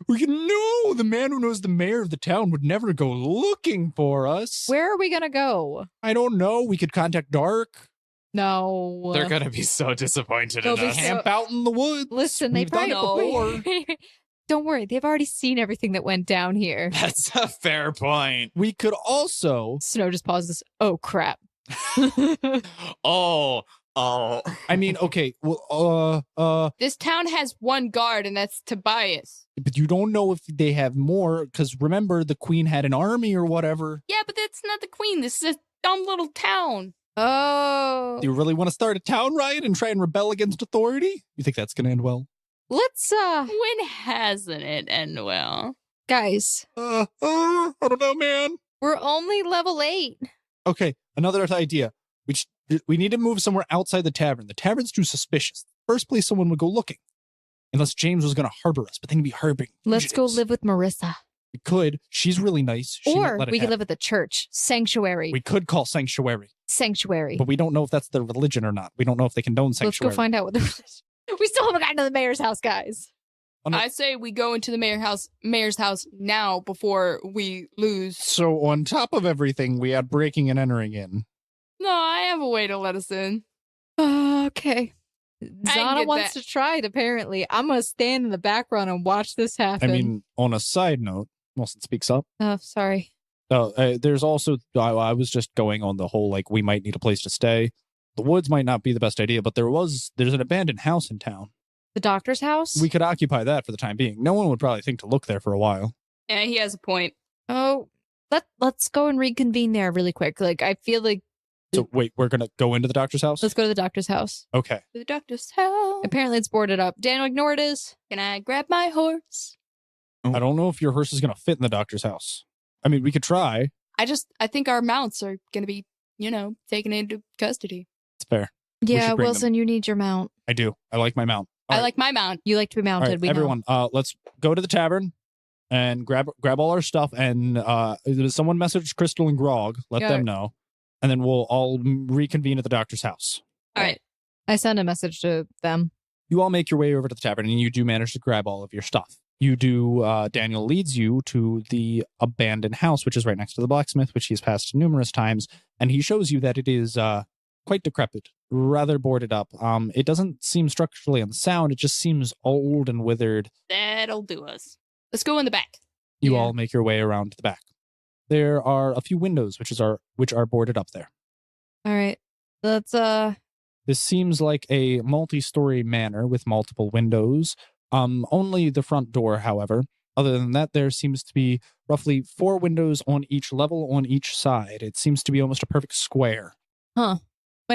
You know, the man who knows the mayor of the town would never go looking for us. Where are we going to go? I don't know. We could contact Dark, No. They're gonna be so disappointed They'll in be us. so- camp out in the woods. Listen, they We've done probably it before. Don't worry. They've already seen everything that went down here. That's a fair point. We could also, Snow just pauses. Oh, crap. Oh. I mean, okay, well, This town has one guard, and that's Tobias. but you don't know if they have more, because remember, the queen had an army or whatever. Yeah, but that's not the queen. This is a dumb little town. Oh. Do you really want to start a town riot and try and rebel against authority? You think that's going to end well? Let's, When hasn't it end well? guys, I don't know, man. we're only level 8. Okay, another idea. We need to move somewhere outside the tavern. The tavern's too suspicious. First place someone would go looking. Unless James was going to harbor us, but then he'd be harboring Let's go fugitives. live with Marissa. We could. She's really nice. She might Or let it we could happen. live at the church. Sanctuary. We could call sanctuary, Sanctuary. but we don't know if that's their religion or not. We don't know if they condone Let's sanctuary. go find out what the We still haven't gotten to the mayor's house, guys. I say we go into the mayor's house now before we lose. So on top of everything, we had breaking and entering in. No, I have a way to let us in. Okay. I Zana get wants that. to try it, apparently. I'm going to stand in the background and watch this happen. I mean, on a side note, Wilson speaks up. Oh, sorry. There's also, I was just going on the whole, like, we might need a place to stay. The woods might not be the best idea, but there's an abandoned house in town. The doctor's house? We could occupy that for the time being. No one would probably think to look there for a while. Yeah, he has a point. Oh, let's go and reconvene there really quick. Like, I feel like So wait, we're gonna go into the doctor's house? let's go to the doctor's house. Okay. To the doctor's house. Apparently it's boarded up. Daniel, ignore it is. Can I grab my horse? I don't know if your horse is gonna fit in the doctor's house. I mean, we could try. I think our mounts are gonna be, taken into custody. It's fair. Yeah, should bring Wilson, you need your mount. I do. I like my mount. I like my mount. You like to be All mounted. right, We know. everyone, let's go to the tavern and grab all our stuff. And someone message Crystal and Grog. Let Yeah. them know, and then we'll all reconvene at the doctor's house. All right. I send a message to them. You all make your way over to the tavern, and you do manage to grab all of your stuff. You do. Daniel leads you to the abandoned house, which is right next to the blacksmith, which he's passed numerous times, and he shows you that it is quite decrepit, rather boarded up. It doesn't seem structurally unsound. It just seems old and withered. That'll do us. Let's go in the back. You Yeah. all make your way around to the back. There are a few windows which are boarded up there. All right. Let's This seems like a multi-story manor with multiple windows. Only the front door, however. Other than that, there seems to be roughly 4 windows on each level on each side. It seems to be almost a perfect square. might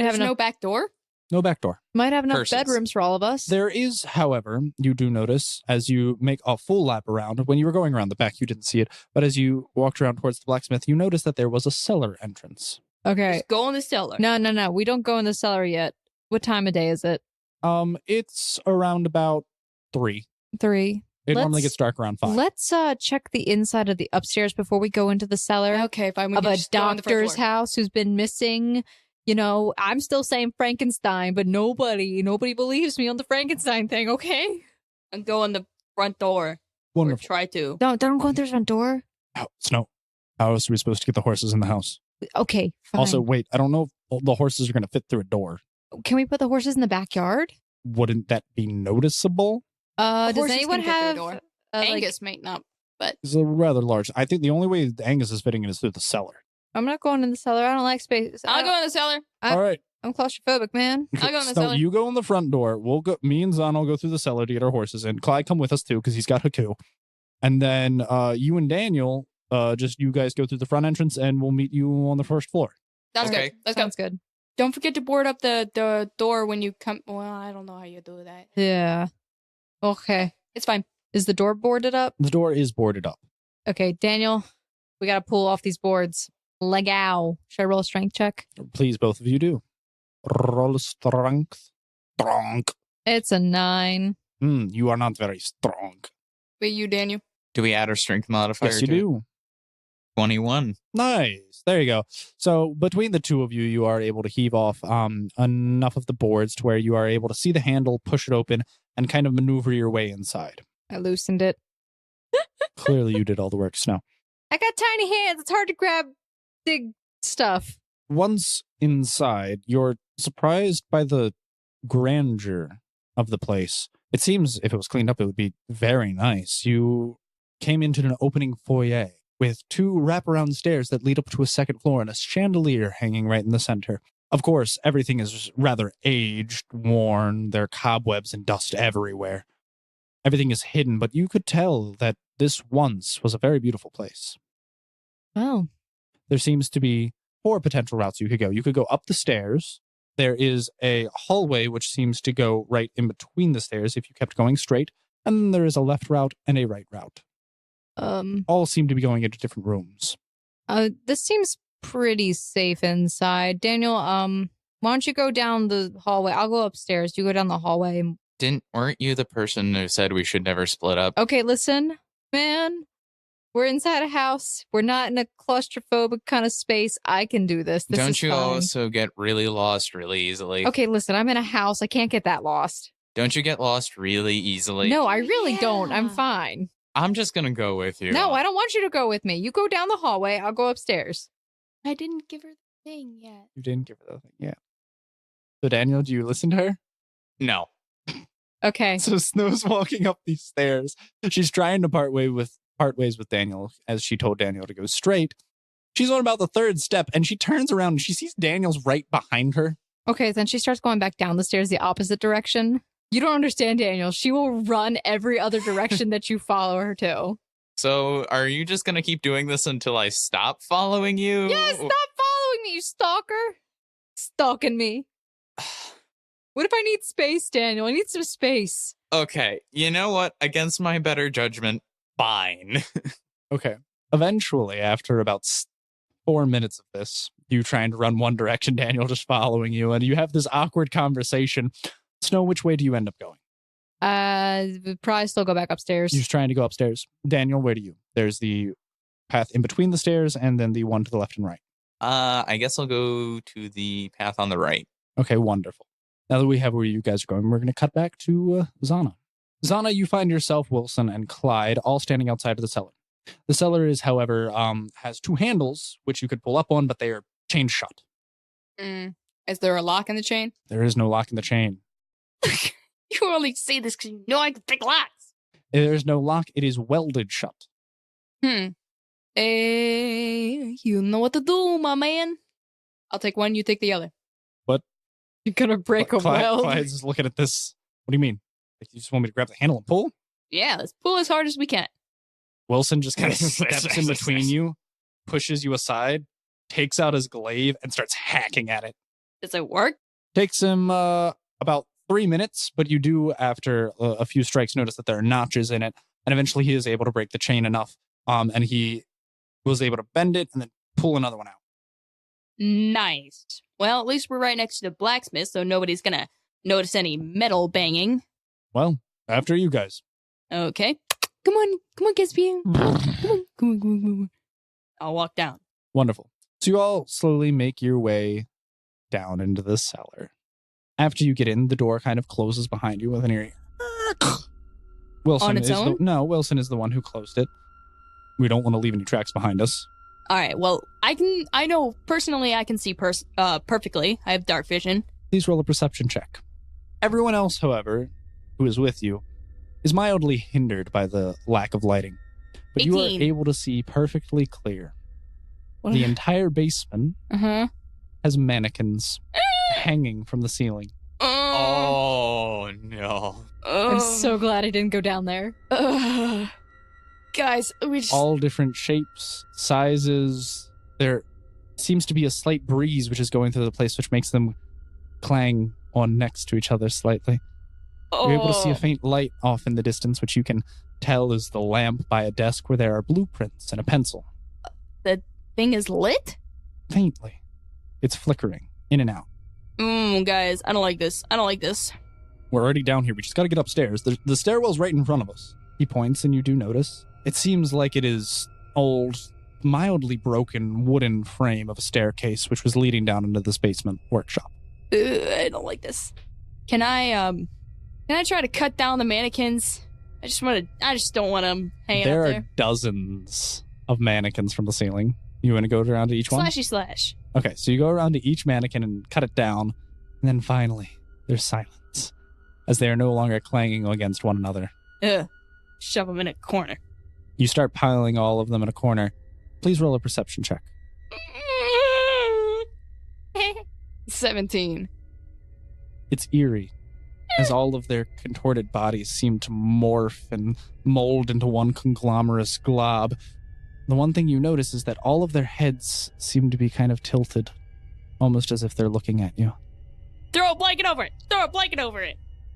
have There's enough no back door. No back door. Curses. bedrooms for all of us. There is, however, you do notice as you make a full lap around, when you were going around the back, you didn't see it, but as you walked around towards the blacksmith, you noticed that there was a cellar entrance. Okay. Just go in the cellar. No. We don't go in the cellar yet. What time of day is it? It's around about 3. 3. It normally Let's- gets dark around 5. Let's check the inside of the upstairs before we go into the cellar Okay, fine. We of can a just go on the front doctor's floor. house who's been missing. I'm still saying Frankenstein, but nobody believes me on the Frankenstein thing. Okay. And go in the front door. Wonderful. Or try to. Don't go through the front door. Snow, how else are we supposed to get the horses in the house? Okay. Fine. Also, wait, I don't know if the horses are going to fit through a door. Can we put the horses in the backyard? Wouldn't that be noticeable? Does horses anyone can fit through a have door. like- Angus might not. It's a rather large. I think the only way Angus is fitting in is through the cellar. I'm not going in the cellar. I don't like space. I'll go in the cellar. All right. I'm claustrophobic, man. I'll go in the Snow, cellar. you go in the front door. We'll go. Me and Zon will go through the cellar to get our horses in. Clyde, come with us too because he's got Haku. And then you and Daniel, just you guys go through the front entrance, and we'll meet you on the first floor. Sounds Okay. good. Let's go. Sounds good. Don't forget to board up the door when you come. Well, I don't know how you do that. Yeah. Okay. It's fine. Is the door boarded up? The door is boarded up. Okay, Daniel, we got to pull off these boards. Legao. Should I roll a strength check? Please, both of you do. Roll strength. Strong. It's a 9. You are not very strong. Wait, you, Daniel. Do we add our strength modifier? Yes, you to it? do. 21. Nice. There you go. So between the two of you, you are able to heave off enough of the boards to where you are able to see the handle, push it open, and kind of maneuver your way inside. I loosened it. Clearly, you did all the work, Snow. I got tiny hands. It's hard to grab big stuff. Once inside, you're surprised by the grandeur of the place. It seems if it was cleaned up, it would be very nice. You came into an opening foyer with 2 wraparound stairs that lead up to a second floor and a chandelier hanging right in the center. Of course, everything is rather aged, worn. There are cobwebs and dust everywhere. Everything is hidden, but you could tell that this once was a very beautiful place. Oh. There seems to be 4 potential routes you could go. You could go up the stairs. There is a hallway which seems to go right in between the stairs if you kept going straight. And then there is a left route and a right route. All seem to be going into different rooms. This seems pretty safe inside. Daniel, why don't you go down the hallway? I'll go upstairs. You go down the hallway. Weren't you the person who said we should never split up? Okay, listen, man. We're inside a house. We're not in a claustrophobic kind of space. I can do this. This Don't is you fine. also get really lost really easily? Okay, listen, I'm in a house. I can't get that lost. Don't you get lost really easily? No, I really don't. I'm Yeah. fine. I'm just going to go with you. No, I don't want you to go with me. You go down the hallway. I'll go upstairs. I didn't give her the thing yet. You didn't give her the thing. Yeah. So, Daniel, do you listen to her? No. Okay. So, Snow's walking up these stairs. She's trying to part ways with Daniel, as she told Daniel to go straight. She's on about the 3rd step, and she turns around and she sees Daniel's right behind her. Okay, then she starts going back down the stairs the opposite direction. You don't understand, Daniel. She will run every other direction that you follow her to. So, are you just gonna keep doing this until I stop following you? Yeah, stop following me, you stalker. Stalking me. What if I need space, Daniel? I need some space. Okay, you know what? Against my better judgment, fine. Okay. Eventually, after about 4 minutes of this, you trying to run one direction, Daniel just following you, and you have this awkward conversation. Snow, which way do you end up going? We'd probably still go back upstairs. You're just trying to go upstairs. Daniel, where do you? There's the path in between the stairs and then the one to the left and right. I guess I'll go to the path on the right. Okay, wonderful. Now that we have where you guys are going, we're going to cut back to Zana. Zana, you find yourself, Wilson, and Clyde all standing outside of the cellar. The cellar is, however, has 2 handles, which you could pull up on, but they are chained shut. Is there a lock in the chain? There is no lock in the chain. You only say this because you know I can pick locks. There is no lock. It is welded shut. You know what to do, my man. I'll take one, you take the other. What? You're gonna break a weld. Clyde's just looking at this. What do you mean? Like, you just want me to grab the handle and pull? Yeah, let's pull as hard as we can. Wilson just kind of steps in between you, pushes you aside, takes out his glaive, and starts hacking at it. Does it work? Takes him about 3 minutes, but you do, after a few strikes, notice that there are notches in it, and eventually he is able to break the chain enough, and he was able to bend it and then pull another one out. Nice. Well, at least we're right next to the blacksmith, so nobody's gonna notice any metal banging. Well, after you guys. Okay. Come on, Gatsby. Come on. I'll walk down. Wonderful. So you all slowly make your way down into the cellar. After you get in, the door kind of closes behind you with an eerie. Wilson On its own? Wilson is the one who closed it. We don't want to leave any tracks behind us. All right. Well, I know personally I can see perfectly. I have dark vision. Please roll a perception check. Everyone else, however, who is with you, is mildly hindered by the lack of lighting. But 18. you are able to see perfectly clear. What? The entire basement has mannequins hanging from the ceiling. Oh, no. I'm so glad I didn't go down there. Guys, we just... All different shapes, sizes. There seems to be a slight breeze which is going through the place, which makes them clang on next to each other slightly. You're able to see a faint light off in the distance, which you can tell is the lamp by a desk where there are blueprints and a pencil. The thing is lit? Faintly. It's flickering in and out. Guys, I don't like this. We're already down here. We just got to get upstairs. The stairwell's right in front of us. He points and you do notice. It seems like it is old, mildly broken wooden frame of a staircase which was leading down into this basement workshop. I don't like this. Can I try to cut down the mannequins? I just don't want them hanging There up are there. dozens of mannequins from the ceiling. You want to go around to each one? Slashy slash. Okay, so you go around to each mannequin and cut it down. And then finally, there's silence, as they are no longer clanging against one another. Shove them in a corner. You start piling all of them in a corner. Please roll a perception check. 17. It's eerie, as all of their contorted bodies seem to morph and mold into one conglomerate glob. The one thing you notice is that all of their heads seem to be kind of tilted, almost as if they're looking at you. Throw a blanket over it.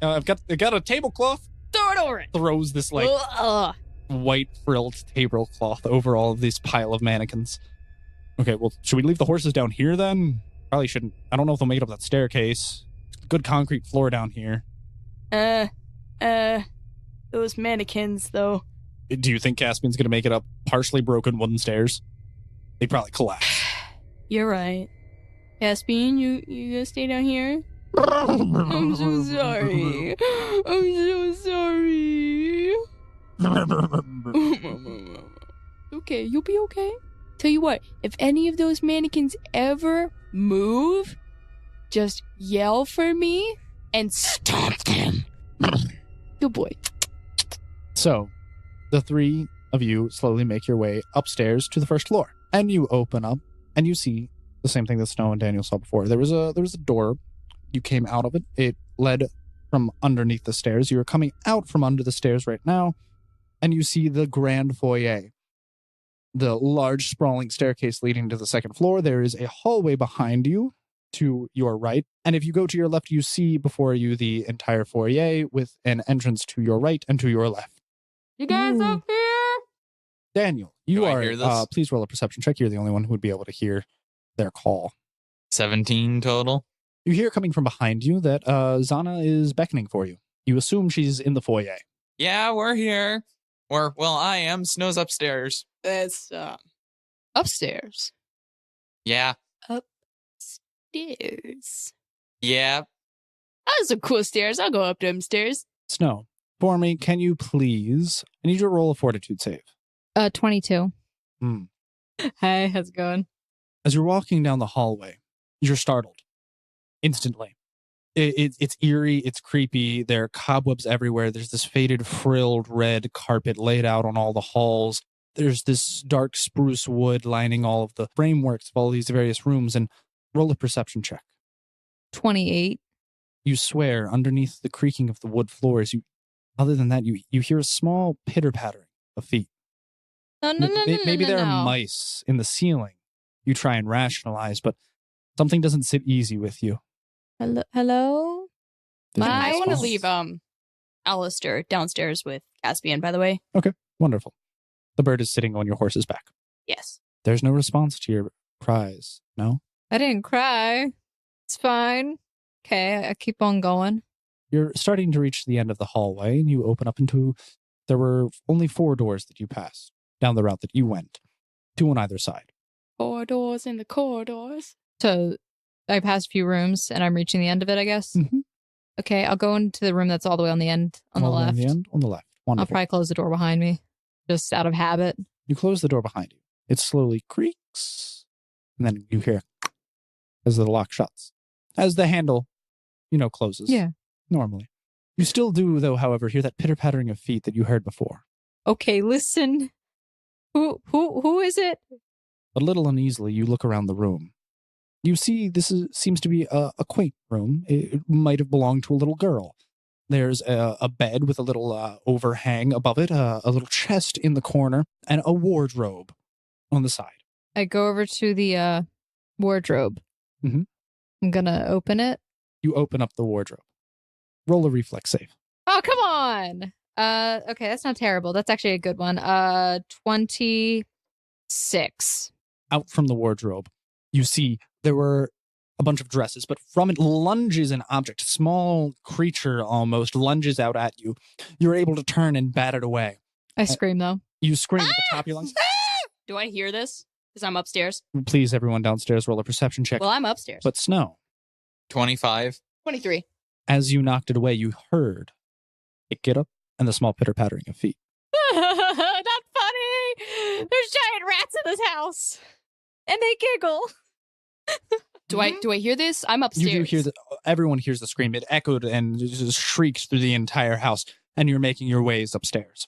I've got a tablecloth. Throw it over it. Throws this white frilled tablecloth over all of this pile of mannequins. Okay, well, should we leave the horses down here then? Probably shouldn't. I don't know if they'll make it up that staircase. Good concrete floor down here. Those mannequins, though. Do you think Caspian's going to make it up partially broken wooden stairs? They probably collapse. You're right. Caspian, you gonna stay down here? I'm so sorry. Okay, you'll be okay. Tell you what, if any of those mannequins ever move, just yell for me and stomp them. Good boy. So, the three of you slowly make your way upstairs to the first floor. And you open up, and you see the same thing that Snow and Daniel saw before. There was a door. You came out of it. It led from underneath the stairs. You are coming out from under the stairs right now. and you see the grand foyer. The large sprawling staircase leading to the second floor. There is a hallway behind you to your right. And if you go to your left, you see before you the entire foyer with an entrance to your right and to your left. You guys up here? Daniel, you Do I are, hear this? please roll a perception check. You're the only one who would be able to hear their call. 17 total. You hear coming from behind you that Zana is beckoning for you. You assume she's in the foyer. Yeah, we're here. Or, well, I am. Snow's upstairs. That's upstairs. Yeah. Stairs. Yeah. Those are cool stairs. I'll go up them stairs. Snow, for me, can you please, I need you to roll a fortitude save. 22. Hmm. Hey, how's it going? As you're walking down the hallway, you're startled instantly. It's eerie, it's creepy. There are cobwebs everywhere. There's this faded, frilled red carpet laid out on all the halls. There's this dark spruce wood lining all of the frameworks of all these various rooms. And roll a perception check. 28. You swear underneath the creaking of the wood floors, other than that, you hear a small pitter-pattering of feet. No, Maybe there are mice in the ceiling. You try and rationalize, but something doesn't sit easy with you. Hello? There's no I want to response. leave Alistair downstairs with Caspian, by the way. Wonderful. The bird is sitting on your horse's back. Yes. There's no response to your cries, no? I didn't cry. It's fine. Okay, I keep on going. You're starting to reach the end of the hallway, and you open up into... There were only 4 doors that you passed down the route that you went, 2 on either side. Corridors in the corridors. So I passed a few rooms and I'm reaching the end of it, I guess. Mm-hmm. Okay, I'll go into the room that's all the way on the end, on the left. On the left. I'll Wonderful. probably close the door behind me, just out of habit. You close the door behind you. It slowly creaks, and then you hear as the lock shuts. As the handle, closes. Yeah. Normally. You still do, though, however, hear that pitter-pattering of feet that you heard before. Okay, listen. Who is it? A little uneasily, you look around the room. You see seems to be a quaint room. It might have belonged to a little girl. There's a bed with a little overhang above it, a little chest in the corner, and a wardrobe on the side. I go over to the wardrobe. Mhm. I'm gonna open it. You open up the wardrobe. Roll a reflex save. Oh, come on. Okay, that's not terrible. That's actually a good one. 26. Out from the wardrobe, you see there were a bunch of dresses, but from it lunges an object, small creature almost, lunges out at you. You're able to turn and bat it away. I scream though. You scream at the top of your lungs. Do I hear this? Because I'm upstairs. Please, everyone downstairs, roll a perception check. Well, I'm upstairs. But Snow, 25. 23. as you knocked it away, you heard it get up and the small pitter-pattering of feet. Not funny. There's giant rats in this house. And they giggle. Do I hear this? I'm upstairs. You do hear everyone hears the scream. It echoed and just shrieked through the entire house, and you're making your ways upstairs.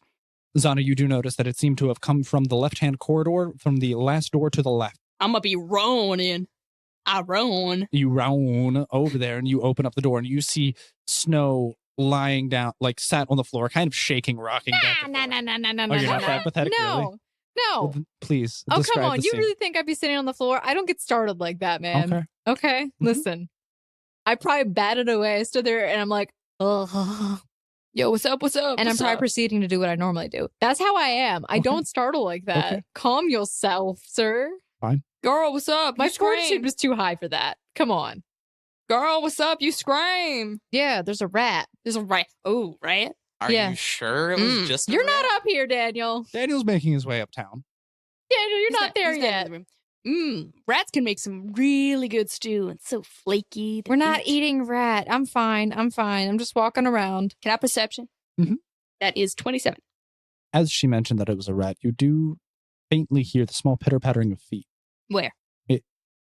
Zana, you do notice that it seemed to have come from the left-hand corridor, from the last door to the left. I'm gonna be roaning. I roan. You round over there, and you open up the door, and you see Snow lying down, like sat on the floor, kind of shaking, rocking back and forth. No. Oh, you're not that pathetic, really? No. Well, then please, Oh, come describe on. the You scene. really think I'd be sitting on the floor? I don't get started like that, man. Okay. Okay, listen. I probably batted away. I stood there and I'm like, ugh. Yo, what's up? What's up? And I'm What's probably up? proceeding to do what I normally do. That's how I am. I Okay. don't startle like that. Okay. Calm yourself, sir. Girl, what's up? My You scream. fortitude was too high for that. Come on. Girl, what's up? You scream. Yeah, there's a rat. There's a rat. Oh, rat. Are Yeah. you sure it was just a You're rat? not up here, Daniel. Daniel's making his way uptown. Daniel, you're He's not there he's not in yet. the room. Rats can make some really good stew. It's so flaky. to We're not eat. eating rat. I'm fine. I'm just walking around. Can I have perception? Mhm. That is 27. As she mentioned that it was a rat, you do faintly hear the small pitter-pattering of feet. Where?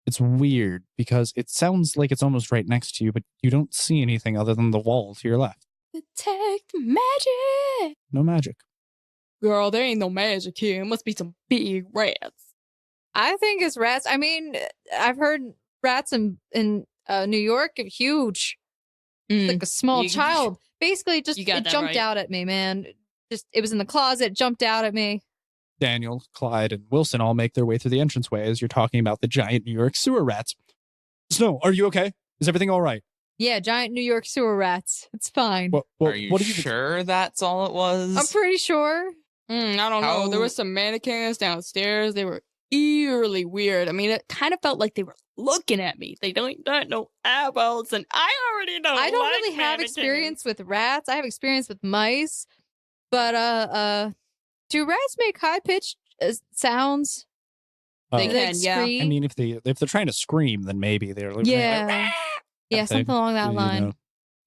It's weird because it sounds like it's almost right next to you, but you don't see anything other than the wall to your left. Detect magic. No magic. Girl, there ain't no magic here. It must be some big rats. I think it's rats. I mean, I've heard rats in New York are huge. Like a small You- child. Basically, just You got it that jumped right. out at me, man. it was in the closet, jumped out at me. Daniel, Clyde, and Wilson all make their way through the entranceway as you're talking about the giant New York sewer rats. Snow, are you okay? Is everything all right? Yeah, giant New York sewer rats. It's fine. Are you sure that's all it was? I'm pretty sure. I don't know. There was some mannequins downstairs. They were eerily weird. I mean, it kind of felt like they were looking at me. They don't got no eyeballs, and I already know. I don't like really have mannequins. experience with rats. I have experience with mice, but do rats make high pitched sounds? They Do can, yeah. scream? I mean, if they're trying to scream, then maybe they're like, Yeah. Yeah, something along that line.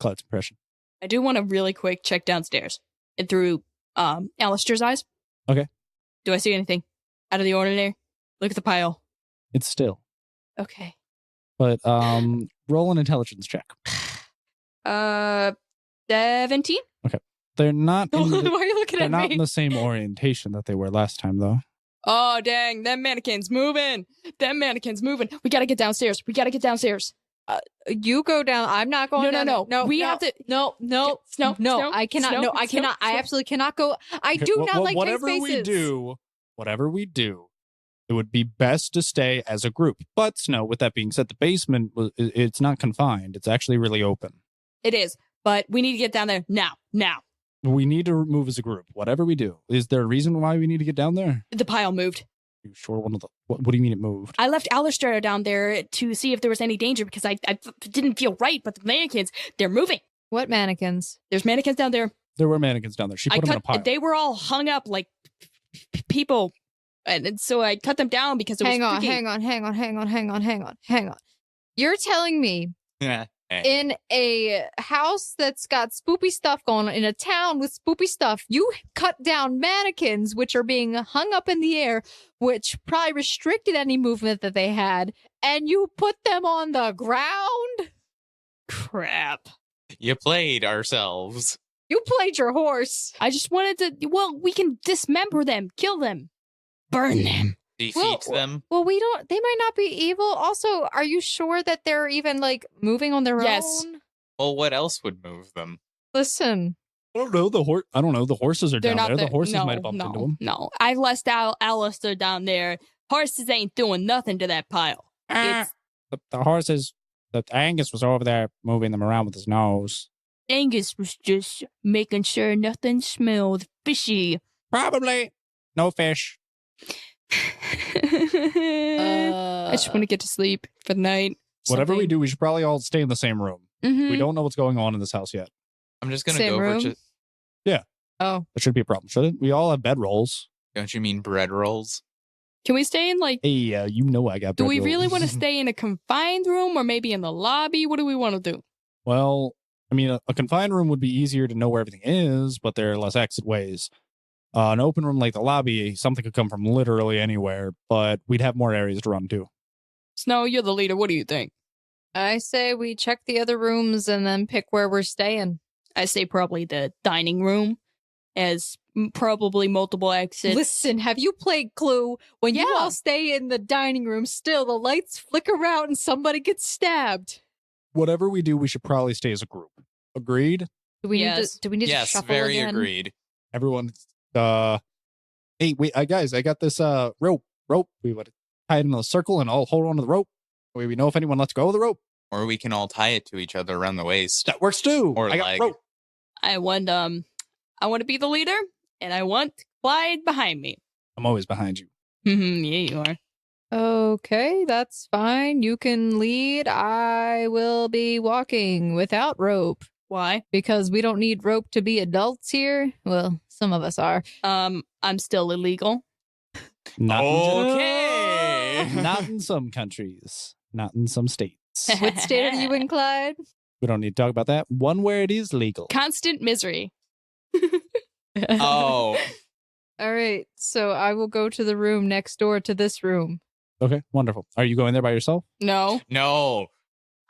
Clyde's impression. I do want to really quick check downstairs and through Alistair's eyes. Okay. Do I see anything out of the ordinary? Look at the pile. It's still. Okay. But roll an intelligence check. 17? They're not Why in are the, you looking they're at not me? in the same orientation that they were last time, though. Oh, dang. That mannequin's moving. That mannequin's moving. We got to get downstairs. You go down. I'm not going down. No. We have to. No. Snow. I cannot. Snow, No, I Snow, cannot. I Snow. absolutely cannot go. I Okay, do not like tight whatever spaces. whatever we do, it would be best to stay as a group. But Snow, with that being said, the basement it's not confined. It's actually really open. It is. But we need to get down there now. We need to move as a group. Whatever we do, is there a reason why we need to get down there? The pile moved. You sure one of the? What do you mean it moved? I left Alistair down there to see if there was any danger because I didn't feel right. But the mannequins, they're moving. What mannequins? There's mannequins down there. There were mannequins down there. She put them in a pile. They were all hung up like people. And so I cut them down because it was Hang on. You're telling me Yeah. in a house that's got spoopy stuff going on, in a town with spoopy stuff, you cut down mannequins, which are being hung up in the air, which probably restricted any movement that they had, and you put them on the ground? crap. You played ourselves. You played your horse. I just wanted to. Well, we can dismember them, kill them, burn them. Defeat them. Well, we don't. They might not be evil. Also, are you sure that they're even like moving on their Yes. own? Well, what else would move them? Listen, I don't know. I don't know. The horses are They're down not there. The horses no, might have bumped no, into them. No, I left Alistair down there. Horses ain't doing nothing to that pile. It's The horses. The Angus was over there moving them around with his nose. Angus was just making sure nothing smelled fishy. Probably no fish. I just want to get to sleep for the night. Whatever we Something. do, we should probably all stay in the same room. Mhm. We don't know what's going on in this house yet. I'm just gonna Same go over room? to. oh, That should be a problem, shouldn't it? We all have bedrolls. Don't you mean bread rolls? Can we stay in like? Hey, you know I got Do bedrolls. we really want to stay in a confined room or maybe in the lobby? What do we want to do? Well, I mean, a confined room would be easier to know where everything is, but there are less exit ways. An open room like the lobby, something could come from literally anywhere, but we'd have more areas to run to. Snow, you're the leader. What do you think? I say we check the other rooms and then pick where we're staying. I say probably the dining room, as probably multiple exits. Listen, have you played Clue? When you Yeah. all stay in the dining room, still the lights flicker out and somebody gets stabbed. Whatever we do, we should probably stay as a group. Agreed? Do we Yes. need to? Do we need to Yes, shuffle very again? agreed. Everyone, hey, wait, guys, I got this rope. We would tie it in a circle and all hold on to the rope. We know if anyone lets go of the rope. Or we can all tie it to each other around the waist. That works too. Or I got leg. rope. I want to be the leader, and I want Clyde behind me. I'm always behind you. Yeah, you are. Okay, that's fine. You can lead. I will be walking without rope Why? because we don't need rope to be adults here. Well, some of us are. I'm still illegal. Not Okay. not in some countries. Not in some states. What state are you in, Clyde? We don't need to talk about that. One where it is legal. Constant misery. Oh, All right, so I will go to the room next door to this room. Okay, wonderful. Are you going there by yourself? No, no.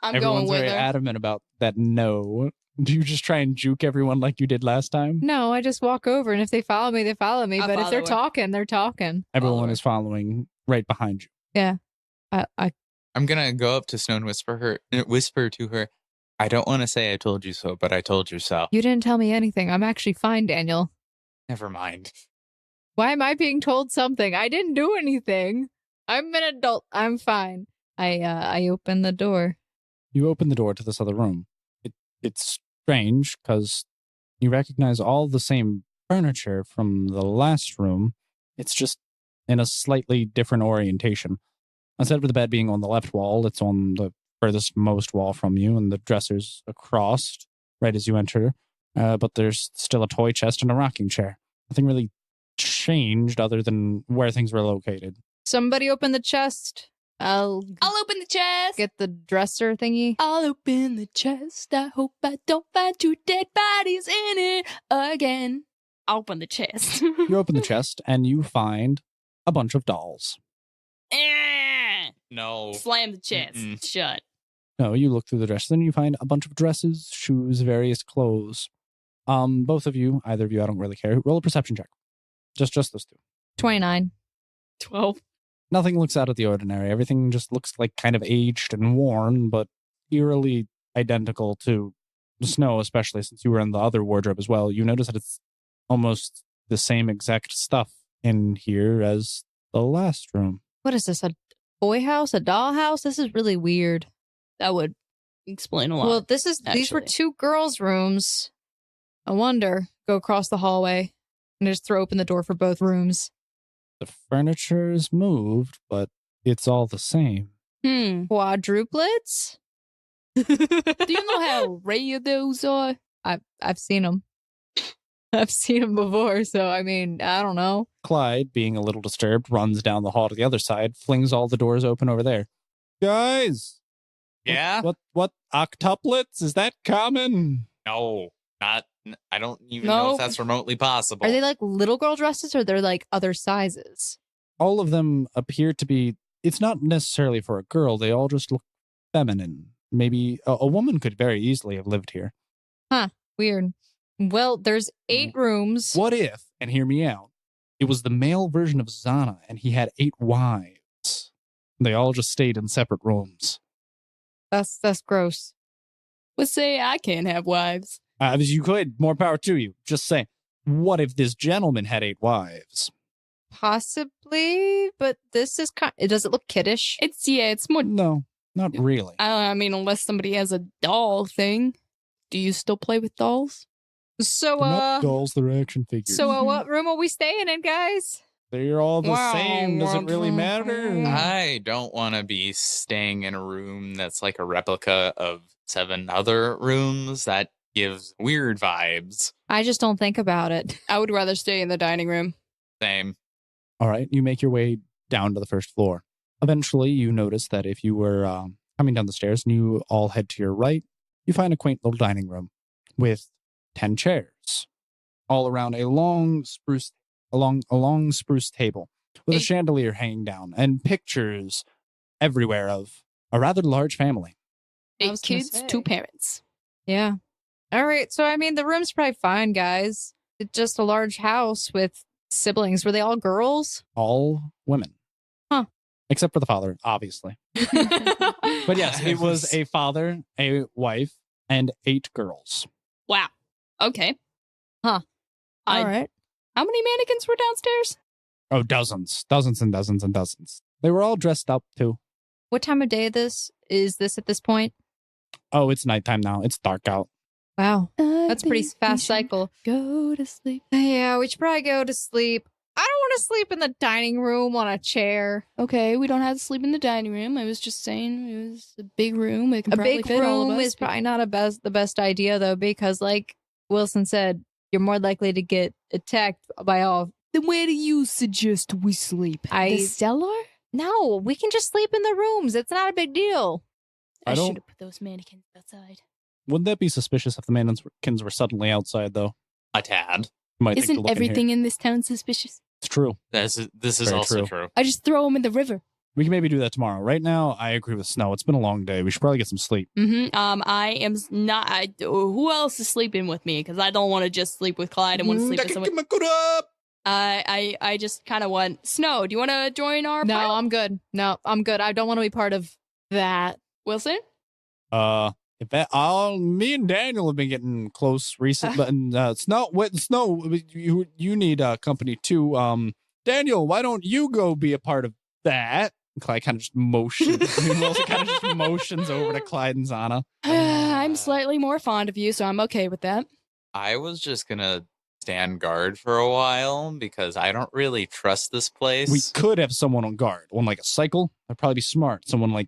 I'm Everyone's going with very her. adamant about that no. Do you just try and juke everyone like you did last time? No, I just walk over, and if they follow me, they follow me. I But if follow they're her. talking, they're talking. Everyone her. is following right behind you. I I'm gonna go up to Snow and whisper to her. I don't want to say I told you so, but I told you so. You didn't tell me anything. I'm actually fine, Daniel. Never mind. Why am I being told something? I didn't do anything. I'm an adult. I'm fine. I open the door. You open the door to this other room. It's strange because you recognize all the same furniture from the last room. It's just in a slightly different orientation. Instead of the bed being on the left wall, it's on the furthest most wall from you, and the dresser's across right as you enter. But there's still a toy chest and a rocking chair. Nothing really changed other than where things were located. Somebody open the chest. I'll open the chest. get the dresser thingy. I'll open the chest. I hope I don't find two dead bodies in it again. I'll open the chest. You open the chest, and you find a bunch of dolls. No. Slam the chest Mm-mm. shut. No, you look through the dresser, and you find a bunch of dresses, shoes, various clothes. Both of you, either of you, I don't really care. Roll a perception check. Just those two. 29. 12. Nothing looks out of the ordinary. Everything just looks like kind of aged and worn, but eerily identical to the Snow, especially since you were in the other wardrobe as well. You notice that it's almost the same exact stuff in here as the last room. What is this? A toy house? A doll house? This is really weird. That would explain a lot. Well, these were actually. 2 girls' rooms. I wonder. Go across the hallway and just throw open the door for both rooms. The furniture's moved, but it's all the same. Quadruplets? Do you know how rare those are? I've seen them. I've seen them before, so I mean, I don't know. Clyde, being a little disturbed, runs down the hall to the other side, flings all the doors open over there. Guys! Yeah? What octuplets? Is that common? No. Not. I don't even know if Nope. that's remotely possible. Are they like little girl dresses or they're like other sizes? All of them appear to be, it's not necessarily for a girl, they all just look feminine. Maybe a woman could very easily have lived here. Weird. Well, there's 8 rooms. What if, and hear me out, it was the male version of Zana and he had 8 wives? They all just stayed in separate rooms. That's gross. Let's say I can't have wives. You could, more power to you. Just say, what if this gentleman had 8 wives? Possibly, but this is does it look kiddish? It's more. No, not really. I mean, unless somebody has a doll thing. Do you still play with dolls? So, They're not dolls, they're action figures. so what room are we staying in, guys? They're all the Wow. same. Does it really matter? I don't want to be staying in a room that's like a replica of 7 other rooms. That gives weird vibes. I just don't think about it. I would rather stay in the dining room. Same. All right, you make your way down to the first floor. Eventually, you notice that if you were coming down the stairs and you all head to your right, you find a quaint little dining room with 10 chairs, all around a long spruce table with a chandelier hanging down and pictures everywhere of a rather large family. I 8 was gonna kids, say. 2 parents. Yeah. All right. So, I mean, the room's probably fine, guys. It's just a large house with siblings. Were they all girls? All women. Huh. Except for the father, obviously. But yes, it was a father, a wife, and 8 girls. Wow. Okay. Huh. I- All right. How many mannequins were downstairs? Oh, dozens. Dozens and dozens and dozens. They were all dressed up, too. What time of day is this at this point? Oh, it's nighttime now. It's dark out. Wow. That's a pretty think we fast should cycle. Go to sleep. Yeah, we should probably go to sleep. I don't want to sleep in the dining room on a chair. Okay, we don't have to sleep in the dining room. I was just saying it was a big room. It can A probably big fit all of room us. is probably not the best idea, though, because like Wilson said, you're more likely to get attacked by all. Then where do you suggest we sleep? I- The cellar? No, we can just sleep in the rooms. It's not a big deal. I I don't- should have put those mannequins outside. Wouldn't that be suspicious if the mannequins were suddenly outside, though? A tad. You might think to Isn't look in here. everything in this town suspicious? It's true. This is Very also true. true. I just throw them in the river. We can maybe do that tomorrow. Right now, I agree with Snow. It's been a long day. We should probably get some sleep. I am not. Who else is sleeping with me? Because I don't want to just sleep with Clyde. I want to sleep with someone. I just kind of want Snow. Do you want to join our? No, pile? I'm good. No, I'm good. I don't want to be part of that. Wilson. Me and Daniel have been getting close recently. And Snow, you need company too. Daniel, why don't you go be a part of that? Clyde kind of just motions. Wilson kind of just motions over to Clyde and Zana. I'm slightly more fond of you, so I'm okay with that. I was just gonna stand guard for a while because I don't really trust this place. We could have someone on guard on like a cycle. That'd probably be smart. Someone like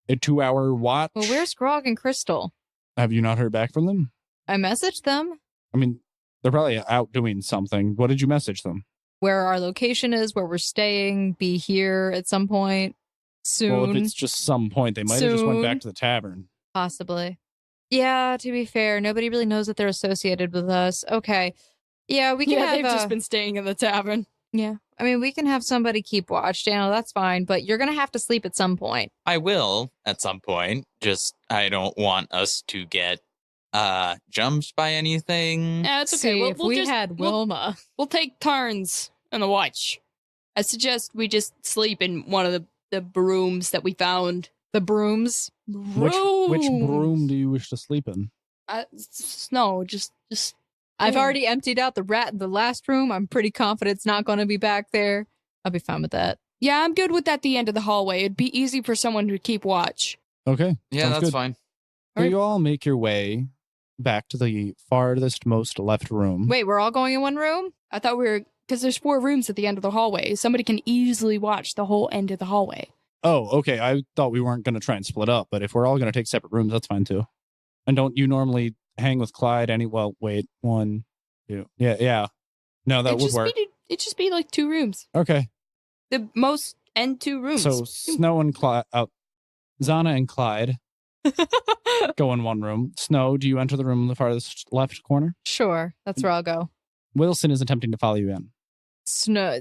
a 2-hour watch. Well, where's Grog and Crystal? Have you not heard back from them? I messaged them. I mean, they're probably out doing something. What did you message them? Where our location is, where we're staying, be here at some point soon. Well, if it's just some point, they might have just went Soon. back to the tavern. Possibly. Yeah, to be fair, nobody really knows that they're associated with us. Okay. Yeah, we can have... they've just been staying in the tavern. Yeah. I mean, we can have somebody keep watch, Daniel. That's fine, but you're going to have to sleep at some point. I will at some point. Just I don't want us to get jumped by anything. Yeah, it's okay. See, We'll, if we'll we just, had we'll, Wilma. we'll take turns on the watch. I suggest we just sleep in one of the brooms that we found. The brooms. Which broom do you wish to sleep in? No, just. I've Yeah. already emptied out the rat in the last room. I'm pretty confident it's not going to be back there. I'll be fine with that. Yeah, I'm good with at the end of the hallway. It'd be easy for someone to keep watch. Okay. Yeah, sounds that's good. fine. So you all make your way back to the farthest most left room. Wait, we're all going in one room? I thought we were because there's 4 rooms at the end of the hallway. Somebody can easily watch the whole end of the hallway. Oh, okay. I thought we weren't going to try and split up, but if we're all going to take separate rooms, that's fine too. And don't you normally hang with Clyde well, wait, 1, 2. Yeah. No, that would work. It'd just be like 2 rooms. Okay. The most end 2 rooms. So Snow and Clyde, Zana and Clyde go in one room. Snow, do you enter the room in the farthest left corner? Sure. That's where I'll go. Wilson is attempting to follow you in. Snow.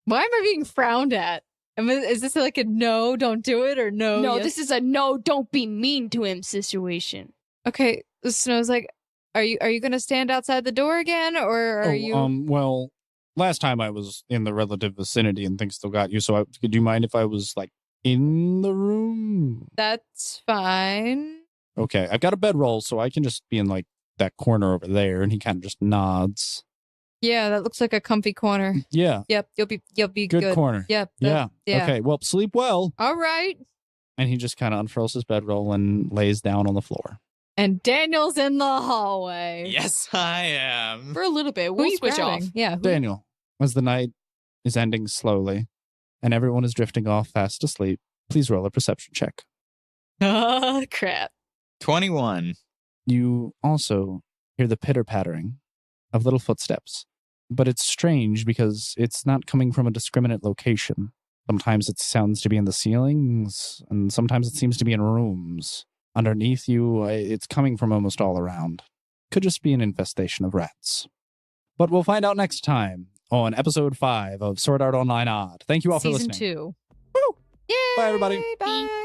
Why am I being frowned at? Is this like a no, don't do it, or no? No, yes? this is a no, don't be mean to him situation. Okay. Snow's like, are you going to stand outside the door again, or are you? Well, last time I was in the relative vicinity and things still got you. So do you mind if I was like in the room? That's fine. Okay, I've got a bedroll, so I can just be in like that corner over there. And he kind of just nods. Yeah, that looks like a comfy corner. Yeah. Yep, you'll be good. Good corner. Yep. Yeah. Yeah. Okay. Well, sleep well. All right. And he just kind of unfurls his bedroll and lays down on the floor. And Daniel's in the hallway. Yes, I am. For a little bit, Who are we'll you switch grabbing? off. Yeah. Daniel, as the night is ending slowly and everyone is drifting off fast asleep, please roll a perception check. Oh, crap. 21. You also hear the pitter-pattering of little footsteps. But it's strange because it's not coming from a discriminate location. Sometimes it sounds to be in the ceilings, and sometimes it seems to be in rooms. Underneath you, it's coming from almost all around. Could just be an infestation of rats. But we'll find out next time on episode 5 of Sword Art Online Odd. Thank you all for Season listening. 2. Woo! Yay! Bye, everybody. Bye.